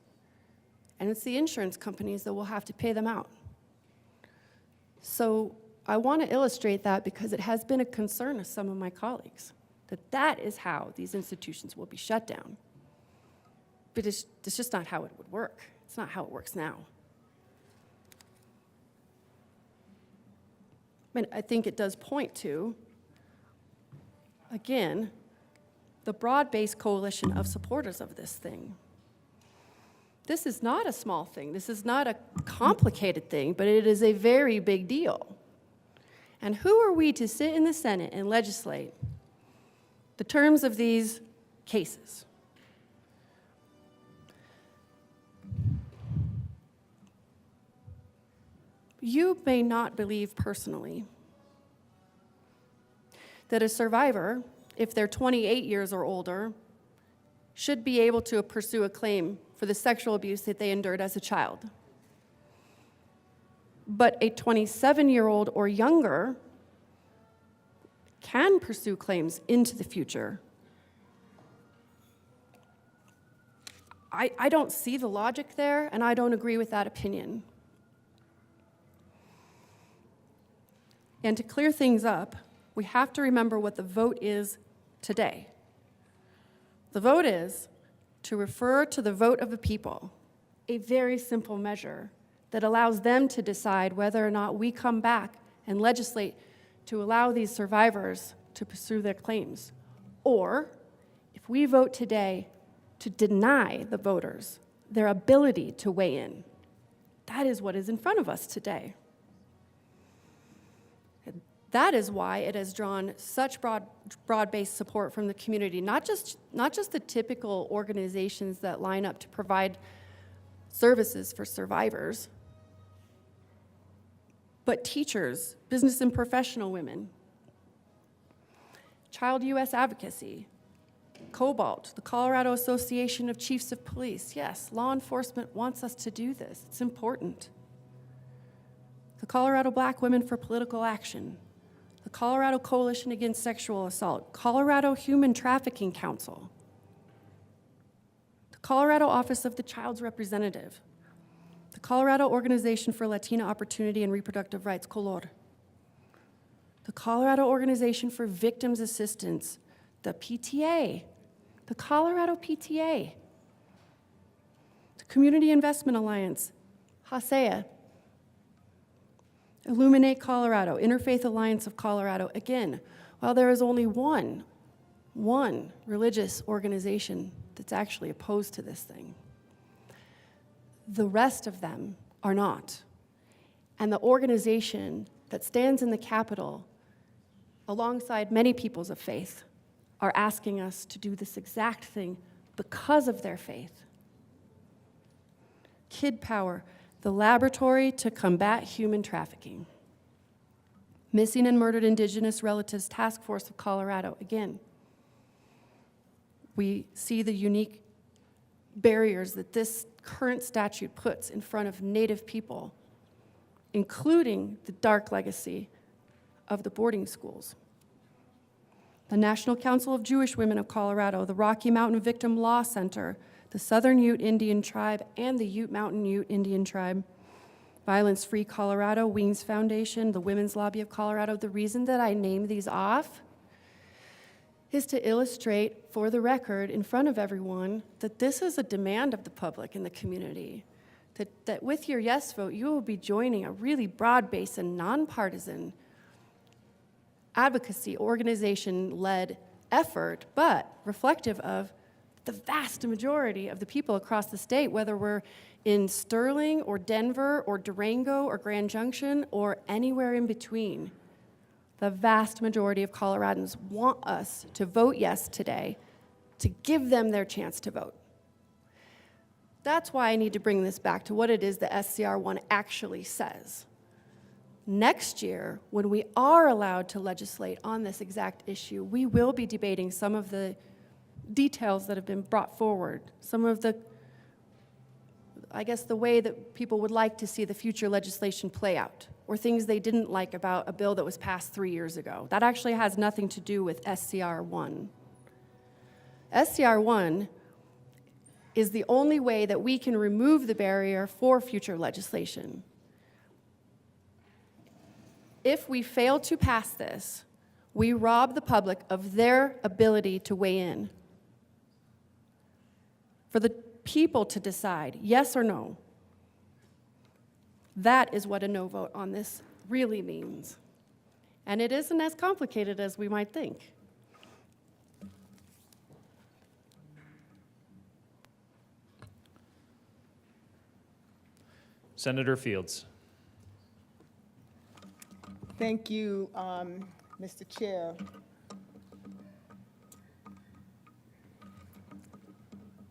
And it's the insurance companies that will have to pay them out. So I want to illustrate that because it has been a concern of some of my colleagues, that is how these institutions will be shut down. But it's just not how it would work. It's not how it works now. I think it does point to, again, the broad-based coalition of supporters of this thing. This is not a small thing. This is not a complicated thing, but it is a very big deal. And who are we to sit in the Senate and legislate the terms of these cases? You may not believe personally that a survivor, if they're 28 years or older, should be able to pursue a claim for the sexual abuse that they endured as a child. But a 27-year-old or younger can pursue claims into the future. I don't see the logic there, and I don't agree with that opinion. And to clear things up, we have to remember what the vote is today. The vote is to refer to the vote of the people, a very simple measure that allows them to decide whether or not we come back and legislate to allow these survivors to pursue their claims. Or, if we vote today to deny the voters their ability to weigh in, that is what is in front of us today. That is why it has drawn such broad-based support from the community, not just the typical organizations that line up to provide services for survivors, but teachers, business and professional women, Child U.S. Advocacy, Cobalt, the Colorado Association of Chiefs of Police. Yes, law enforcement wants us to do this. It's important. The Colorado Black Women for Political Action, the Colorado Coalition Against Sexual Assault, Colorado Human Trafficking Council, the Colorado Office of the Child's Representative, the Colorado Organization for Latina Opportunity and Reproductive Rights, COLOR, the Colorado Organization for Victims Assistance, the PTA, the Colorado PTA, the Community Investment Alliance, HACEA, Illuminate Colorado, Interfaith Alliance of Colorado. Again, while there is only one religious organization that's actually opposed to this thing, the rest of them are not. And the organization that stands in the Capitol, alongside many peoples of faith, are asking us to do this exact thing because of their faith. Kid Power, the Laboratory to Combat Human Trafficking. Missing and Murdered Indigenous Relatives Task Force of Colorado. Again, we see the unique barriers that this current statute puts in front of Native people, including the dark legacy of the boarding schools. The National Council of Jewish Women of Colorado, the Rocky Mountain Victim Law Center, the Southern Ute Indian Tribe, and the Ute Mountain Ute Indian Tribe, Violence Free Colorado, Wings Foundation, the Women's Lobby of Colorado. The reason that I name these off is to illustrate for the record in front of everyone that this is a demand of the public and the community. That with your yes vote, you will be joining a really broad-based and nonpartisan advocacy, organization-led effort, but reflective of the vast majority of the people across the state, whether we're in Sterling or Denver or Durango or Grand Junction or anywhere in between. The vast majority of Coloradans want us to vote yes today, to give them their chance to vote. That's why I need to bring this back to what it is that SCR1 actually says. Next year, when we are allowed to legislate on this exact issue, we will be debating some of the details that have been brought forward, some of the, I guess, the way that people would like to see the future legislation play out, or things they didn't like about a bill that was passed 3 years ago. That actually has nothing to do with SCR1. SCR1 is the only way that we can remove the barrier for future legislation. If we fail to pass this, we rob the public of their ability to weigh in. For the people to decide, yes or no. That is what a no vote on this really means. And it isn't as complicated as we might think. Senator Fields. Thank you, Mr. Chair.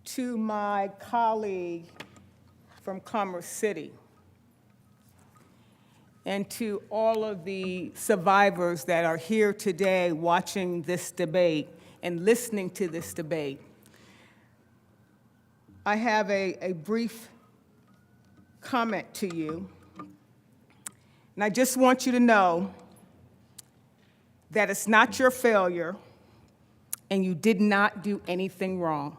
To my colleague from Commerce City, and to all of the survivors that are here today watching this debate and listening to this debate, I have a brief comment to you. And I just want you to know that it's not your failure and you did not do anything wrong.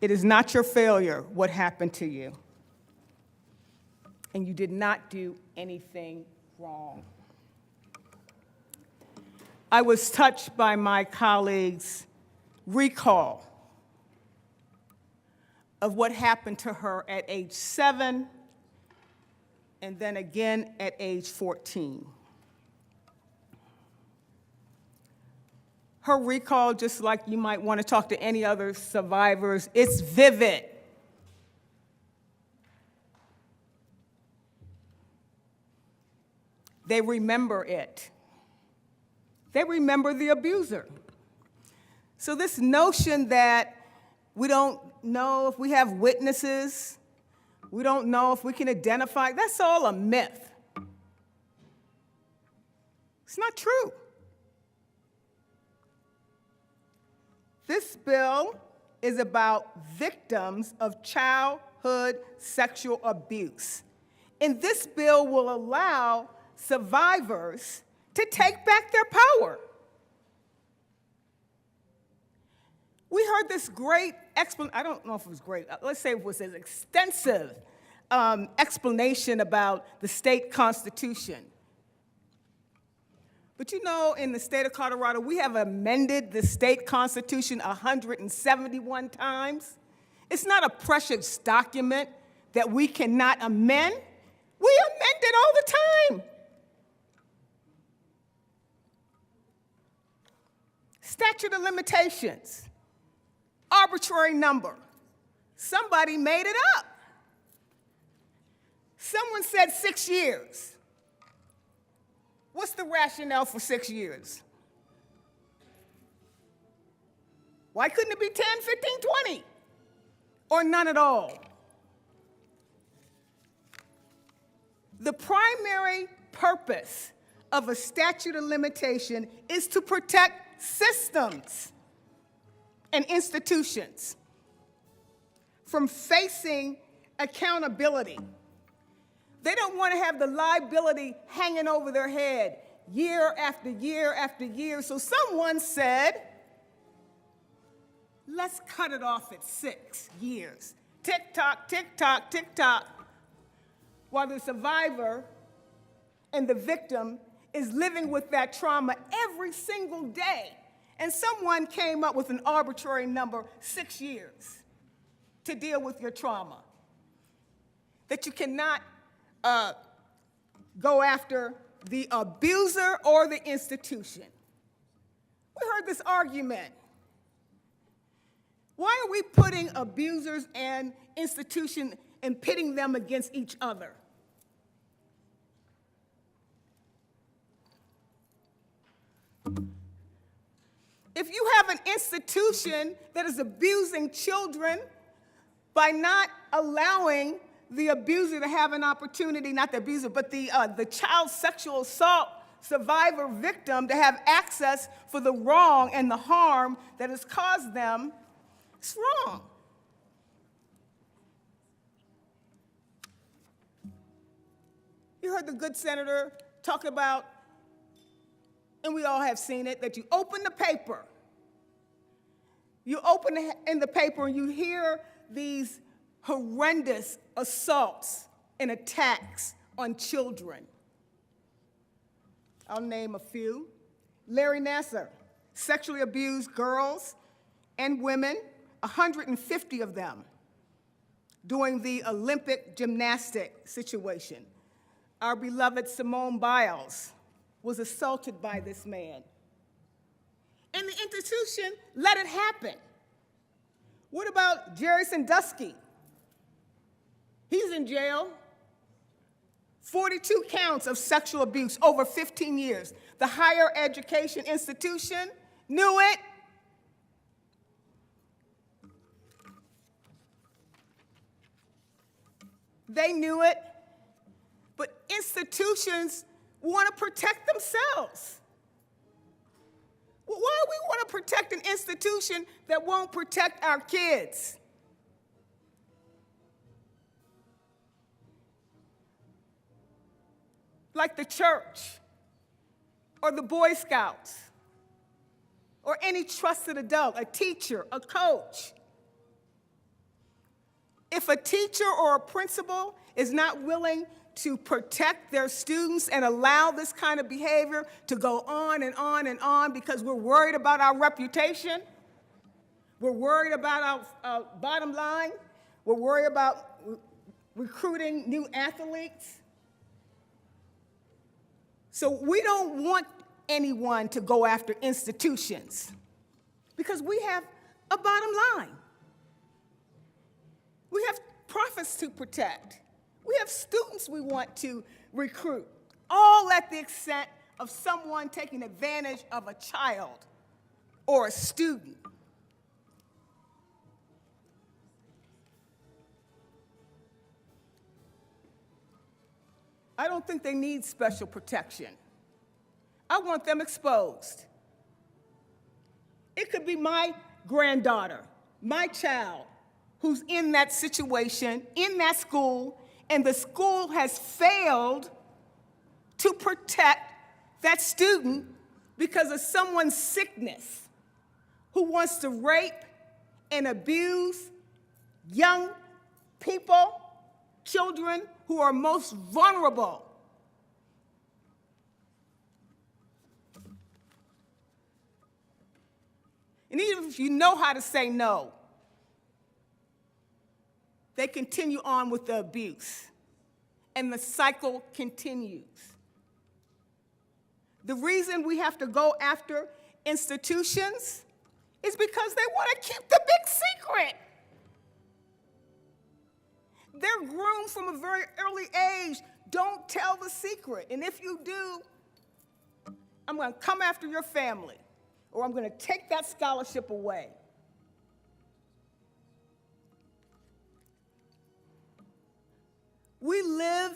It is not your failure what happened to you. And you did not do anything wrong. I was touched by my colleague's recall of what happened to her at age 7 and then again at age 14. Her recall, just like you might want to talk to any other survivors, it's vivid. They remember it. They remember the abuser. So this notion that we don't know if we have witnesses, we don't know if we can identify, that's all a myth. It's not true. This bill is about victims of childhood sexual abuse. And this bill will allow survivors to take back their power. We heard this great explanation, I don't know if it was great, let's say it was an extensive explanation about the state constitution. But you know, in the state of Colorado, we have amended the state constitution 171 times. It's not a precious document that we cannot amend. We amend it all the time. Statute of limitations, arbitrary number. Somebody made it up. Someone said 6 years. What's the rationale for 6 years? Why couldn't it be 10, 15, 20? Or none at all? The primary purpose of a statute of limitation is to protect systems and institutions from facing accountability. They don't want to have the liability hanging over their head year after year after year. So someone said, let's cut it off at 6 years. Tick tock, tick tock, tick tock. While the survivor and the victim is living with that trauma every single day. And someone came up with an arbitrary number, 6 years, to deal with your trauma. That you cannot go after the abuser or the institution. We heard this argument. Why are we putting abusers and institution and pitting them against each other? If you have an institution that is abusing children by not allowing the abuser to have an opportunity, not the abuser, but the child sexual assault survivor victim to have access for the wrong and the harm that has caused them, it's wrong. You heard the good senator talk about, and we all have seen it, that you open the paper. You open in the paper and you hear these horrendous assaults and attacks on children. I'll name a few. Larry Nassar sexually abused girls and women, 150 of them, during the Olympic gymnastic situation. Our beloved Simone Biles was assaulted by this man. And the institution let it happen. What about Jerry Sandusky? He's in jail. 42 counts of sexual abuse over 15 years. The higher education institution knew it. They knew it. But institutions want to protect themselves. Why do we want to protect an institution that won't protect our kids? Like the church, or the Boy Scouts, or any trusted adult, a teacher, a coach. If a teacher or a principal is not willing to protect their students and allow this kind of behavior to go on and on and on because we're worried about our reputation, we're worried about our bottom line, we're worried about recruiting new athletes. So we don't want anyone to go after institutions because we have a bottom line. We have profits to protect. We have students we want to recruit, all at the extent of someone taking advantage of a child or a student. I don't think they need special protection. I want them exposed. It could be my granddaughter, my child, who's in that situation, in that school, and the school has failed to protect that student because of someone's sickness who wants to rape and abuse young people, children who are most vulnerable. And even if you know how to say no, they continue on with the abuse, and the cycle continues. The reason we have to go after institutions is because they want to keep the big secret. They're groomed from a very early age. Don't tell the secret. And if you do, I'm going to come after your family, or I'm going to take that scholarship away. We live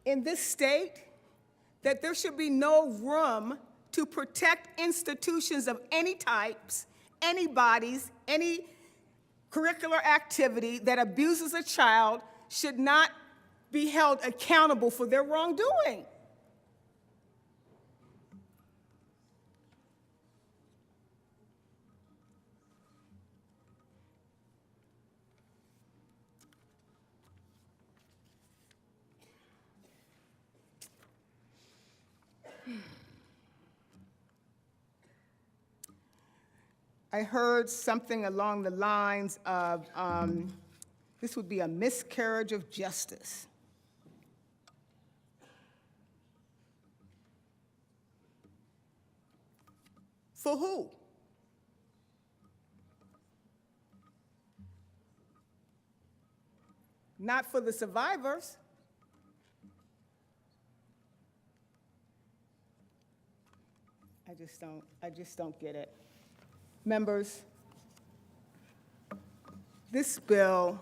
in this state that there should be no room to protect institutions of any types, any bodies, any curricular activity that abuses a child should not be held accountable for their wrongdoing. I heard something along the lines of this would be a miscarriage of justice. For who? Not for the survivors. I just don't get it. Members, this bill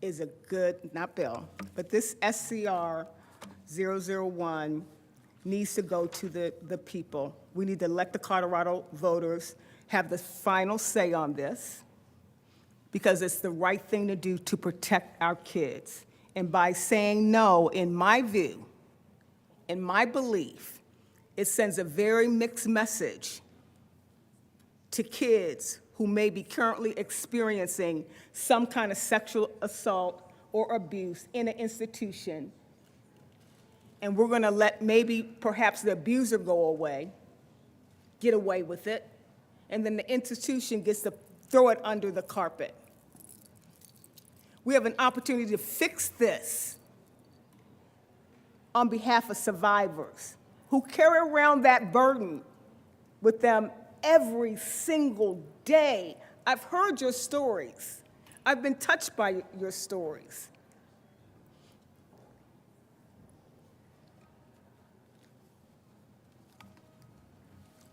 is a good, not bill, but this SCR 001 needs to go to the people. We need to let the Colorado voters have the final say on this because it's the right thing to do to protect our kids. And by saying no, in my view, in my belief, it sends a very mixed message to kids who may be currently experiencing some kind of sexual assault or abuse in an institution. And we're gonna let maybe perhaps the abuser go away, get away with it, and then the institution gets to throw it under the carpet. We have an opportunity to fix this on behalf of survivors who carry around that burden with them every single day. I've heard your stories. I've been touched by your stories.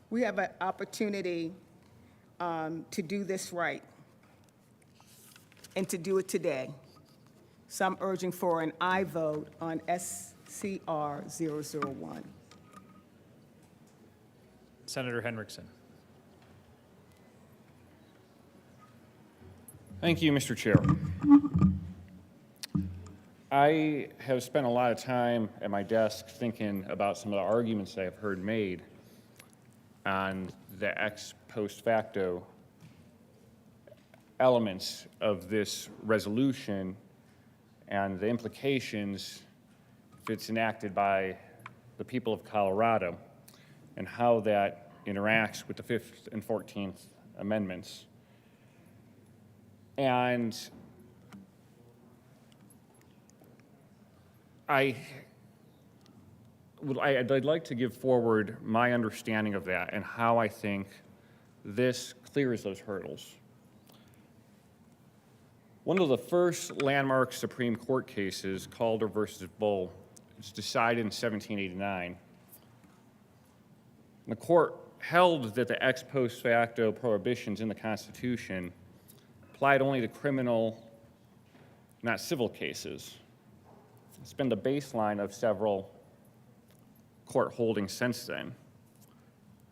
We have an opportunity to do this right and to do it today. So I'm urging for an aye vote on SCR 001. Senator Henriksen. Thank you, Mr. Chair. I have spent a lot of time at my desk thinking about some of the arguments I have heard made on the ex post facto elements of this resolution and the implications if it's enacted by the people of Colorado and how that interacts with the 5th and 14th Amendments. And I'd like to give forward my understanding of that and how I think this clears those hurdles. One of the first landmark Supreme Court cases, Calder versus Bull, was decided in 1789. The court held that the ex post facto prohibitions in the Constitution applied only to criminal, not civil cases. It's been the baseline of several court holdings since then.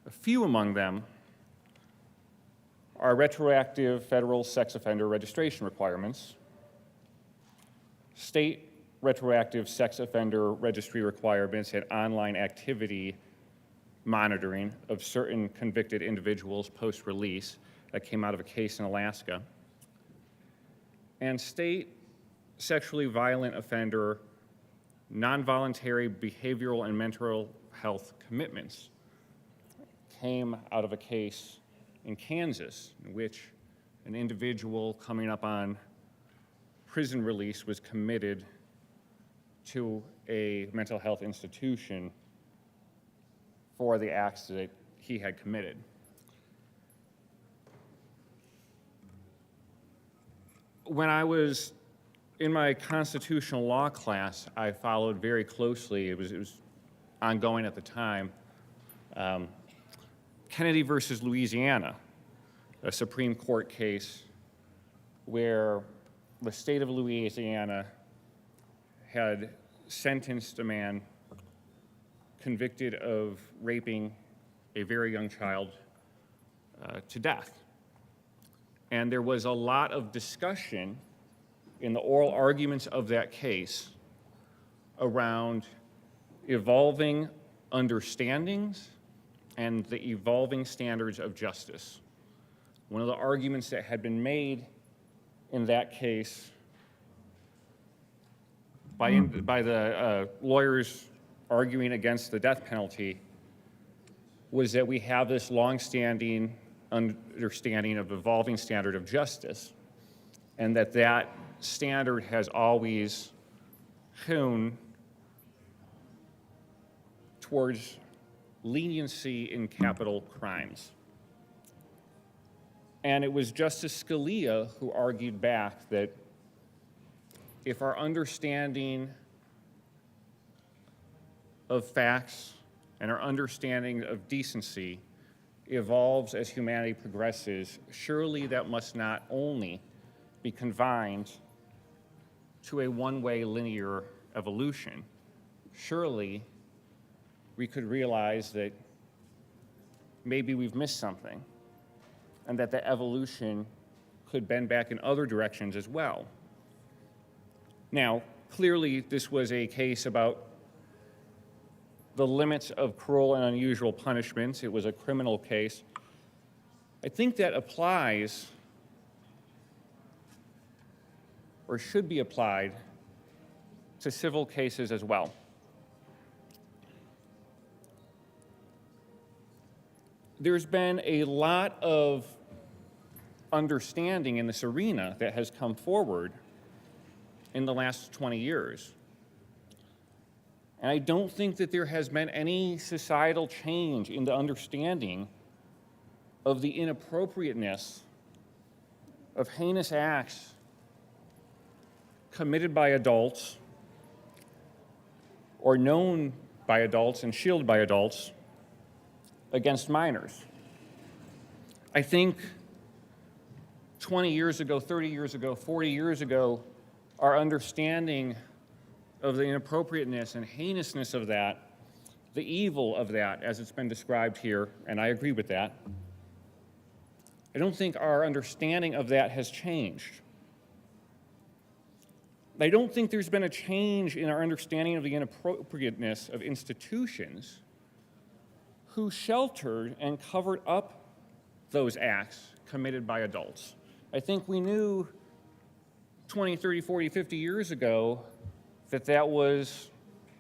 A few among them are retroactive federal sex offender registration requirements, state retroactive sex offender registry requirements, and online activity monitoring of certain convicted individuals post-release that came out of a case in Alaska, and state sexually violent offender non-voluntary behavioral and mental health commitments came out of a case in Kansas in which an individual coming up on prison release was committed to a mental health institution for the acts that he had committed. When I was in my constitutional law class, I followed very closely, it was ongoing at the time, Kennedy versus Louisiana, a Supreme Court case where the state of Louisiana had sentenced a man convicted of raping a very young child to death. And there was a lot of discussion in the oral arguments of that case around evolving understandings and the evolving standards of justice. One of the arguments that had been made in that case by the lawyers arguing against the death penalty was that we have this longstanding understanding of evolving standard of justice, and that standard has always hewn towards leniency in capital crimes. And it was Justice Scalia who argued back that if our understanding of facts and our understanding of decency evolves as humanity progresses, surely that must not only be confined to a one-way linear evolution. Surely we could realize that maybe we've missed something, and that the evolution could bend back in other directions as well. Now, clearly this was a case about the limits of cruel and unusual punishments. It was a criminal case. I think that applies, or should be applied, to civil cases as well. There's been a lot of understanding in this arena that has come forward in the last 20 years. And I don't think that there has been any societal change in the understanding of the inappropriateness of heinous acts committed by adults or known by adults and shielded by adults against minors. I think 20 years ago, 30 years ago, 40 years ago, our understanding of the inappropriateness and heinousness of that, the evil of that, as it's been described here, and I agree with that, I don't think our understanding of that has changed. I don't think there's been a change in our understanding of the inappropriateness of institutions who sheltered and covered up those acts committed by adults. I think we knew 20, 30, 40, 50 years ago that that was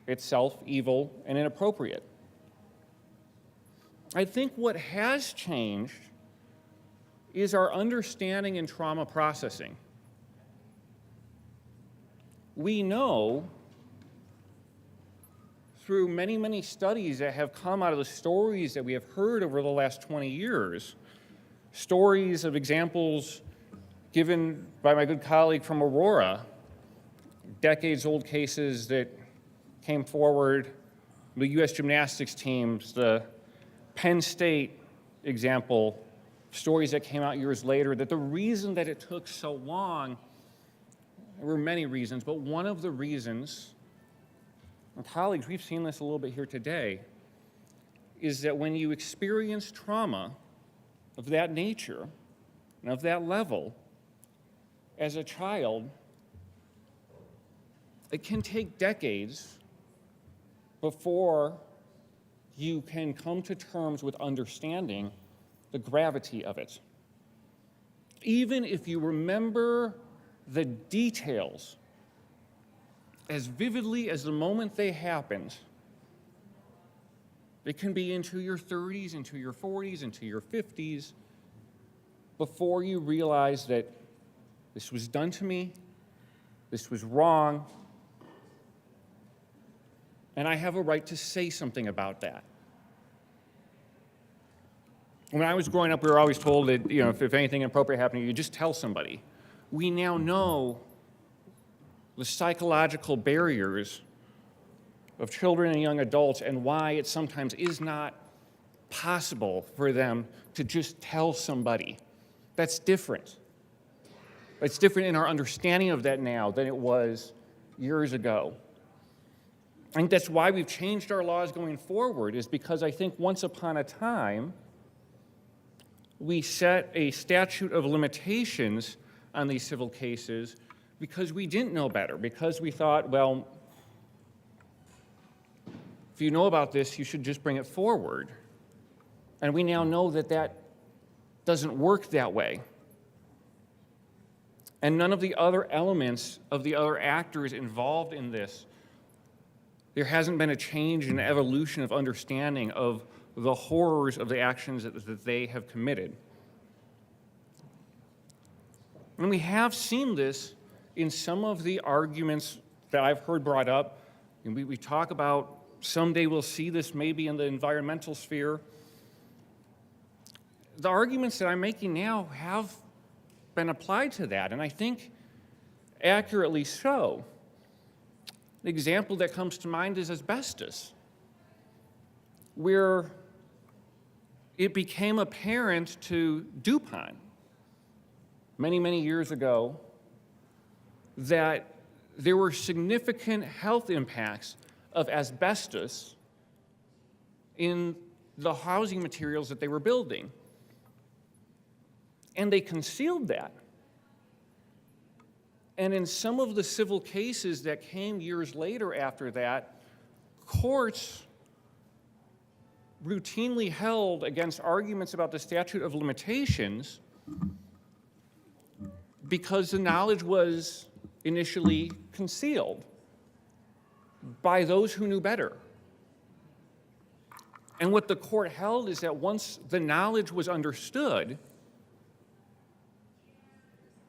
itself evil and inappropriate. I think what has changed is our understanding in trauma processing. We know through many, many studies that have come out of the stories that we have heard over the last 20 years, stories of examples given by my good colleague from Aurora, decades-old cases that came forward, the U.S. gymnastics teams, the Penn State example, stories that came out years later, that the reason that it took so long, there were many reasons, but one of the reasons, and colleagues, we've seen this a little bit here today, is that when you experience trauma of that nature and of that level, as a child, it can take decades before you can come to terms with understanding the gravity of it. Even if you remember the details as vividly as the moment they happened, it can be into your 30s, into your 40s, into your 50s, before you realize that this was done to me, this was wrong, and I have a right to say something about that. When I was growing up, we were always told that, if anything inappropriate happened to you, you just tell somebody. We now know the psychological barriers of children and young adults and why it sometimes is not possible for them to just tell somebody. That's different. It's different in our understanding of that now than it was years ago. I think that's why we've changed our laws going forward, is because I think once upon a time, we set a statute of limitations on these civil cases because we didn't know better, because we thought, well, if you know about this, you should just bring it forward. And we now know that that doesn't work that way. And none of the other elements of the other actors involved in this There hasn't been a change in evolution of understanding of the horrors of the actions that they have committed. And we have seen this in some of the arguments that I've heard brought up. And we talk about someday we'll see this maybe in the environmental sphere. The arguments that I'm making now have been applied to that, and I think accurately so. The example that comes to mind is asbestos, where it became apparent to DuPont many, many years ago that there were significant health impacts of asbestos in the housing materials that they were building. And they concealed that. And in some of the civil cases that came years later after that, courts routinely held against arguments about the statute of limitations because the knowledge was initially concealed by those who knew better. And what the court held is that once the knowledge was understood,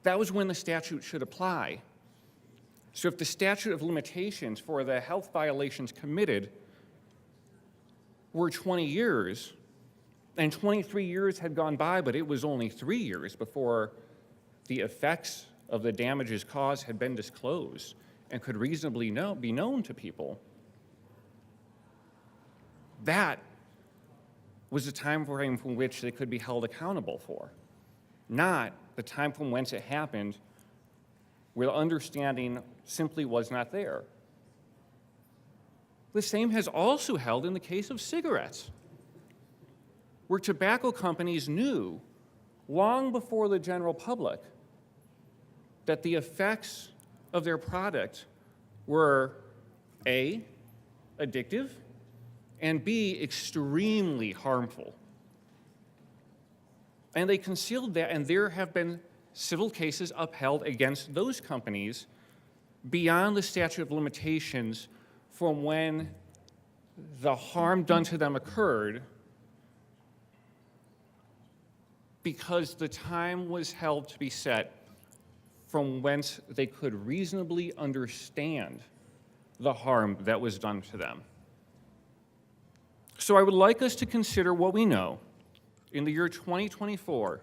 that was when the statute should apply. So if the statute of limitations for the health violations committed were 20 years, and 23 years had gone by, but it was only 3 years before the effects of the damages caused had been disclosed and could reasonably be known to people, that was the time frame from which they could be held accountable for, not the time from whence it happened, where the understanding simply was not there. The same has also held in the case of cigarettes, where tobacco companies knew long before the general public that the effects of their product were A, addictive, and B, extremely harmful. And they concealed that, and there have been civil cases upheld against those companies beyond the statute of limitations from when the harm done to them occurred, because the time was held to be set from whence they could reasonably understand the harm that was done to them. So I would like us to consider what we know. In the year 2024,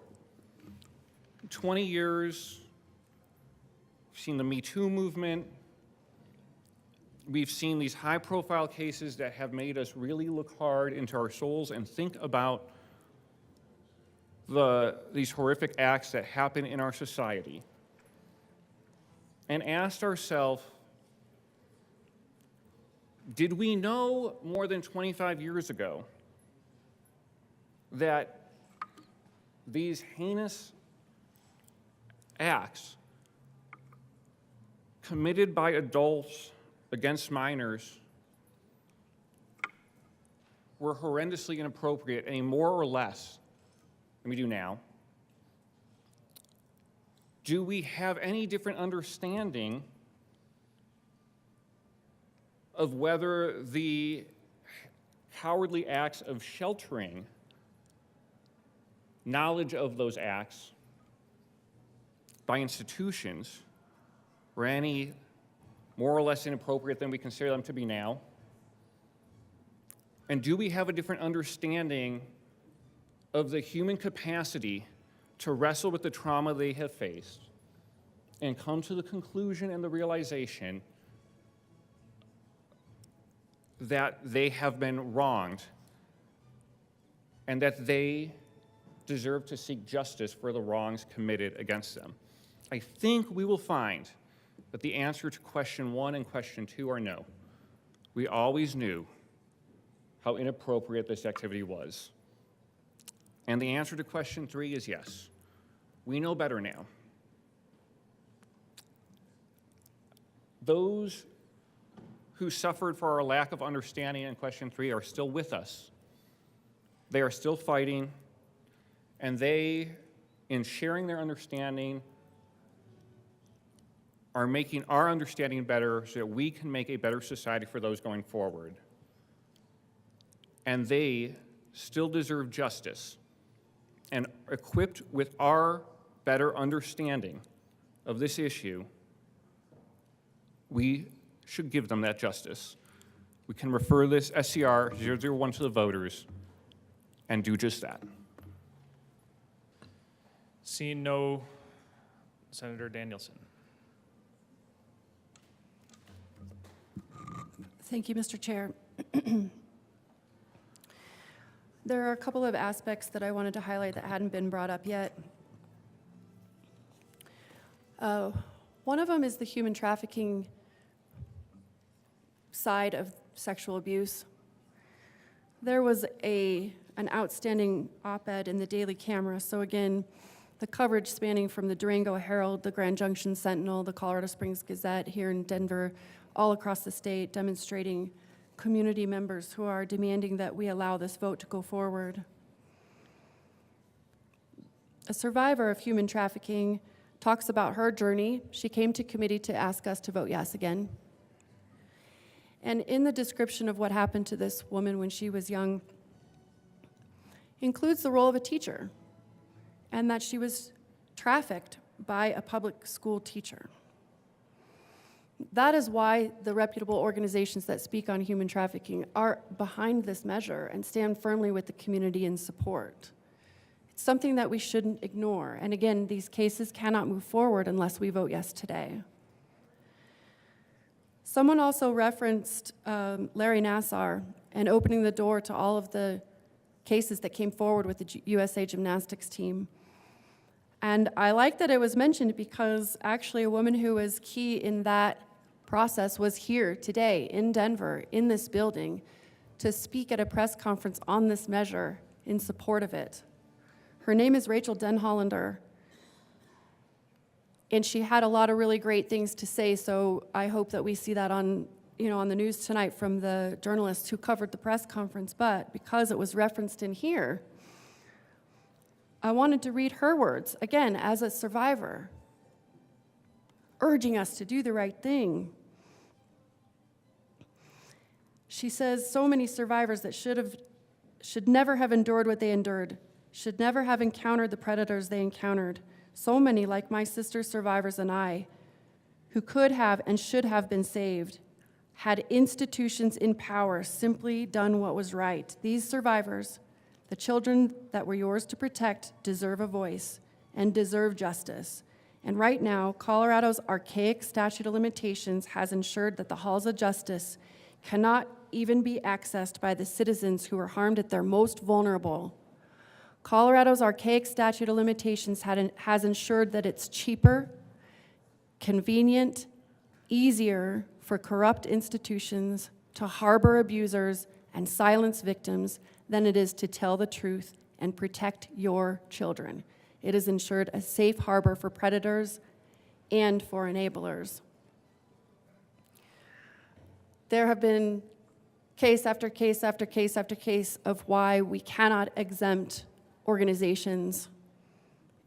20 years, we've seen the Me Too movement. We've seen these high-profile cases that have made us really look hard into our souls and think about these horrific acts that happen in our society, and asked ourselves, did we know more than 25 years ago that these heinous acts committed by adults against minors were horrendously inappropriate, any more or less than we do now? Do we have any different understanding of whether the cowardly acts of sheltering knowledge of those acts by institutions were any more or less inappropriate than we consider them to be now? And do we have a different understanding of the human capacity to wrestle with the trauma they have faced and come to the conclusion and the realization that they have been wronged and that they deserve to seek justice for the wrongs committed against them? I think we will find that the answer to question 1 and question 2 are no. We always knew how inappropriate this activity was. And the answer to question 3 is yes. We know better now. Those who suffered for our lack of understanding in question 3 are still with us. They are still fighting, and they, in sharing their understanding, are making our understanding better so that we can make a better society for those going forward. And they still deserve justice. And equipped with our better understanding of this issue, we should give them that justice. We can refer this SCR 001 to the voters and do just that. Seeing no, Senator Danielson. Thank you, Mr. Chair. There are a couple of aspects that I wanted to highlight that hadn't been brought up yet. One of them is the human trafficking side of sexual abuse. There was an outstanding op-ed in the Daily Camera. So again, the coverage spanning from the Durango Herald, the Grand Junction Sentinel, the Colorado Springs Gazette here in Denver, all across the state, demonstrating community members who are demanding that we allow this vote to go forward. A survivor of human trafficking talks about her journey. She came to committee to ask us to vote yes again. And in the description of what happened to this woman when she was young, includes the role of a teacher, and that she was trafficked by a public school teacher. That is why the reputable organizations that speak on human trafficking are behind this measure and stand firmly with the community in support. It's something that we shouldn't ignore. And again, these cases cannot move forward unless we vote yes today. Someone also referenced Larry Nassar and opening the door to all of the cases that came forward with the USA Gymnastics team. And I like that it was mentioned because actually a woman who was key in that process was here today in Denver, in this building, to speak at a press conference on this measure in support of it. Her name is Rachel Denhollander, and she had a lot of really great things to say, so I hope that we see that on the news tonight from the journalists who covered the press conference. But because it was referenced in here, I wanted to read her words, again, as a survivor, urging us to do the right thing. She says, so many survivors that should never have endured what they endured, should never have encountered the predators they encountered. So many, like my sister survivors and I, who could have and should have been saved, had institutions in power simply done what was right. These survivors, the children that were yours to protect, deserve a voice and deserve justice. And right now, Colorado's archaic statute of limitations has ensured that the halls of justice cannot even be accessed by the citizens who were harmed at their most vulnerable. Colorado's archaic statute of limitations has ensured that it's cheaper, convenient, easier for corrupt institutions to harbor abusers and silence victims than it is to tell the truth and protect your children. It has ensured a safe harbor for predators and for enablers. There have been case after case after case after case of why we cannot exempt organizations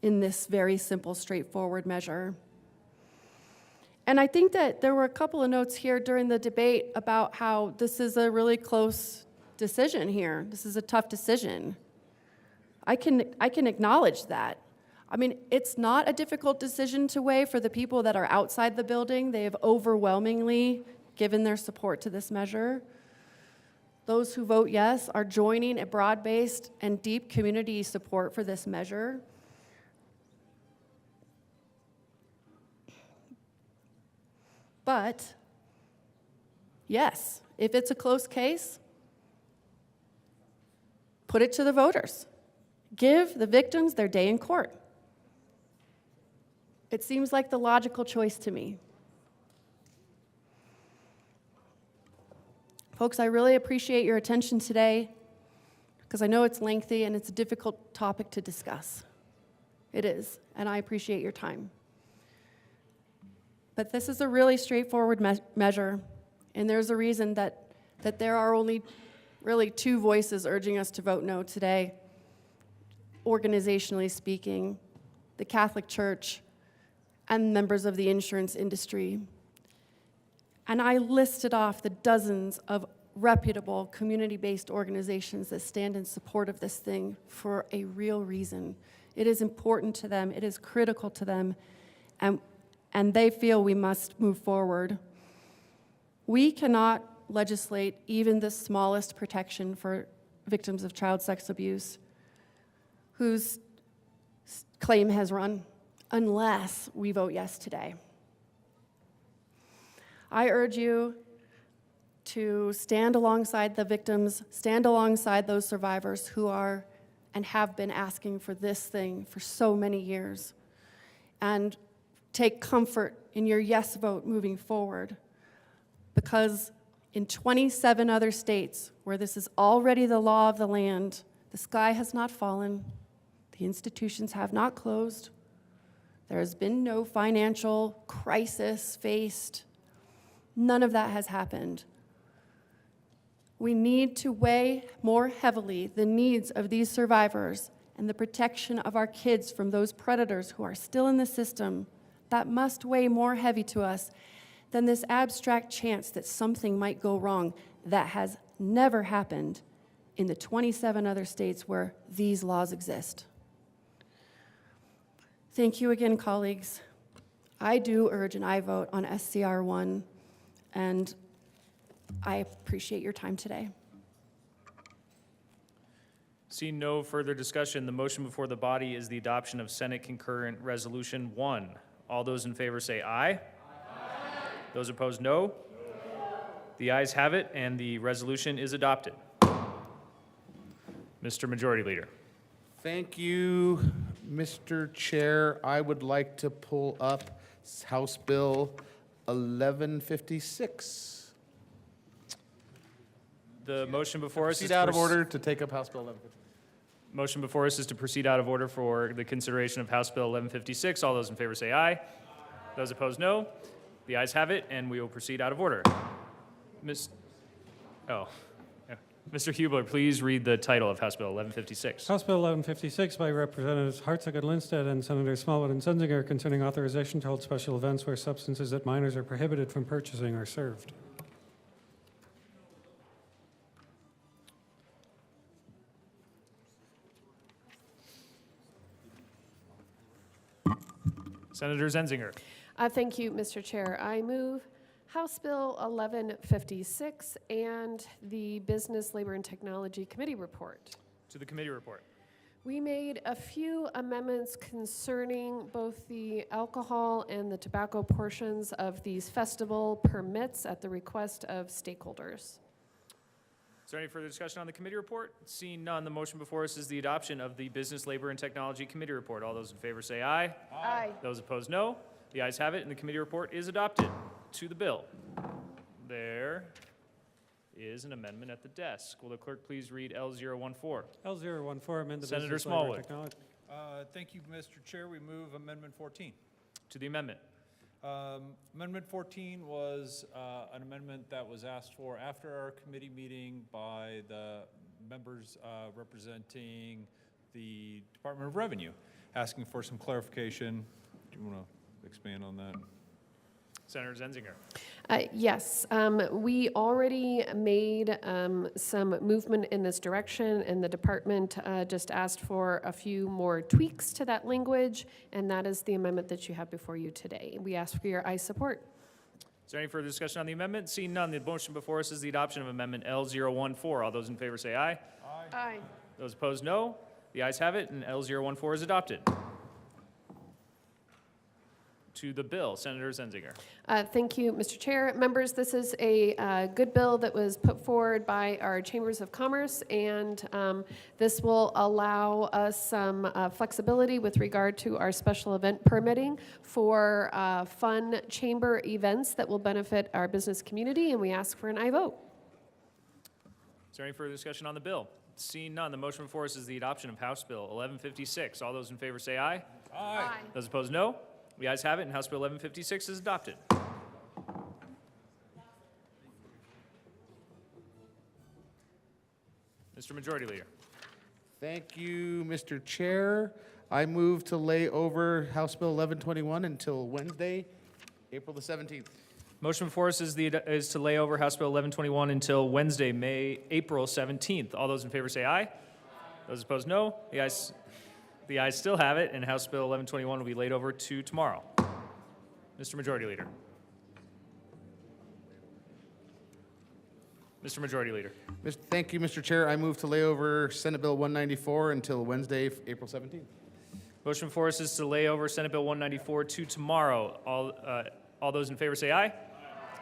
in this very simple, straightforward measure. And I think that there were a couple of notes here during the debate about how this is a really close decision here. This is a tough decision. I can acknowledge that. I mean, it's not a difficult decision to weigh for the people that are outside the building. They have overwhelmingly given their support to this measure. Those who vote yes are joining a broad-based and deep community support for this measure. But, yes, if it's a close case, put it to the voters. Give the victims their day in court. It seems like the logical choice to me. Folks, I really appreciate your attention today because I know it's lengthy and it's a difficult topic to discuss. It is, and I appreciate your time. But this is a really straightforward measure, and there's a reason that there are only really two voices urging us to vote no today, organizationally speaking, the Catholic Church and members of the insurance industry. And I listed off the dozens of reputable community-based organizations that stand in support of this thing for a real reason. It is important to them, it is critical to them, and they feel we must move forward. We cannot legislate even the smallest protection for victims of child sex abuse whose claim has run unless we vote yes today. I urge you to stand alongside the victims, stand alongside those survivors who are and have been asking for this thing for so many years, and take comfort in your yes vote moving forward, because in 27 other states where this is already the law of the land, the sky has not fallen, the institutions have not closed, there has been no financial crisis faced. None of that has happened. We need to weigh more heavily the needs of these survivors and the protection of our kids from those predators who are still in the system. That must weigh more heavy to us than this abstract chance that something might go wrong that has never happened in the 27 other states where these laws exist. Thank you again, colleagues. I do urge an aye vote on SCR 1, and I appreciate your time today. Seeing no further discussion, the motion before the body is the adoption of Senate Concurrent Resolution 1. All those in favor say aye. Aye. Those opposed, no. No. The ayes have it, and the resolution is adopted. Mr. Majority Leader. Thank you, Mr. Chair. I would like to pull up House Bill 1156. The motion before us is Proceed out of order to take up House Bill 1156. Motion before us is to proceed out of order for the consideration of House Bill 1156. All those in favor say aye. Those opposed, no. The ayes have it, and we will proceed out of order. Mr. Hubler, please read the title of House Bill 1156. House Bill 1156 by Representatives Hartzog and Lindstedt and Senators Smallwood and Senzinger concerning authorization to hold special events where substances that minors are prohibited from purchasing are served. Senator Zenzinger. Thank you, Mr. Chair. I move House Bill 1156 and the Business, Labor, and Technology Committee report. To the committee report. We made a few amendments concerning both the alcohol and the tobacco portions of these festival permits at the request of stakeholders. Is there any further discussion on the committee report? Seeing none, the motion before us is the adoption of the Business, Labor, and Technology Committee report. All those in favor say aye. Aye. Those opposed, no. The ayes have it, and the committee report is adopted. To the bill. There is an amendment at the desk. Will the clerk please read L014? L014, amend the Senator Business, Labor, Smallwood. and Technology. Thank you, Mr. Chair. We move Amendment 14. To the amendment. Amendment 14 was an amendment that was asked for after our committee meeting by the members representing the Department of Revenue, asking for some clarification. Do you want to expand on that? Senator Zenzinger. Yes, we already made some movement in this direction, and the department just asked for a few more tweaks to that language, and that is the amendment that you have before you today. We ask for your aye support. Is there any further discussion on the amendment? Seeing none, the motion before us is the adoption of Amendment L014. All those in favor say aye. Aye. Aye. Those opposed, no. The ayes have it, and L014 is adopted. To the bill, Senator Zenzinger. Thank you, Mr. Chair. Members, this is a good bill that was put forward by our Chambers of Commerce, and this will allow us some flexibility with regard to our special event permitting for fun chamber events that will benefit our business community, and we ask for an aye vote. Is there any further discussion on the bill? Seeing none, the motion before us is the adoption of House Bill 1156. All those in favor say aye. Aye. Those opposed, no. The ayes have it, and House Bill 1156 is adopted. Mr. Majority Leader. Thank you, Mr. Chair. I move to lay over House Bill 1121 until Wednesday, April the 17th. Motion before us is to lay over House Bill 1121 until Wednesday, April 17th. All those in favor say aye. Those opposed, no. The ayes still have it, and House Bill 1121 will be laid over to tomorrow. Mr. Majority Leader. Mr. Majority Leader. Thank you, Mr. Chair. I move to lay over Senate Bill 194 until Wednesday, April 17th. Motion before us is to lay over Senate Bill 194 to tomorrow. All those in favor say aye.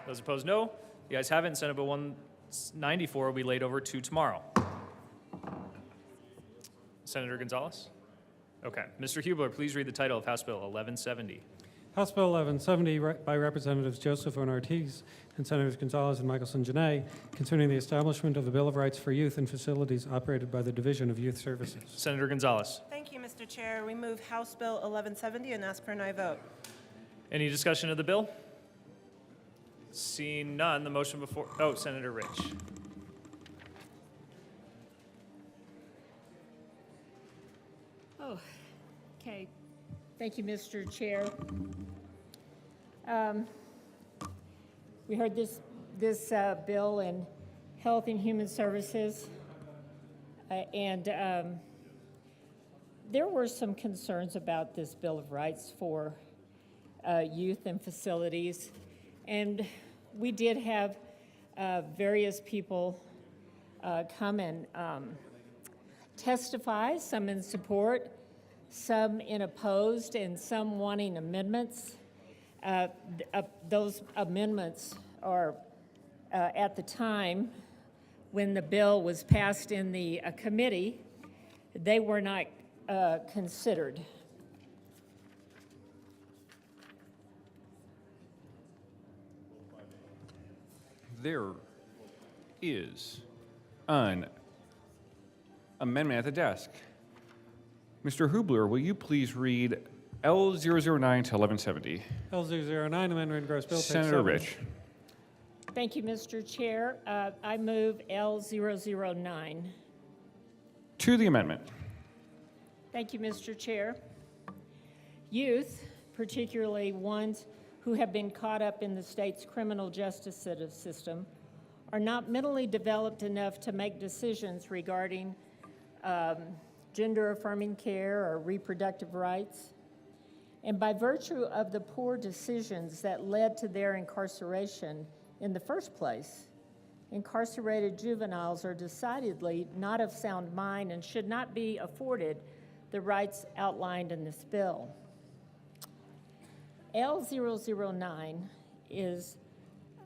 Those opposed, no. The ayes have it, and Senate Bill 194 will be laid over to tomorrow. Senator Gonzalez? Okay. Mr. Hubler, please read the title of House Bill 1170. House Bill 1170 by Representatives Joseph and Ortiz and Senators Gonzalez and Michelson-Janay concerning the establishment of the Bill of Rights for Youth in facilities operated by the Division of Youth Services. Senator Gonzalez. Thank you, Mr. Chair. We move House Bill 1170 and ask for an aye vote. Any discussion of the bill? Seeing none, the motion before, Senator Rich. Oh, okay. Thank you, Mr. Chair. We heard this bill in Health and Human Services, and there were some concerns about this Bill of Rights for youth and facilities, and we did have various people come and testify, some in support, some in opposed, and some wanting amendments. Those amendments are, at the time when the bill was passed in the committee, they were not considered. There is an amendment at the desk. Mr. Hubler, will you please read L009 to 1170? L009, Amendment Gross Bill, page 7. Senator Rich. Thank you, Mr. Chair. I move L009. To the amendment. Thank you, Mr. Chair. Youth, particularly ones who have been caught up in the state's criminal justice system, are not mentally developed enough to make decisions regarding gender-affirming care or reproductive rights. And by virtue of the poor decisions that led to their incarceration in the first place, incarcerated juveniles are decidedly not of sound mind and should not be afforded the rights outlined in this bill. L009 is,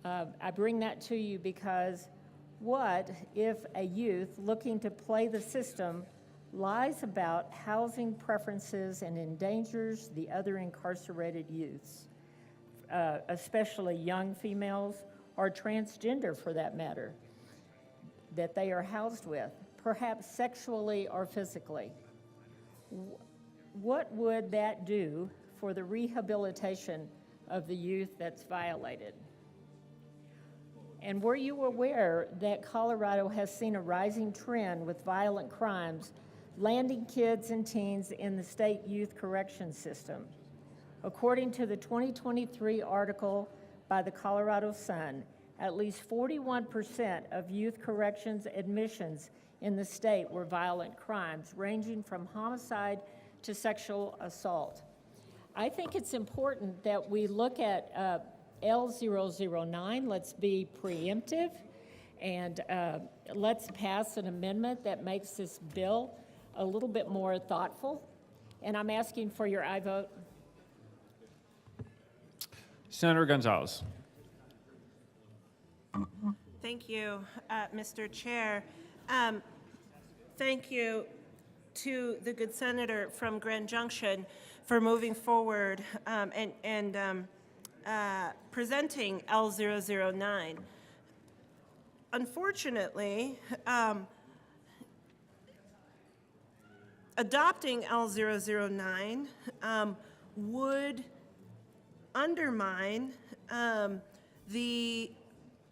I bring that to you because what if a youth looking to play the system lies about housing preferences and endangers the other incarcerated youths, especially young females or transgender for that matter, that they are housed with, perhaps sexually or physically? What would that do for the rehabilitation of the youth that's violated? And were you aware that Colorado has seen a rising trend with violent crimes landing kids and teens in the state youth correction system? According to the 2023 article by the Colorado Sun, at least 41% of youth corrections admissions in the state were violent crimes, ranging from homicide to sexual assault. I think it's important that we look at L009, let's be preemptive, and let's pass an amendment that makes this bill a little bit more thoughtful. And I'm asking for your aye vote. Senator Gonzalez. Thank you, Mr. Chair. Thank you to the good senator from Grand Junction for moving forward and presenting L009. Unfortunately, adopting L009 would undermine the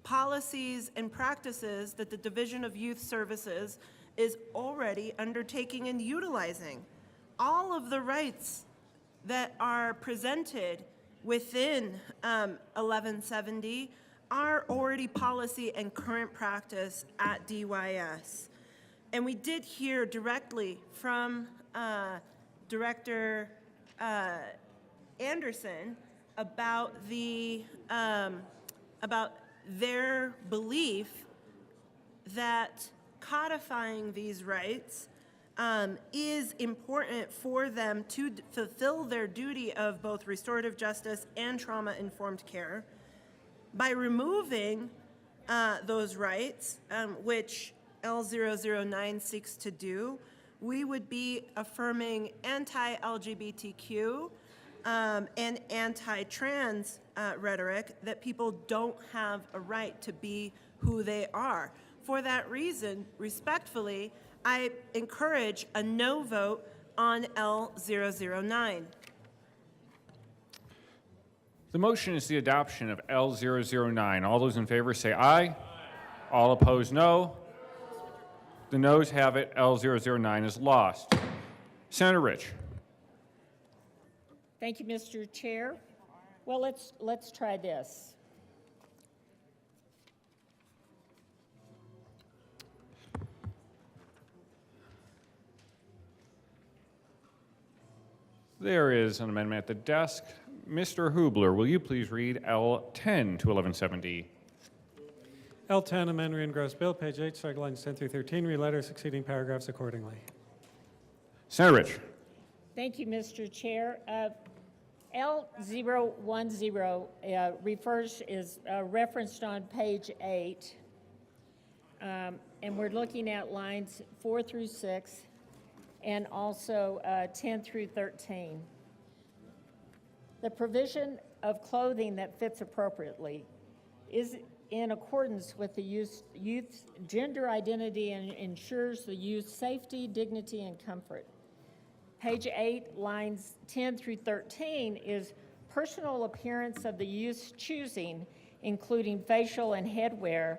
policies and practices that the Division of Youth Services is already undertaking and utilizing. all of the rights that are presented within 1170 are already policy and current practice at DYS. And we did hear directly from Director Anderson about about their belief that codifying these rights is important for them to fulfill their duty of both restorative justice and trauma-informed care. By removing those rights, which L009 seeks to do, we would be affirming anti-LGBTQ and anti-trans rhetoric that people don't have a right to be who they are. For that reason, respectfully, I encourage a no vote on L009. The motion is the adoption of L009. All those in favor say aye. All opposed, no. The noes have it. L009 is lost. Senator Rich. Thank you, Mr. Chair. Well, let's try this. There is an amendment at the desk. Mr. Hubler, will you please read L10 to 1170? L10, amend re-engross bill, page 8, strike lines 10 through 13, read letters succeeding paragraphs accordingly. Senator Rich. Thank you, Mr. Chair. L010 is referenced on page 8, and we're looking at lines 4 through 6 and also 10 through 13. The provision of clothing that fits appropriately is in accordance with the youth's gender identity and ensures the youth's safety, dignity, and comfort. Page 8, lines 10 through 13 is personal appearance of the youth's choosing, including facial and headwear,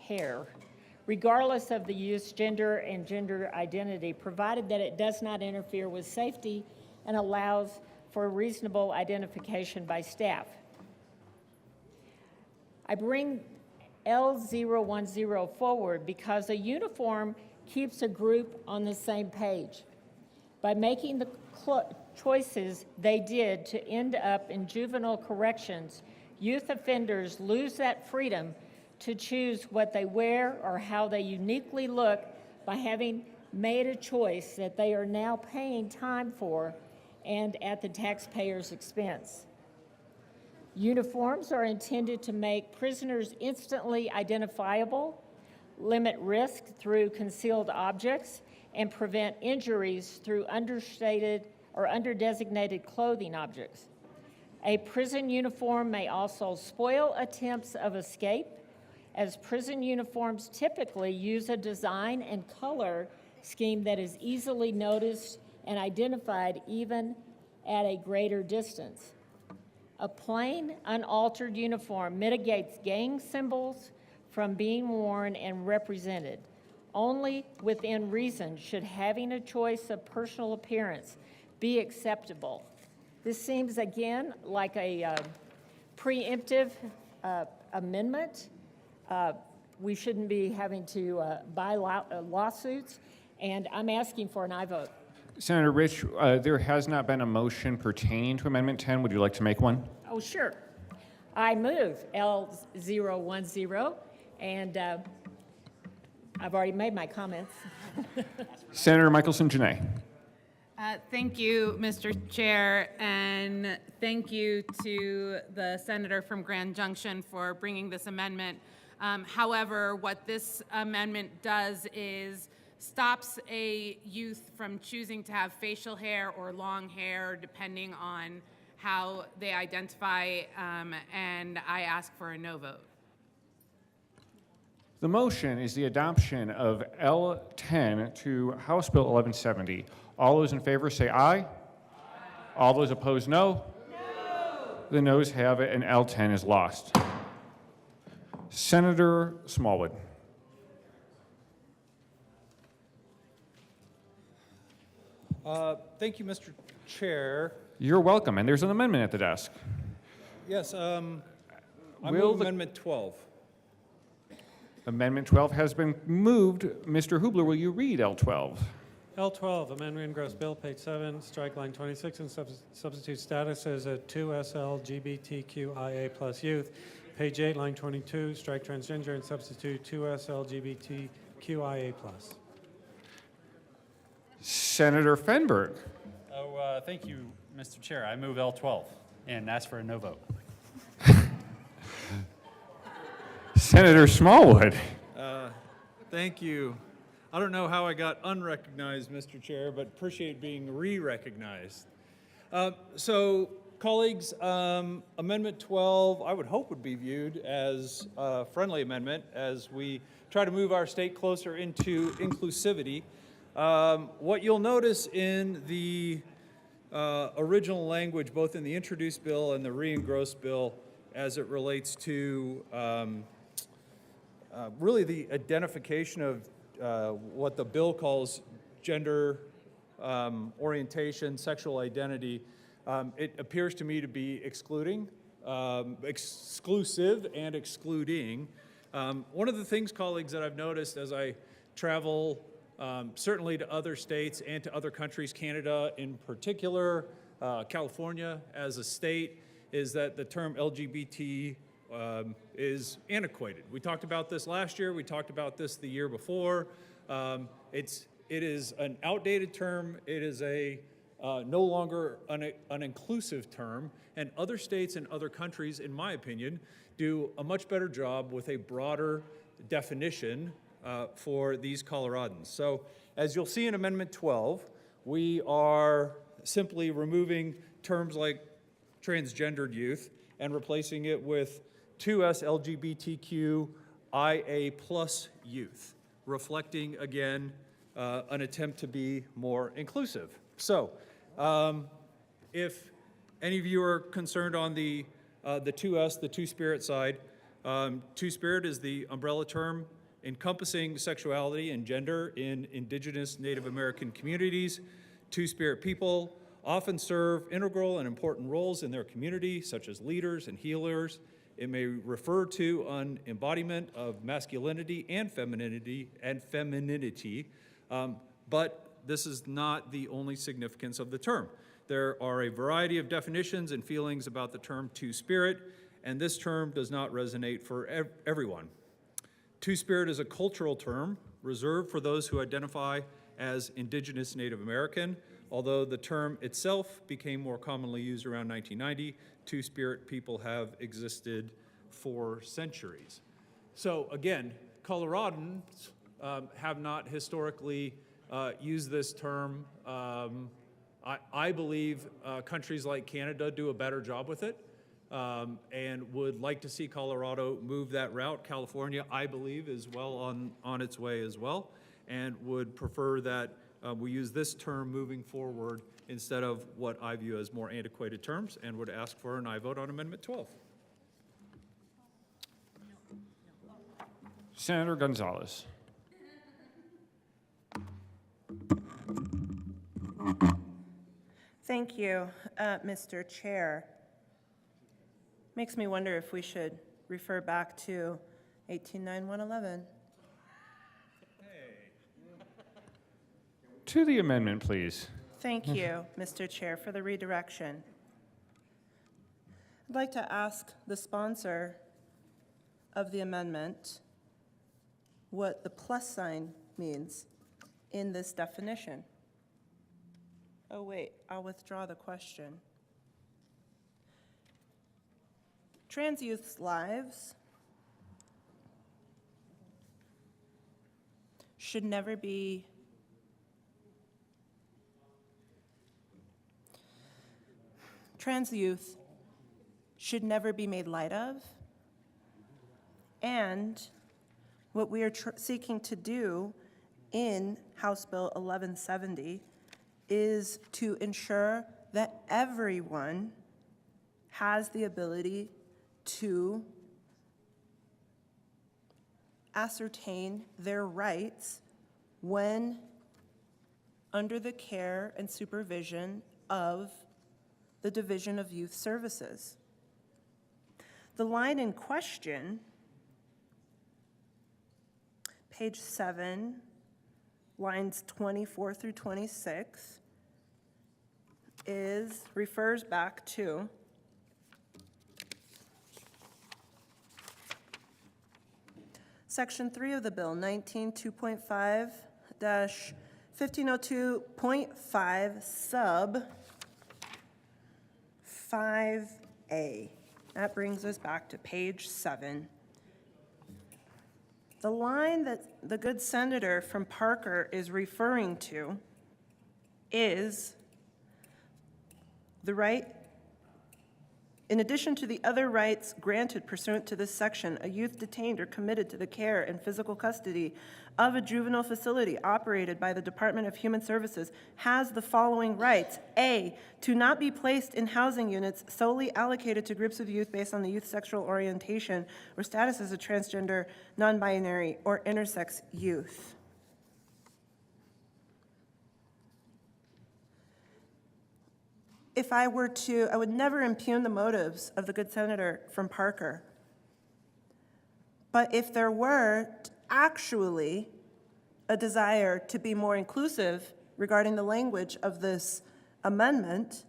hair, regardless of the youth's gender and gender identity, provided that it does not interfere with safety and allows for reasonable identification by staff. I bring L010 forward because a uniform keeps a group on the same page. By making the choices they did to end up in juvenile corrections, youth offenders lose that freedom to choose what they wear or how they uniquely look by having made a choice that they are now paying time for and at the taxpayer's expense. Uniforms are intended to make prisoners instantly identifiable, limit risk through concealed objects, and prevent injuries through understated or underdesignated clothing objects. A prison uniform may also spoil attempts of escape, as prison uniforms typically use a design and color scheme that is easily noticed and identified even at a greater distance. A plain, unaltered uniform mitigates gang symbols from being worn and represented. Only within reason should having a choice of personal appearance be acceptable. This seems, again, like a preemptive amendment. We shouldn't be having to buy lawsuits, and I'm asking for an aye vote. Senator Rich, there has not been a motion pertaining to Amendment 10. Would you like to make one? Oh, sure. I move L010, and I've already made my comments. Senator Michelson-Janae. Thank you, Mr. Chair, and thank you to the senator from Grand Junction for bringing this amendment. However, what this amendment does is stops a youth from choosing to have facial hair or long hair, depending on how they identify, and I ask for a no vote. The motion is the adoption of L10 to House Bill 1170. All those in favor say aye. Aye. All those opposed, no. No. The noes have it, and L10 is lost. Senator Smallwood. Thank you, Mr. Chair. You're welcome, and there's an amendment at the desk. Yes, I Will move the- Amendment 12. Amendment 12 has been moved. Mr. Hubler, will you read L12? L12, amend re-engross bill, page 7, strike line 26, and substitute status as a 2SLGBTQIA plus youth. Page 8, line 22, strike transgender and substitute 2SLGBTQIA plus. Senator Fenberg. Oh, thank you, Mr. Chair. I move L12 and ask for a no vote. Senator Smallwood. Thank you. I don't know how I got unrecognized, Mr. Chair, but appreciate being re-recognized. So, colleagues, Amendment 12, I would hope would be viewed as a friendly amendment as we try to move our state closer into inclusivity. What you'll notice in the original language, both in the introduced bill and the re-engrossed bill, as it relates to really the identification of what the bill calls gender orientation, sexual identity, it appears to me to be exclusive and excluding. One of the things, colleagues, that I've noticed as I travel certainly to other states and to other countries, Canada in particular, California as a state, is that the term LGBT is antiquated. We talked about this last year. We talked about this the year before. It is an outdated term. It is a no longer an inclusive term. And other states and other countries, in my opinion, do a much better job with a broader definition for these Coloradans. So as you'll see in Amendment 12, we are simply removing terms like transgendered youth and replacing it with 2S LGBTQIA plus youth, reflecting, again, an attempt to be more inclusive. So, if any of you are concerned on the 2S, the Two-Spirit side, Two-Spirit is the umbrella term encompassing sexuality and gender in Indigenous Native American communities. Two-Spirit people often serve integral and important roles in their community, such as leaders and healers. It may refer to an embodiment of masculinity and femininity, but this is not the only significance of the term. There are a variety of definitions and feelings about the term Two-Spirit, and this term does not resonate for everyone. Two-Spirit is a cultural term reserved for those who identify as Indigenous Native American. Although the term itself became more commonly used around 1990, Two-Spirit people have existed for centuries. So again, Coloradans have not historically used this term. I believe countries like Canada do a better job with it and would like to see Colorado move that route. California, I believe, is well on its way as well, and would prefer that we use this term moving forward instead of what I view as more antiquated terms, and would ask for an aye vote on Amendment 12. Senator Gonzalez. Thank you, Mr. Chair. Makes me wonder if we should refer back to 189111. To the amendment, please. Thank you, Mr. Chair, for the redirection. I'd like to ask the sponsor of the amendment what the plus sign means in this definition. Oh, wait, I'll withdraw the question. Trans youth's lives should never be trans youth should never be made light of, and what we are seeking to do in House Bill 1170 is to ensure that everyone has the ability to ascertain their rights when under the care and supervision of the Division of Youth Services. The line in question, page 7, lines 24 through 26, refers back to Section 3 of the bill, 19.2.5-1502.5 sub 5A. That brings us back to page 7. The line that the good senator from Parker is referring to is the right, in addition to the other rights granted pursuant to this section, a youth detained or committed to the care and physical custody of a juvenile facility operated by the Department of Human Services has the following rights. A, to not be placed in housing units solely allocated to groups of youth based on the youth's sexual orientation or status as a transgender, non-binary, or intersex youth. If I were to, I would never impugn the motives of the good senator from Parker. But if there were actually a desire to be more inclusive regarding the language of this amendment,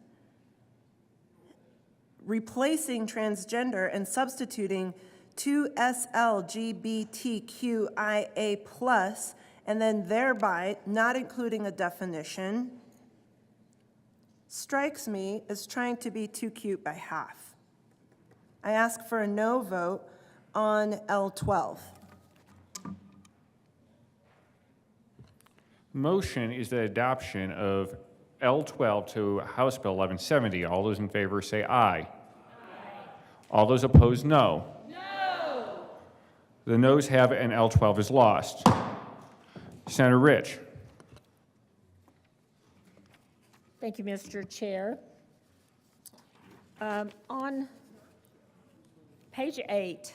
replacing transgender and substituting 2SLGBTQIA+, and then thereby not including a definition, strikes me as trying to be too cute by half. I ask for a no vote on L12. Motion is the adoption of L12 to House Bill 1170. All those in favor say aye. Aye. All those opposed, no. No. The noes have it and L12 is lost. Senator Rich. Thank you, Mr. Chair. On page 8,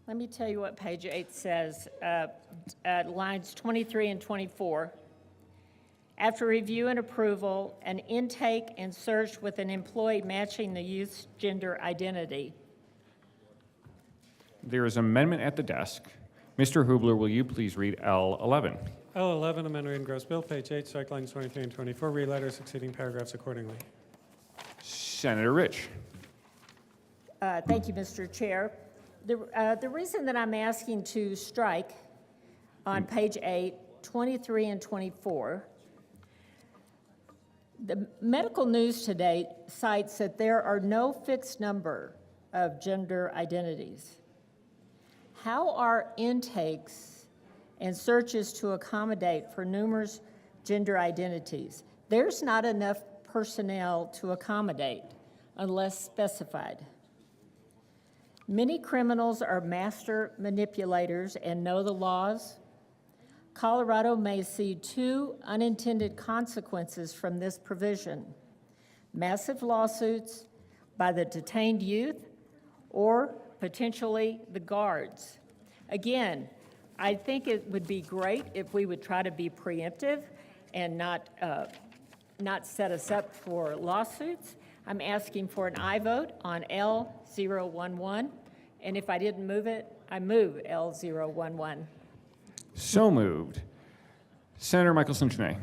let me tell you what page 8 says, lines 23 and 24. After review and approval, an intake and search with an employee matching the youth's gender identity. There is an amendment at the desk. Mr. Hubler, will you please read L11? L11, amendment in gross bill, page 8, strike lines 23 and 24, read letters succeeding paragraphs accordingly. Senator Rich. Thank you, Mr. Chair. The reason that I'm asking to strike on page 8, 23 and 24, the medical news today cites that there are no fixed number of gender identities. How are intakes and searches to accommodate for numerous gender identities? There's not enough personnel to accommodate unless specified. Many criminals are master manipulators and know the laws. Colorado may see two unintended consequences from this provision: massive lawsuits by the detained youth or potentially the guards. Again, I think it would be great if we would try to be preemptive and not set us up for lawsuits. I'm asking for an aye vote on L011, and if I didn't move it, I move L011. So moved. Senator Michaelson-Cheney.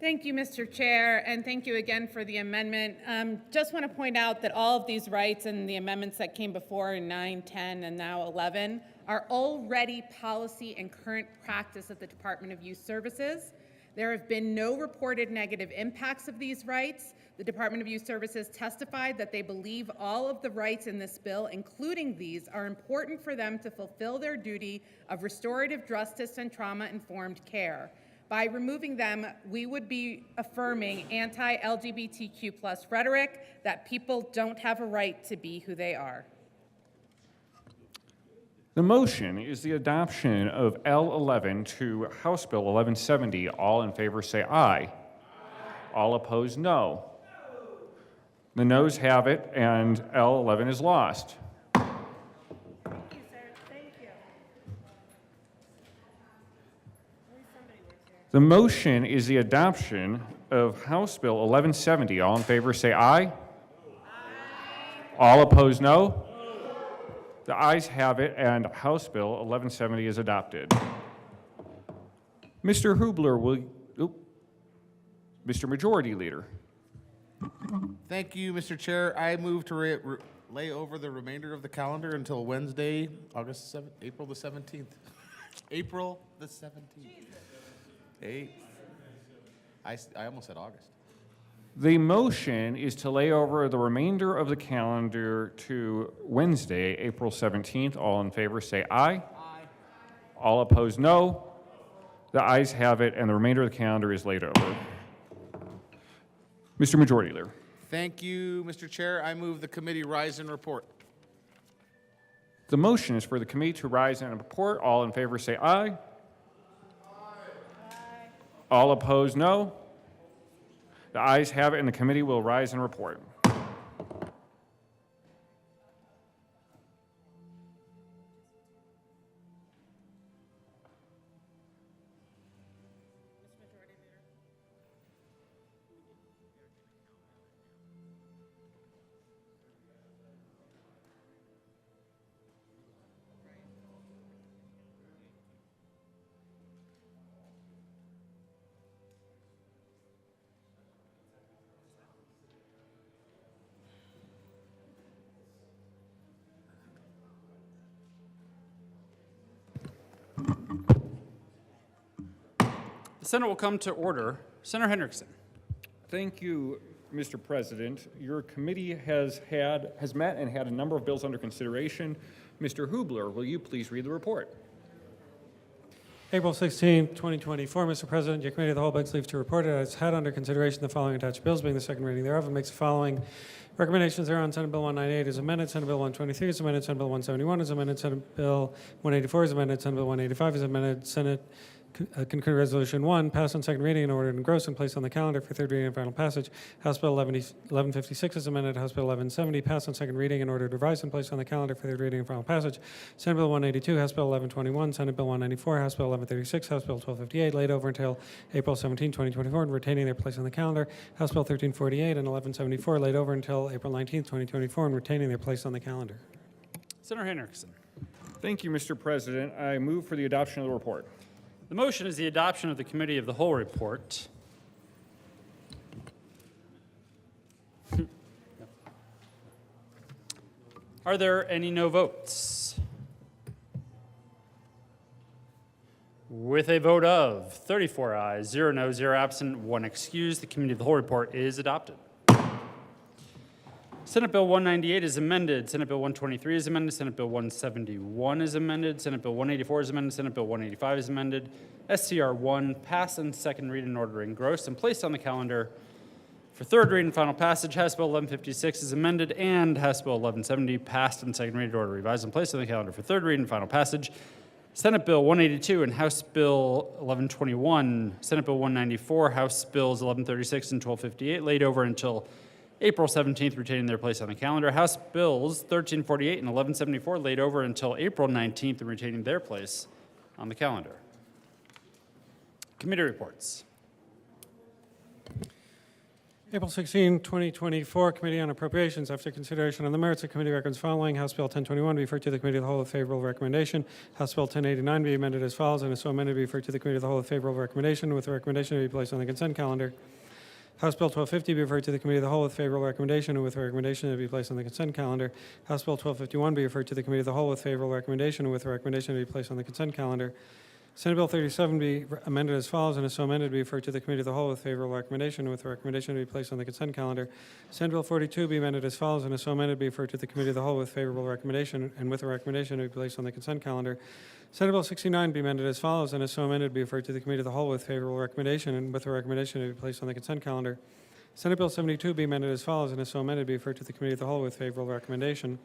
Thank you, Mr. Chair, and thank you again for the amendment. Just want to point out that all of these rights and the amendments that came before in 9, 10, and now 11 are already policy and current practice of the Department of Youth Services. There have been no reported negative impacts of these rights. The Department of Youth Services testified that they believe all of the rights in this bill, including these, are important for them to fulfill their duty of restorative justice and trauma-informed care. By removing them, we would be affirming anti-LGBTQ+ rhetoric that people don't have a right to be who they are. The motion is the adoption of L11 to House Bill 1170. All in favor say aye. Aye. All opposed, no. The noes have it, and L11 is lost. Thank you, sir. Thank you. The motion is the adoption of House Bill 1170. All in favor say aye. Aye. All opposed, no. The ayes have it, and House Bill 1170 is adopted. Mr. Hubler, Mr. Majority Leader. Thank you, Mr. Chair. I move to lay over the remainder of the calendar until Wednesday, April the 17th. April the 17th. I almost said August. The motion is to lay over the remainder of the calendar to Wednesday, April 17th. All in favor say aye. Aye. All opposed, no. The ayes have it, and the remainder of the calendar is laid over. Mr. Majority Leader. Thank you, Mr. Chair. I move the committee rise and report. The motion is for the committee to rise and report. All in favor say aye. Aye. All opposed, no. The ayes have it, and the committee will rise and report. The Senate will come to order. Senator Hendrickson. Thank you, Mr. President. Your committee has met and had a number of bills under consideration. Mr. Hubler, will you please read the report? April 16, 2024. Mr. President, your committee of the whole begs leave to report it has had under consideration the following attached bills, being the second reading thereof, and makes the following recommendations thereon. Senate Bill 198 is amended. Senate Bill 123 is amended. Senate Bill 171 is amended. Senate Bill 184 is amended. Senate Bill 185 is amended. Senate Concurrent Resolution 1, passed on second reading and ordered engrossed and placed on the calendar for third reading and final passage. House Bill 1156 is amended. House Bill 1170, passed on second reading and ordered revised and placed on the calendar for third reading and final passage. Senate Bill 182, House Bill 1121, Senate Bill 194, House Bill 1136, House Bill 1258, laid over until April 17, 2024, and retaining their place on the calendar. House Bill 1348 and 1174, laid over until April 19, 2024, and retaining their place on the calendar. Senator Hendrickson. Thank you, Mr. President. I move for the adoption of the report. The motion is the adoption of the Committee of the Whole report. Are there any no votes? With a vote of 34 ayes, 0 no, 0 absent, 1 excused, the Committee of the Whole report is adopted. Senate Bill 198 is amended. Senate Bill 123 is amended. Senate Bill 171 is amended. Senate Bill 184 is amended. Senate Bill 185 is amended. SCR 1 passed on second reading and ordered engrossed and placed on the calendar for third reading and final passage. House Bill 1156 is amended, and House Bill 1170 passed on second reading and ordered revised and placed on the calendar for third reading and final passage. Senate Bill 182 and House Bill 1121, Senate Bill 194, House Bills 1136 and 1258 laid over until April 17th, retaining their place on the calendar. House Bills 1348 and 1174 laid over until April 19th and retaining their place on the calendar. Committee reports. April 16, 2024, Committee on Appropriations. After consideration on the merits of committee records following, House Bill 1021 be referred to the Committee of the Whole with favorable recommendation. House Bill 1089 be amended as follows, and is so amended be referred to the Committee of the Whole with favorable recommendation, with the recommendation to be placed on the consent calendar. House Bill 1250 be referred to the Committee of the Whole with favorable recommendation and with a recommendation to be placed on the consent calendar. House Bill 1251 be referred to the Committee of the Whole with favorable recommendation and with a recommendation to be placed on the consent calendar. Senate Bill 37 be amended as follows, and is so amended be referred to the Committee of the Whole with favorable recommendation and with a recommendation to be placed on the consent calendar. Senate Bill 42 be amended as follows, and is so amended be referred to the Committee of the Whole with favorable recommendation and with a recommendation to be placed on the consent calendar. Senate Bill 69 be amended as follows, and is so amended be referred to the Committee of the Whole with favorable recommendation and with a recommendation to be placed on the consent calendar. Senate Bill 72 be amended as follows, and is so amended be referred to the Committee of the Whole with favorable recommendation.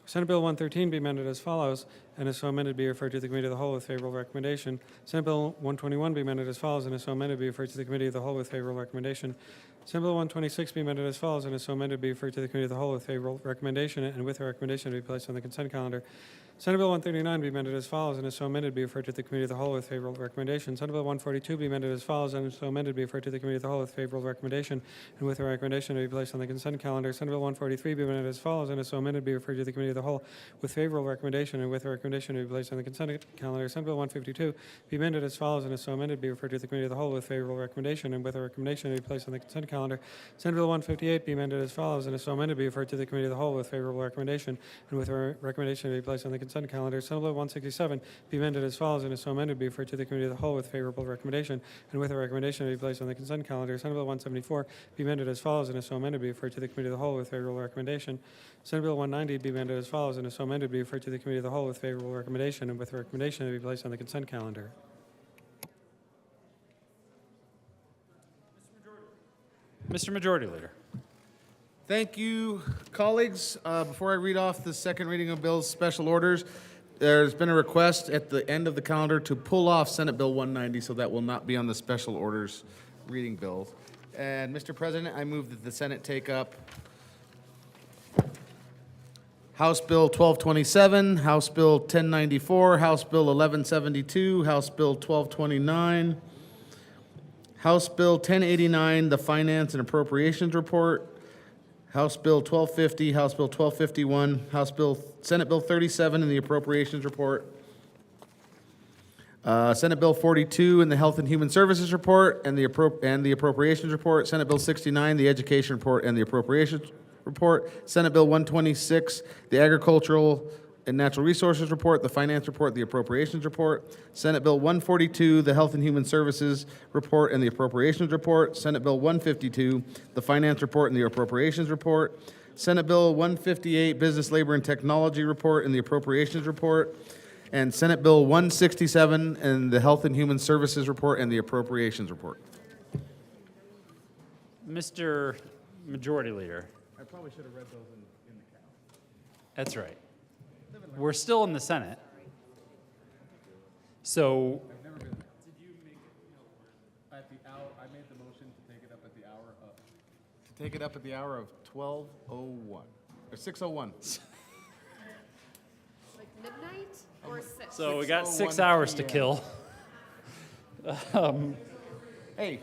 Senate Bill 113 be amended as follows, and is so amended be referred to the Committee of the Whole with favorable recommendation. Senate Bill 121 be amended as follows, and is so amended be referred to the Committee of the Whole with favorable recommendation. Senate Bill 126 be amended as follows, and is so amended be referred to the committee of the whole with favorable recommendation, and with a recommendation to be placed on the consent calendar. Senate Bill 139 be amended as follows, and is so amended be referred to the committee of the whole with favorable recommendation. Senate Bill 142 be amended as follows, and is so amended be referred to the committee of the whole with favorable recommendation, and with a recommendation to be placed on the consent calendar. Senate Bill 143 be amended as follows, and is so amended be referred to the committee of the whole with favorable recommendation, and with a recommendation to be placed on the consent calendar. Senate Bill 152 be amended as follows, and is so amended be referred to the committee of the whole with favorable recommendation, and with a recommendation to be placed on the consent calendar. Senate Bill 158 be amended as follows, and is so amended be referred to the committee of the whole with favorable recommendation, and with a recommendation to be placed on the consent calendar. Senate Bill 167 be amended as follows, and is so amended be referred to the committee of the whole with favorable recommendation, and with a recommendation to be placed on the consent calendar. Senate Bill 174 be amended as follows, and is so amended be referred to the committee of the whole with favorable recommendation. Senate Bill 190 be amended as follows, and is so amended be referred to the committee of the whole with favorable recommendation, and with a recommendation to be placed on the consent calendar. Mr. Majority Leader. Thank you, colleagues. Before I read off the second reading of bills, special orders, there's been a request at the end of the calendar to pull off Senate Bill 190, so that will not be on the special orders reading bills. And Mr. President, I move that the Senate take up House Bill 1227, House Bill 1094, House Bill 1172, House Bill 1229, House Bill 1089, the Finance and Appropriations Report, House Bill 1250, House Bill 1251, Senate Bill 37 in the Appropriations Report, Senate Bill 42 in the Health and Human Services Report and the Appropriations Report, Senate Bill 69, the Education Report and the Appropriations Report, Senate Bill 126, the Agricultural and Natural Resources Report, the Finance Report, the Appropriations Report, Senate Bill 142, the Health and Human Services Report and the Appropriations Report, Senate Bill 152, the Finance Report and the Appropriations Report, Senate Bill 158, Business, Labor, and Technology Report and the Appropriations Report, and Senate Bill 167, and the Health and Human Services Report and the Appropriations Report. Mr. Majority Leader. I probably should have read those in the calendar. That's right. We're still in the Senate. So, Did you make it, at the hour, I made the motion to take it up at the hour of, to take it up at the hour of 12:01, or 6:01. Like midnight or 6? so we got 6 6:01 hours to PM. kill. Hey,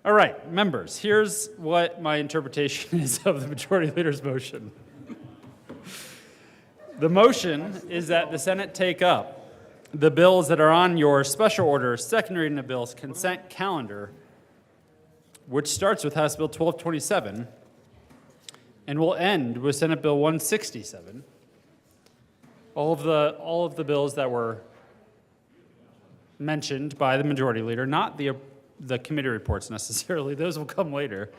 All right, members, here's what my interpretation is of the Majority Leader's motion. The motion is that the Senate take up the bills that are on your special order second reading of bills consent calendar, which starts with House Bill 1227 and will end with Senate Bill 167. All of the bills that were mentioned by the Majority Leader, not the committee reports necessarily, those will come later,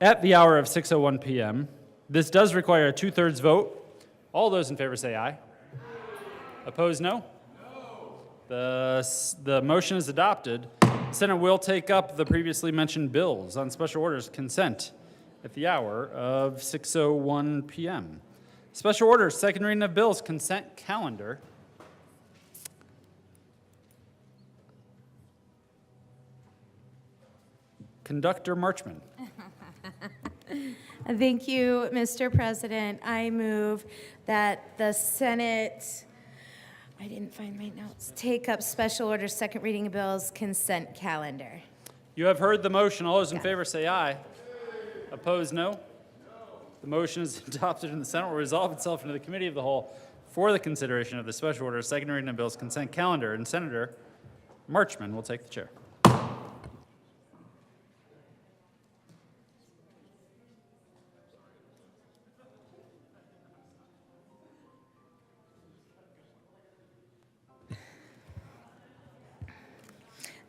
at the hour of 6:01 p.m. This does require a 2/3 vote. All those in favor say aye. Opposed, no? The motion is adopted. The Senate will take up the previously mentioned bills on special orders consent at the hour of 6:01 p.m. Special orders, second reading of bills, consent calendar. Conductor Marchman. Thank you, Mr. President. I move that the Senate, I didn't find my notes, take up special order second reading of bills consent calendar. You have heard the motion. All those in favor say aye. Opposed, no? The motion is adopted and the Senate will resolve itself into the Committee of the Whole for the consideration of the special order second reading of bills consent calendar, and Senator Marchman will take the chair.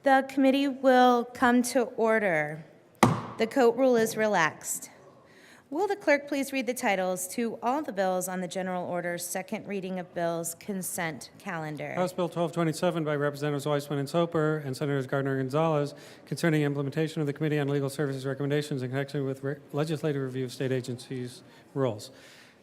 The committee will come to order. The court rule is relaxed. Will the clerk please read the titles to all the bills on the general order second reading of bills consent calendar? House Bill 1227 by Representatives Weissman and Soper and Senators Gardner and Gonzalez concerning implementation of the Committee on Legal Services recommendations in connection with legislative review of state agencies' rules.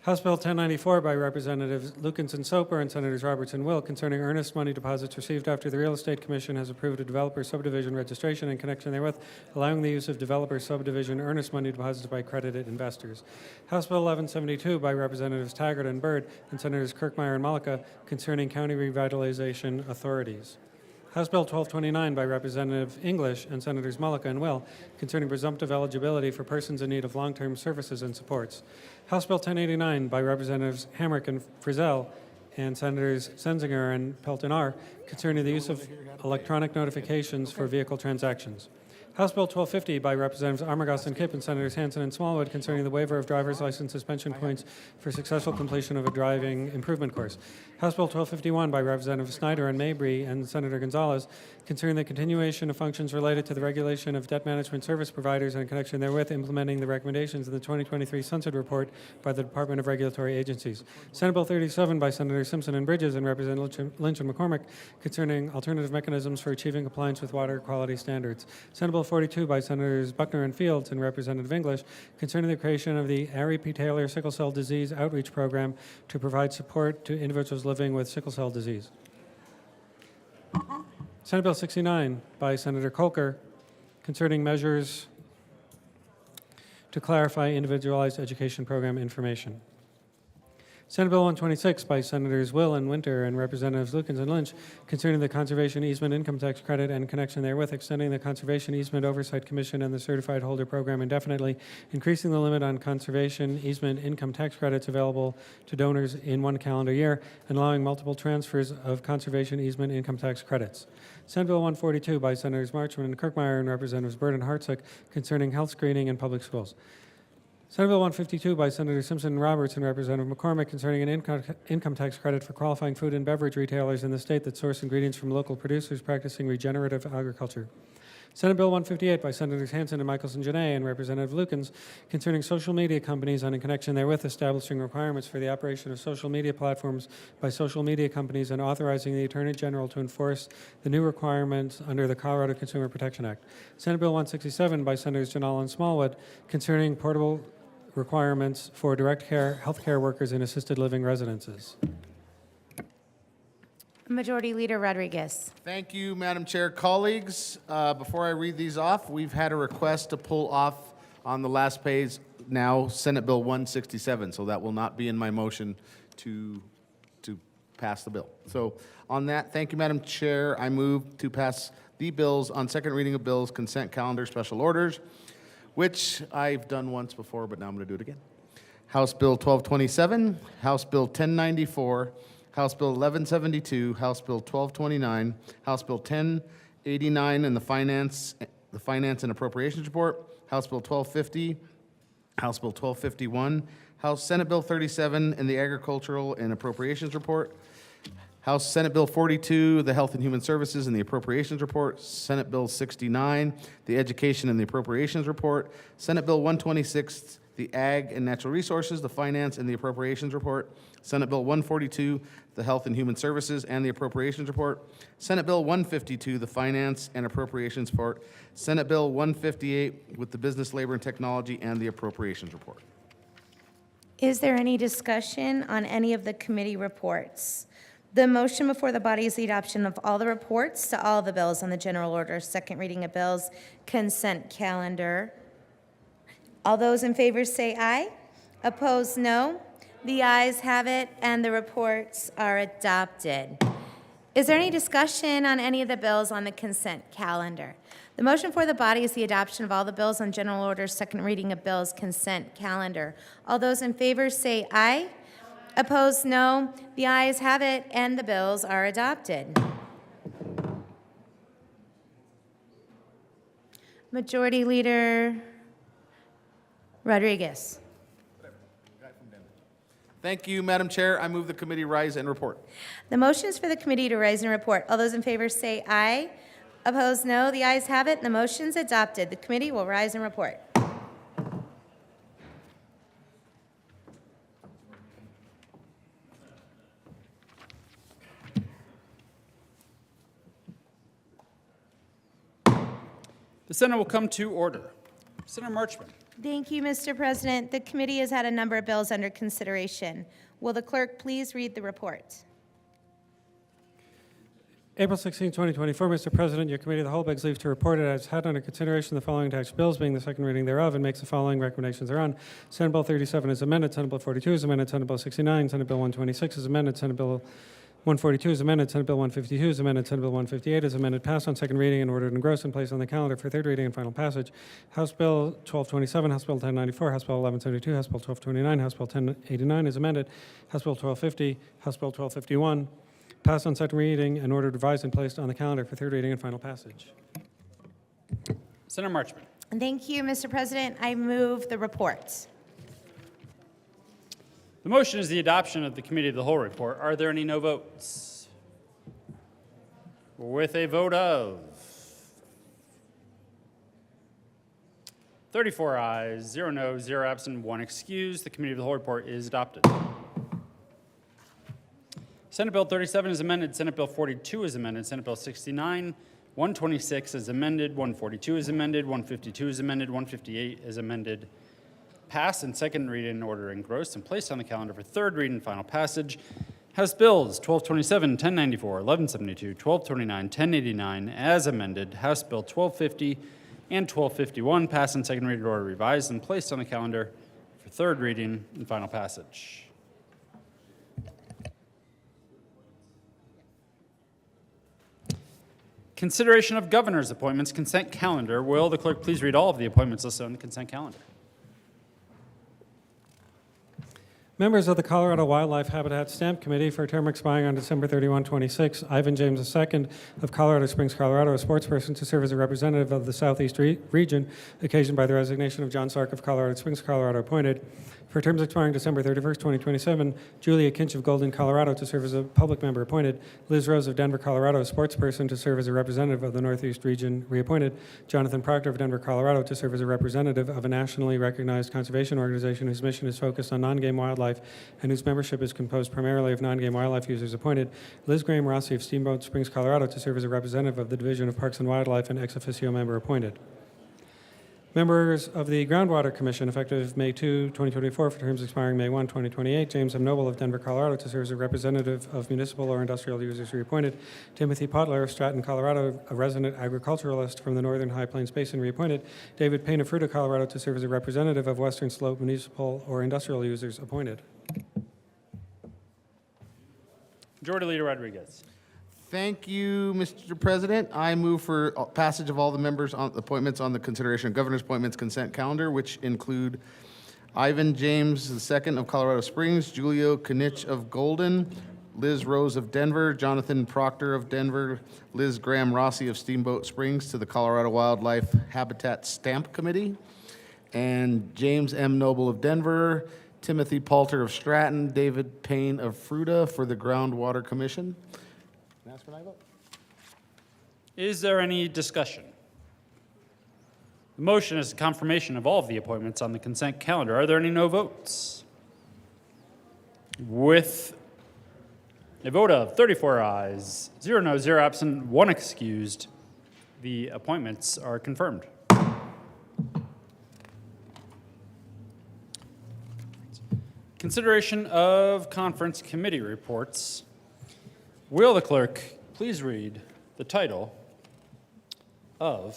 House Bill 1094 by Representatives Lukens and Soper and Senators Roberts and Will concerning earnest money deposits received after the Real Estate Commission has approved a developer subdivision registration in connection therewith, allowing the use of developer subdivision earnest money deposits by accredited investors. House Bill 1172 by Representatives Taggart and Byrd and Senators Kirkmeyer and Malika concerning county revitalization authorities. House Bill 1229 by Representative English and Senators Malika and Will concerning presumptive eligibility for persons in need of long-term services and supports. House Bill 1089 by Representatives Hamrick and Frizzell and Senators Senzinger and Pelton R concerning the use of electronic notifications for vehicle transactions. House Bill 1250 by Representatives Armagost and Kipp and Senators Hansen and Smallwood concerning the waiver of driver's license suspension points for successful completion of a driving improvement course. House Bill 1251 by Representatives Snyder and Mabry and Senator Gonzalez concerning the continuation of functions related to the regulation of debt management service providers and in connection therewith implementing the recommendations in the 2023 Sunset Report by the Department of Regulatory Agencies. Senate Bill 37 by Senators Simpson and Bridges and Representative Lynch and McCormick concerning alternative mechanisms for achieving compliance with water quality standards. Senate Bill 42 by Senators Buckner and Fields and Representative English concerning the creation of the Ari P. Taylor Sickle Cell Disease Outreach Program to provide support to individuals living with sickle cell disease. Senate Bill 69 by Senator Kolker concerning measures to clarify individualized education program information. Senate Bill 126 by Senators Will and Winter and Representatives Lukens and Lynch concerning the Conservation Easement Income Tax Credit and in connection therewith extending the Conservation Easement Oversight Commission and the Certified Holder Program indefinitely, increasing the limit on conservation easement income tax credits available to donors in 1 calendar year, and allowing multiple transfers of conservation easement income tax credits. Senate Bill 142 by Senators Marchman and Kirkmeyer and Representatives Byrd and Hartsook concerning health screening in public schools. Senate Bill 152 by Senator Simpson and Roberts and Representative McCormick concerning an income tax credit for qualifying food and beverage retailers in the state that source ingredients from local producers practicing regenerative agriculture. Senate Bill 158 by Senators Hansen and Michelson-Janay and Representative Lukens concerning social media companies and in connection therewith establishing requirements for the operation of social media platforms by social media companies and authorizing the Attorney General to enforce the new requirements under the Colorado Consumer Protection Act. Senate Bill 167 by Senators Janal and Smallwood concerning portable requirements for direct care healthcare workers in assisted living residences. Majority Leader Rodriguez. Thank you, Madam Chair. Colleagues, before I read these off, we've had a request to pull off on the last page now Senate Bill 167, so that will not be in my motion to pass the bill. So on that, thank you, Madam Chair. I move to pass the bills on second reading of bills, consent calendar, special orders, which I've done once before, but now I'm going to do it again. House Bill 1227, House Bill 1094, House Bill 1172, House Bill 1229, House Bill 1089 and the Finance and Appropriations Report, House Bill 1250, House Bill 1251, Senate Bill 37 and the Agricultural and Appropriations Report, House Senate Bill 42, the Health and Human Services and the Appropriations Report, Senate Bill 69, the Education and the Appropriations Report, Senate Bill 126, the Ag and Natural Resources, the Finance and the Appropriations Report, Senate Bill 142, the Health and Human Services and the Appropriations Report, Senate Bill 152, the Finance and Appropriations Report, Senate Bill 158 with the Business, Labor, and Technology and the Appropriations Report. Is there any discussion on any of the committee reports? The motion before the body is the adoption of all the reports to all the bills on the general order, second reading of bills, consent calendar. All those in favor say aye. Opposed, no. The ayes have it, and the reports are adopted. Is there any discussion on any of the bills on the consent calendar? The motion for the body is the adoption of all the bills on general order, second reading of bills, consent calendar. All those in favor say aye. Opposed, no. The ayes have it, and the bills are adopted. Majority Leader Rodriguez. Thank you, Madam Chair. I move the committee rise and report. The motion is for the committee to rise and report. All those in favor say aye. Opposed, no. The ayes have it, and the motion's adopted. The committee will rise and report. The Senate will come to order. Senator Marchman. Thank you, Mr. President. The committee has had a number of bills under consideration. Will the clerk please read the report? April 16, 2024, Mr. President, your committee of the whole begs leave to report it has had under consideration the following tax bills, being the second reading thereof, and makes the following recommendations thereon. Senate Bill 37 is amended, Senate Bill 42 is amended, Senate Bill 69, Senate Bill 126 is amended, Senate Bill 142 is amended, Senate Bill 152 is amended, Senate Bill 158 is amended, passed on second reading and ordered engrossed and placed on the calendar for third reading and final passage. House Bill 1227, House Bill 1094, House Bill 1172, House Bill 1229, House Bill 1089 is amended, House Bill 1250, House Bill 1251, passed on second reading and ordered revised and placed on the calendar for third reading and final passage. Senator Marchman. Thank you, Mr. President. I move the report. The motion is the adoption of the Committee of the Whole report. Are there any no votes? With a vote of 34 ayes, 0 no, 0 absent, 1 excused, the Committee of the Whole report is adopted. Senate Bill 37 is amended, Senate Bill 42 is amended, Senate Bill 69, 126 is amended, 142 is amended, 152 is amended, 158 is amended, passed in second reading and order engrossed and placed on the calendar for third reading and final passage. House Bills 1227, 1094, 1172, 1229, 1089 as amended, House Bill 1250 and 1251 passed in second reading and order revised and placed on the calendar for third reading and final passage. Consideration of governor's appointments, consent calendar. Will the clerk please read all of the appointments listed on the consent calendar? Members of the Colorado Wildlife Habitat Stamp Committee for a term expiring on December 31, 26, Ivan James II of Colorado Springs, Colorado, a sportsperson to serve as a representative of the Southeast region, occasioned by the resignation of John Sark of Colorado Springs, Colorado, appointed. For terms expiring December 31st, 2027, Julia Kinch of Golden, Colorado, to serve as a public member, appointed. Liz Rose of Denver, Colorado, a sportsperson to serve as a representative of the Northeast region, reappointed. Jonathan Proctor of Denver, Colorado, to serve as a representative of a nationally recognized conservation organization whose mission is focused on non-game wildlife and whose membership is composed primarily of non-game wildlife users, appointed. Liz Graham Rossi of Steamboat Springs, Colorado, to serve as a representative of the Division of Parks and Wildlife and ex officio member, appointed. Members of the Groundwater Commission, effective May 2, 2024, for terms expiring May 1, 2028, James M. Noble of Denver, Colorado, to serve as a representative of municipal or industrial users, reappointed. Timothy Potler of Stratton, Colorado, a resident agriculturalist from the Northern High Plains Basin, reappointed. David Payne of Fruita, Colorado, to serve as a representative of Western Slope municipal or industrial users, appointed. Majority Leader Rodriguez. Thank you, Mr. President. I move for passage of all the members' appointments on the consideration of governor's appointments consent calendar, which include Ivan James II of Colorado Springs, Julio Kinich of Golden, Liz Rose of Denver, Jonathan Proctor of Denver, Liz Graham Rossi of Steamboat Springs to the Colorado Wildlife Habitat Stamp Committee, and James M. Noble of Denver, Timothy Palter of Stratton, David Payne of Fruita for the Groundwater Commission. Ask for my vote. Is there any discussion? The motion is a confirmation of all of the appointments on the consent calendar. Are there any no votes? With a vote of 34 ayes, 0 no, 0 absent, 1 excused, the appointments are confirmed. Consideration of conference committee reports. Will the clerk please read the title of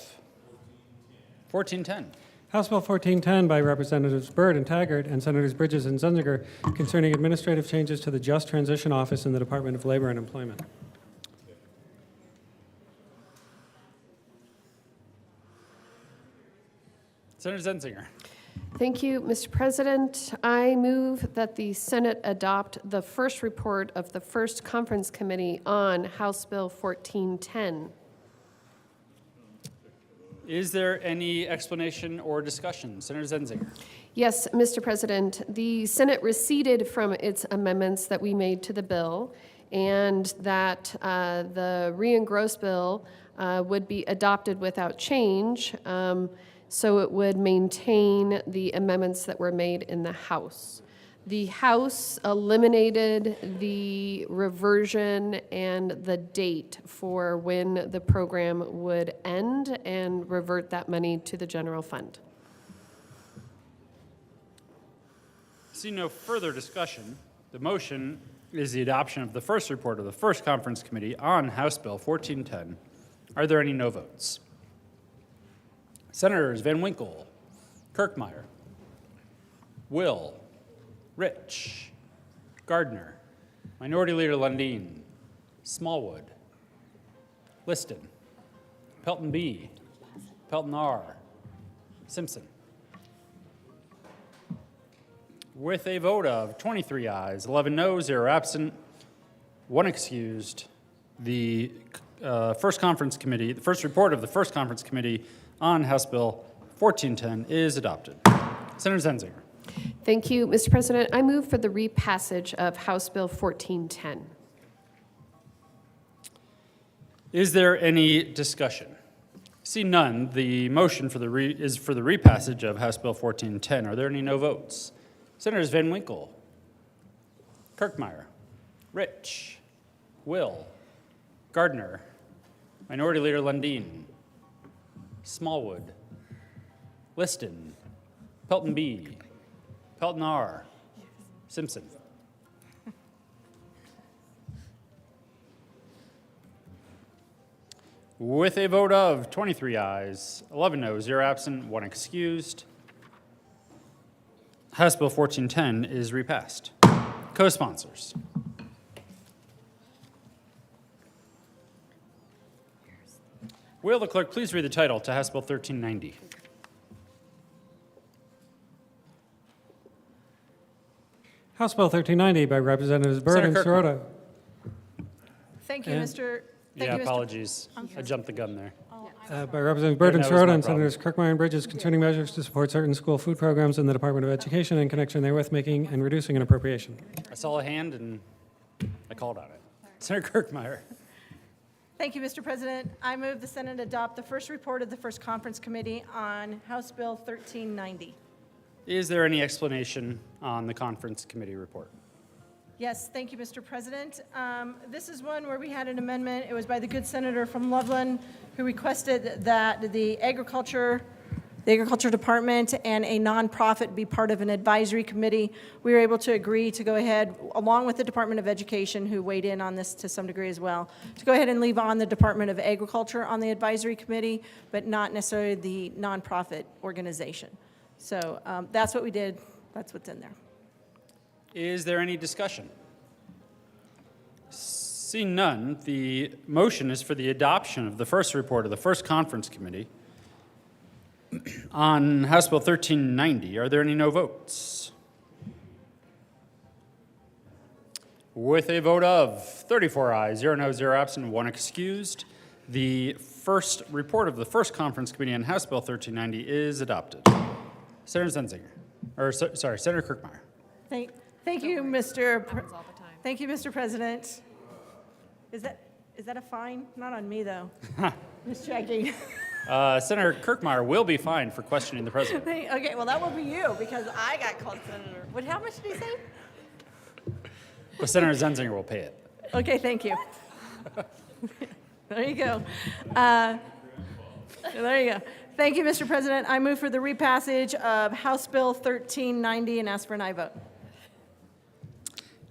1410? House Bill 1410 by Representatives Byrd and Taggart and Senators Bridges and Zunziger concerning administrative changes to the Just Transition Office in the Department of Labor and Employment. Senator Zenzinger. Thank you, Mr. President. I move that the Senate adopt the first report of the first conference committee on House Bill 1410. Is there any explanation or discussion? Senator Zenzinger. Yes, Mr. President. The Senate receded from its amendments that we made to the bill, and that the re-engrossed bill would be adopted without change. So it would maintain the amendments that were made in the House. The House eliminated the reversion and the date for when the program would end and revert that money to the general fund. See no further discussion. The motion is the adoption of the first report of the first conference committee on House Bill 1410. Are there any no votes? Senators Van Winkle, Kirkmeyer, Will, Rich, Gardner, Minority Leader Lundin, Smallwood, Liston, Pelton B, Pelton R, Simpson. With a vote of 23 ayes, 11 noes, 0 absent, 1 excused, the first report of the first conference committee on House Bill 1410 is adopted. Senator Zenzinger. Thank you, Mr. President. I move for the repassage of House Bill 1410. Is there any discussion? See none. The motion is for the repassage of House Bill 1410. Are there any no votes? Senators Van Winkle, Kirkmeyer, Rich, Will, Gardner, Minority Leader Lundin, Smallwood, Liston, Pelton B, Pelton R, Simpson. With a vote of 23 ayes, 11 noes, 0 absent, 1 excused, House Bill 1410 is repassed. Co-sponsors. Will the clerk please read the title to House Bill 1390? House Bill 1390 by Representatives Byrd and Senator Sirota. Thank you, And- Mr. Yeah, apologies. I jumped the gun there. By Representatives Byrd and that was my Sirota and problem. Senators Kirkmeyer and Bridges concerning measures to support certain school food programs in the Department of Education in connection therewith making and reducing an appropriation. I saw a hand and I called on it. Senator Kirkmeyer. Thank you, Mr. President. I move the Senate adopt the first report of the first conference committee on House Bill 1390. Is there any explanation on the conference committee report? Yes, thank you, Mr. President. This is one where we had an amendment. It was by the good senator from Loveland who requested that the Agriculture Department and a nonprofit be part of an advisory committee. We were able to agree to go ahead, along with the Department of Education, who weighed in on this to some degree as well, to go ahead and leave on the Department of Agriculture on the advisory committee, but not necessarily the nonprofit organization. So that's what we did. That's what's in there. Is there any discussion? Seeing none, the motion is for the adoption of the first report of the first conference committee on House Bill 1390. Are there any no votes? With a vote of 34 ayes, 0 noes, 0 absent, 1 excused, the first report of the first conference committee on House Bill 1390 is adopted. Senator Zenzinger, Senator Kirkmeyer. Thank you, Mr. Thank you, Mr. President. Is that a fine? Not on me, though. Just checking. Senator Kirkmeyer will be fined for questioning the president. Okay, well, that will be you, because I got called senator. How much did he say? But Senator Zenzinger will pay it. Okay, thank you. There you go. There you go. Thank you, Mr. President. I move for the repassage of House Bill 1390 and ask for an aye vote.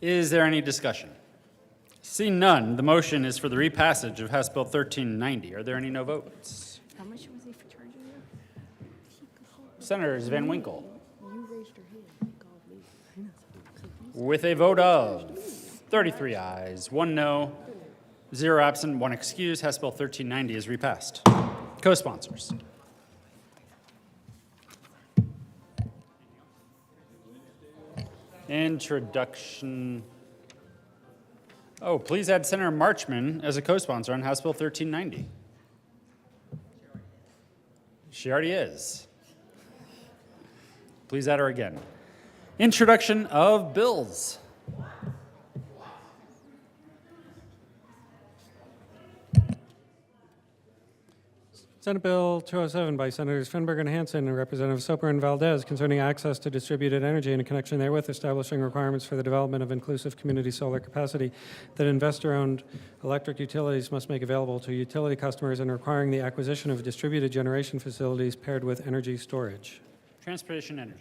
Is there any discussion? Seeing none, the motion is for the repassage of House Bill 1390. Are there any no votes? How much was he for charging you? Senators Van Winkle. You raised your hand. You called me. With a vote of 33 ayes, 1 no, 0 absent, 1 excused, House Bill 1390 is repassed. Co-sponsors. Introduction. Oh, please add Senator Marchman as a co-sponsor on House Bill 1390. She already is. Please add her again. Introduction of bills. Senate Bill 207 by Senators Finberg and Hansen and Representative Soper and Valdez concerning access to distributed energy and in connection therewith establishing requirements for the development of inclusive community solar capacity that investor-owned electric utilities must make available to utility customers and requiring the acquisition of distributed generation facilities paired with energy storage. Transportation energy.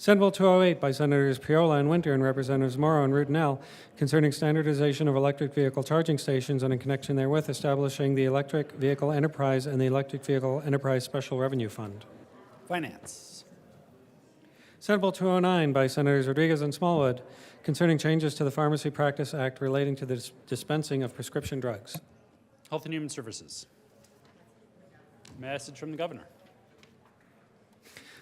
Senate Bill 208 by Senators Piola and Winter and Representatives Morrow and Rudinell concerning standardization of electric vehicle charging stations and in connection therewith establishing the Electric Vehicle Enterprise and the Electric Vehicle Enterprise Special Revenue Fund. Finance. Senate Bill 209 by Senators Rodriguez and Smallwood concerning changes to the Pharmacy Practice Act relating to the dispensing of prescription drugs. Health and Human Services. Message from the governor.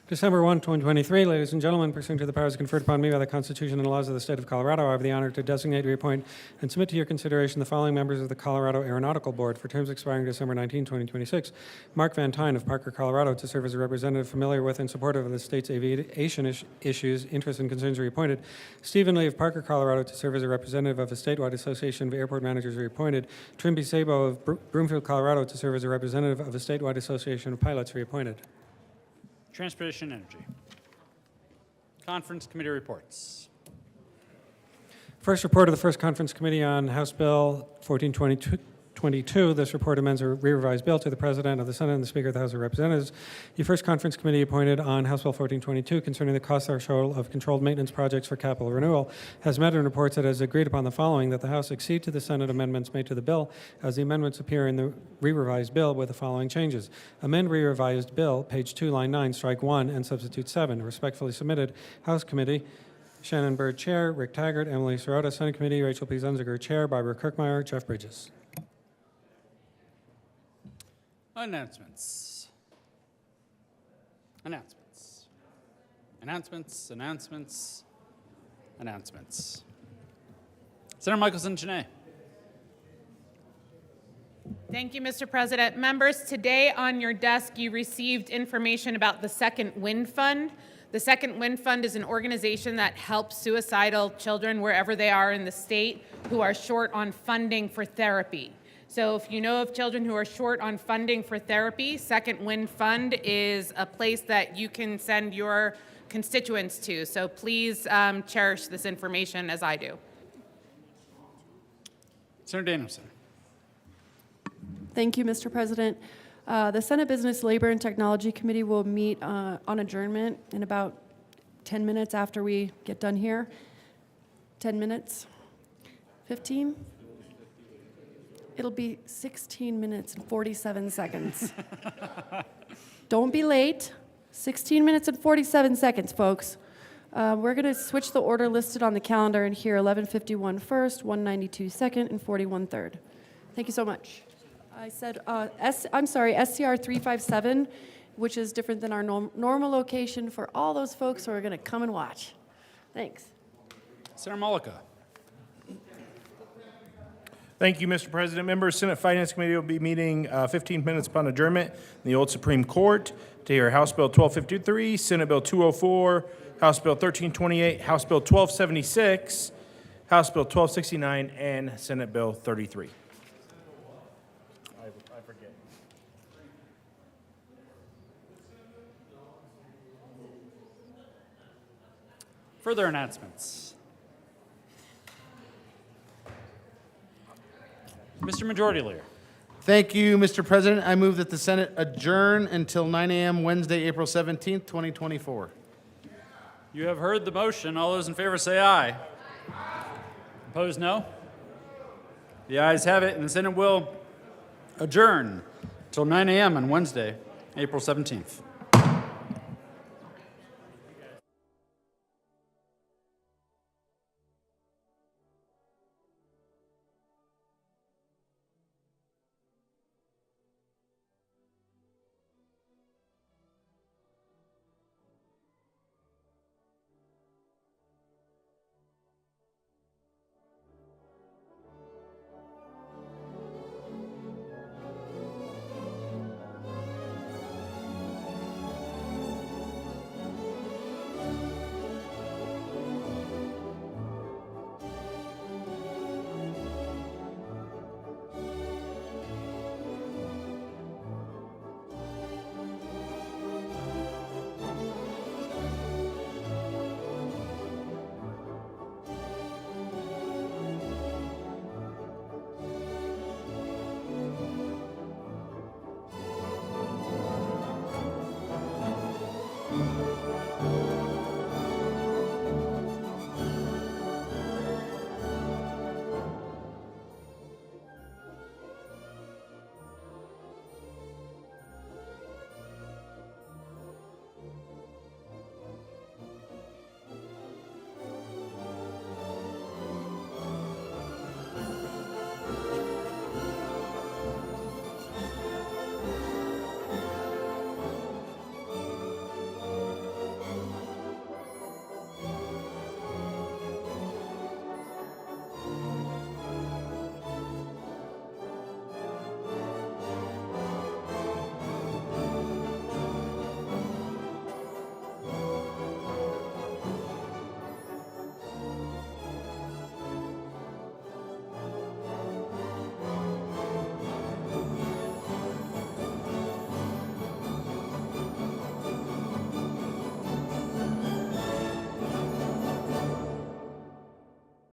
December 1, 2023, ladies and gentlemen, pursuant to the powers conferred upon me by the Constitution and laws of the State of Colorado, I have the honor to designate, reappoint, and submit to your consideration the following members of the Colorado Aeronautical Board for terms expiring December 19, 2026. Mark Van Tyne of Parker, Colorado, to serve as a representative familiar with and supportive of the state's aviation issues, interests, and concerns, reappointed. Stephen Lee of Parker, Colorado, to serve as a representative of the statewide association of airport managers, reappointed. Trimby Sabo of Broomfield, Colorado, to serve as a representative of the statewide association of pilots, reappointed. Transportation and Energy. Conference Committee reports. First report of the First Conference Committee on House Bill 1422. This report amends a re-revised bill to the President of the Senate and the Speaker of the House of Representatives. The First Conference Committee appointed on House Bill 1422 concerning the cost threshold of controlled maintenance projects for capital renewal has met and reports that it has agreed upon the following: that the House accede to the Senate amendments made to the bill as the amendments appear in the re-revised bill with the following changes. Amend re-revised bill, page 2, line 9, strike 1, and substitute 7. Respectfully submitted, House Committee. Shannon Bird, Chair. Rick Taggart. Emily Sirota. Senate Committee. Rachel P. Zunziger, Chair. Barbara Kirkmeyer. Jeff Bridges. Announcements. Announcements. Announcements. Announcements. Announcements. Senator Michelson Cheney. Thank you, Mr. President. Members, today on your desk you received information about the Second Wind Fund. The Second Wind Fund is an organization that helps suicidal children wherever they are in the state who are short on funding for therapy. So if you know of children who are short on funding for therapy, Second Wind Fund is a place that you can send your constituents to. So please cherish this information as I do. Senator Danielson. Thank you, Mr. President. The Senate Business, Labor, and Technology Committee will meet on adjournment in about 10 minutes after we get done here. 10 minutes? 15? It'll be 16 minutes and 47 seconds. Don't be late. 16 minutes and 47 seconds, folks. We're going to switch the order listed on the calendar and hear 11:51 first, 192 second, and 41 third. Thank you so much. I said, SCR 357, which is different than our normal location for all those folks who are going to come and watch. Thanks. Senator Mullica. Thank you, Mr. President. Members, Senate Finance Committee will be meeting 15 minutes upon adjournment in the old Supreme Court to hear House Bill 1253, Senate Bill 204, House Bill 1328, House Bill 1276, House Bill 1269, and Senate Bill 33. I forget. Further announcements. Mr. Majority Leader. Thank you, Mr. President. I move that the Senate adjourn until 9 a.m. Wednesday, April 17th, 2024. You have heard the motion. All those in favor say aye. Aye. Opposed, no? The ayes have it, and the Senate will adjourn until 9 a.m. on Wednesday, April 17th.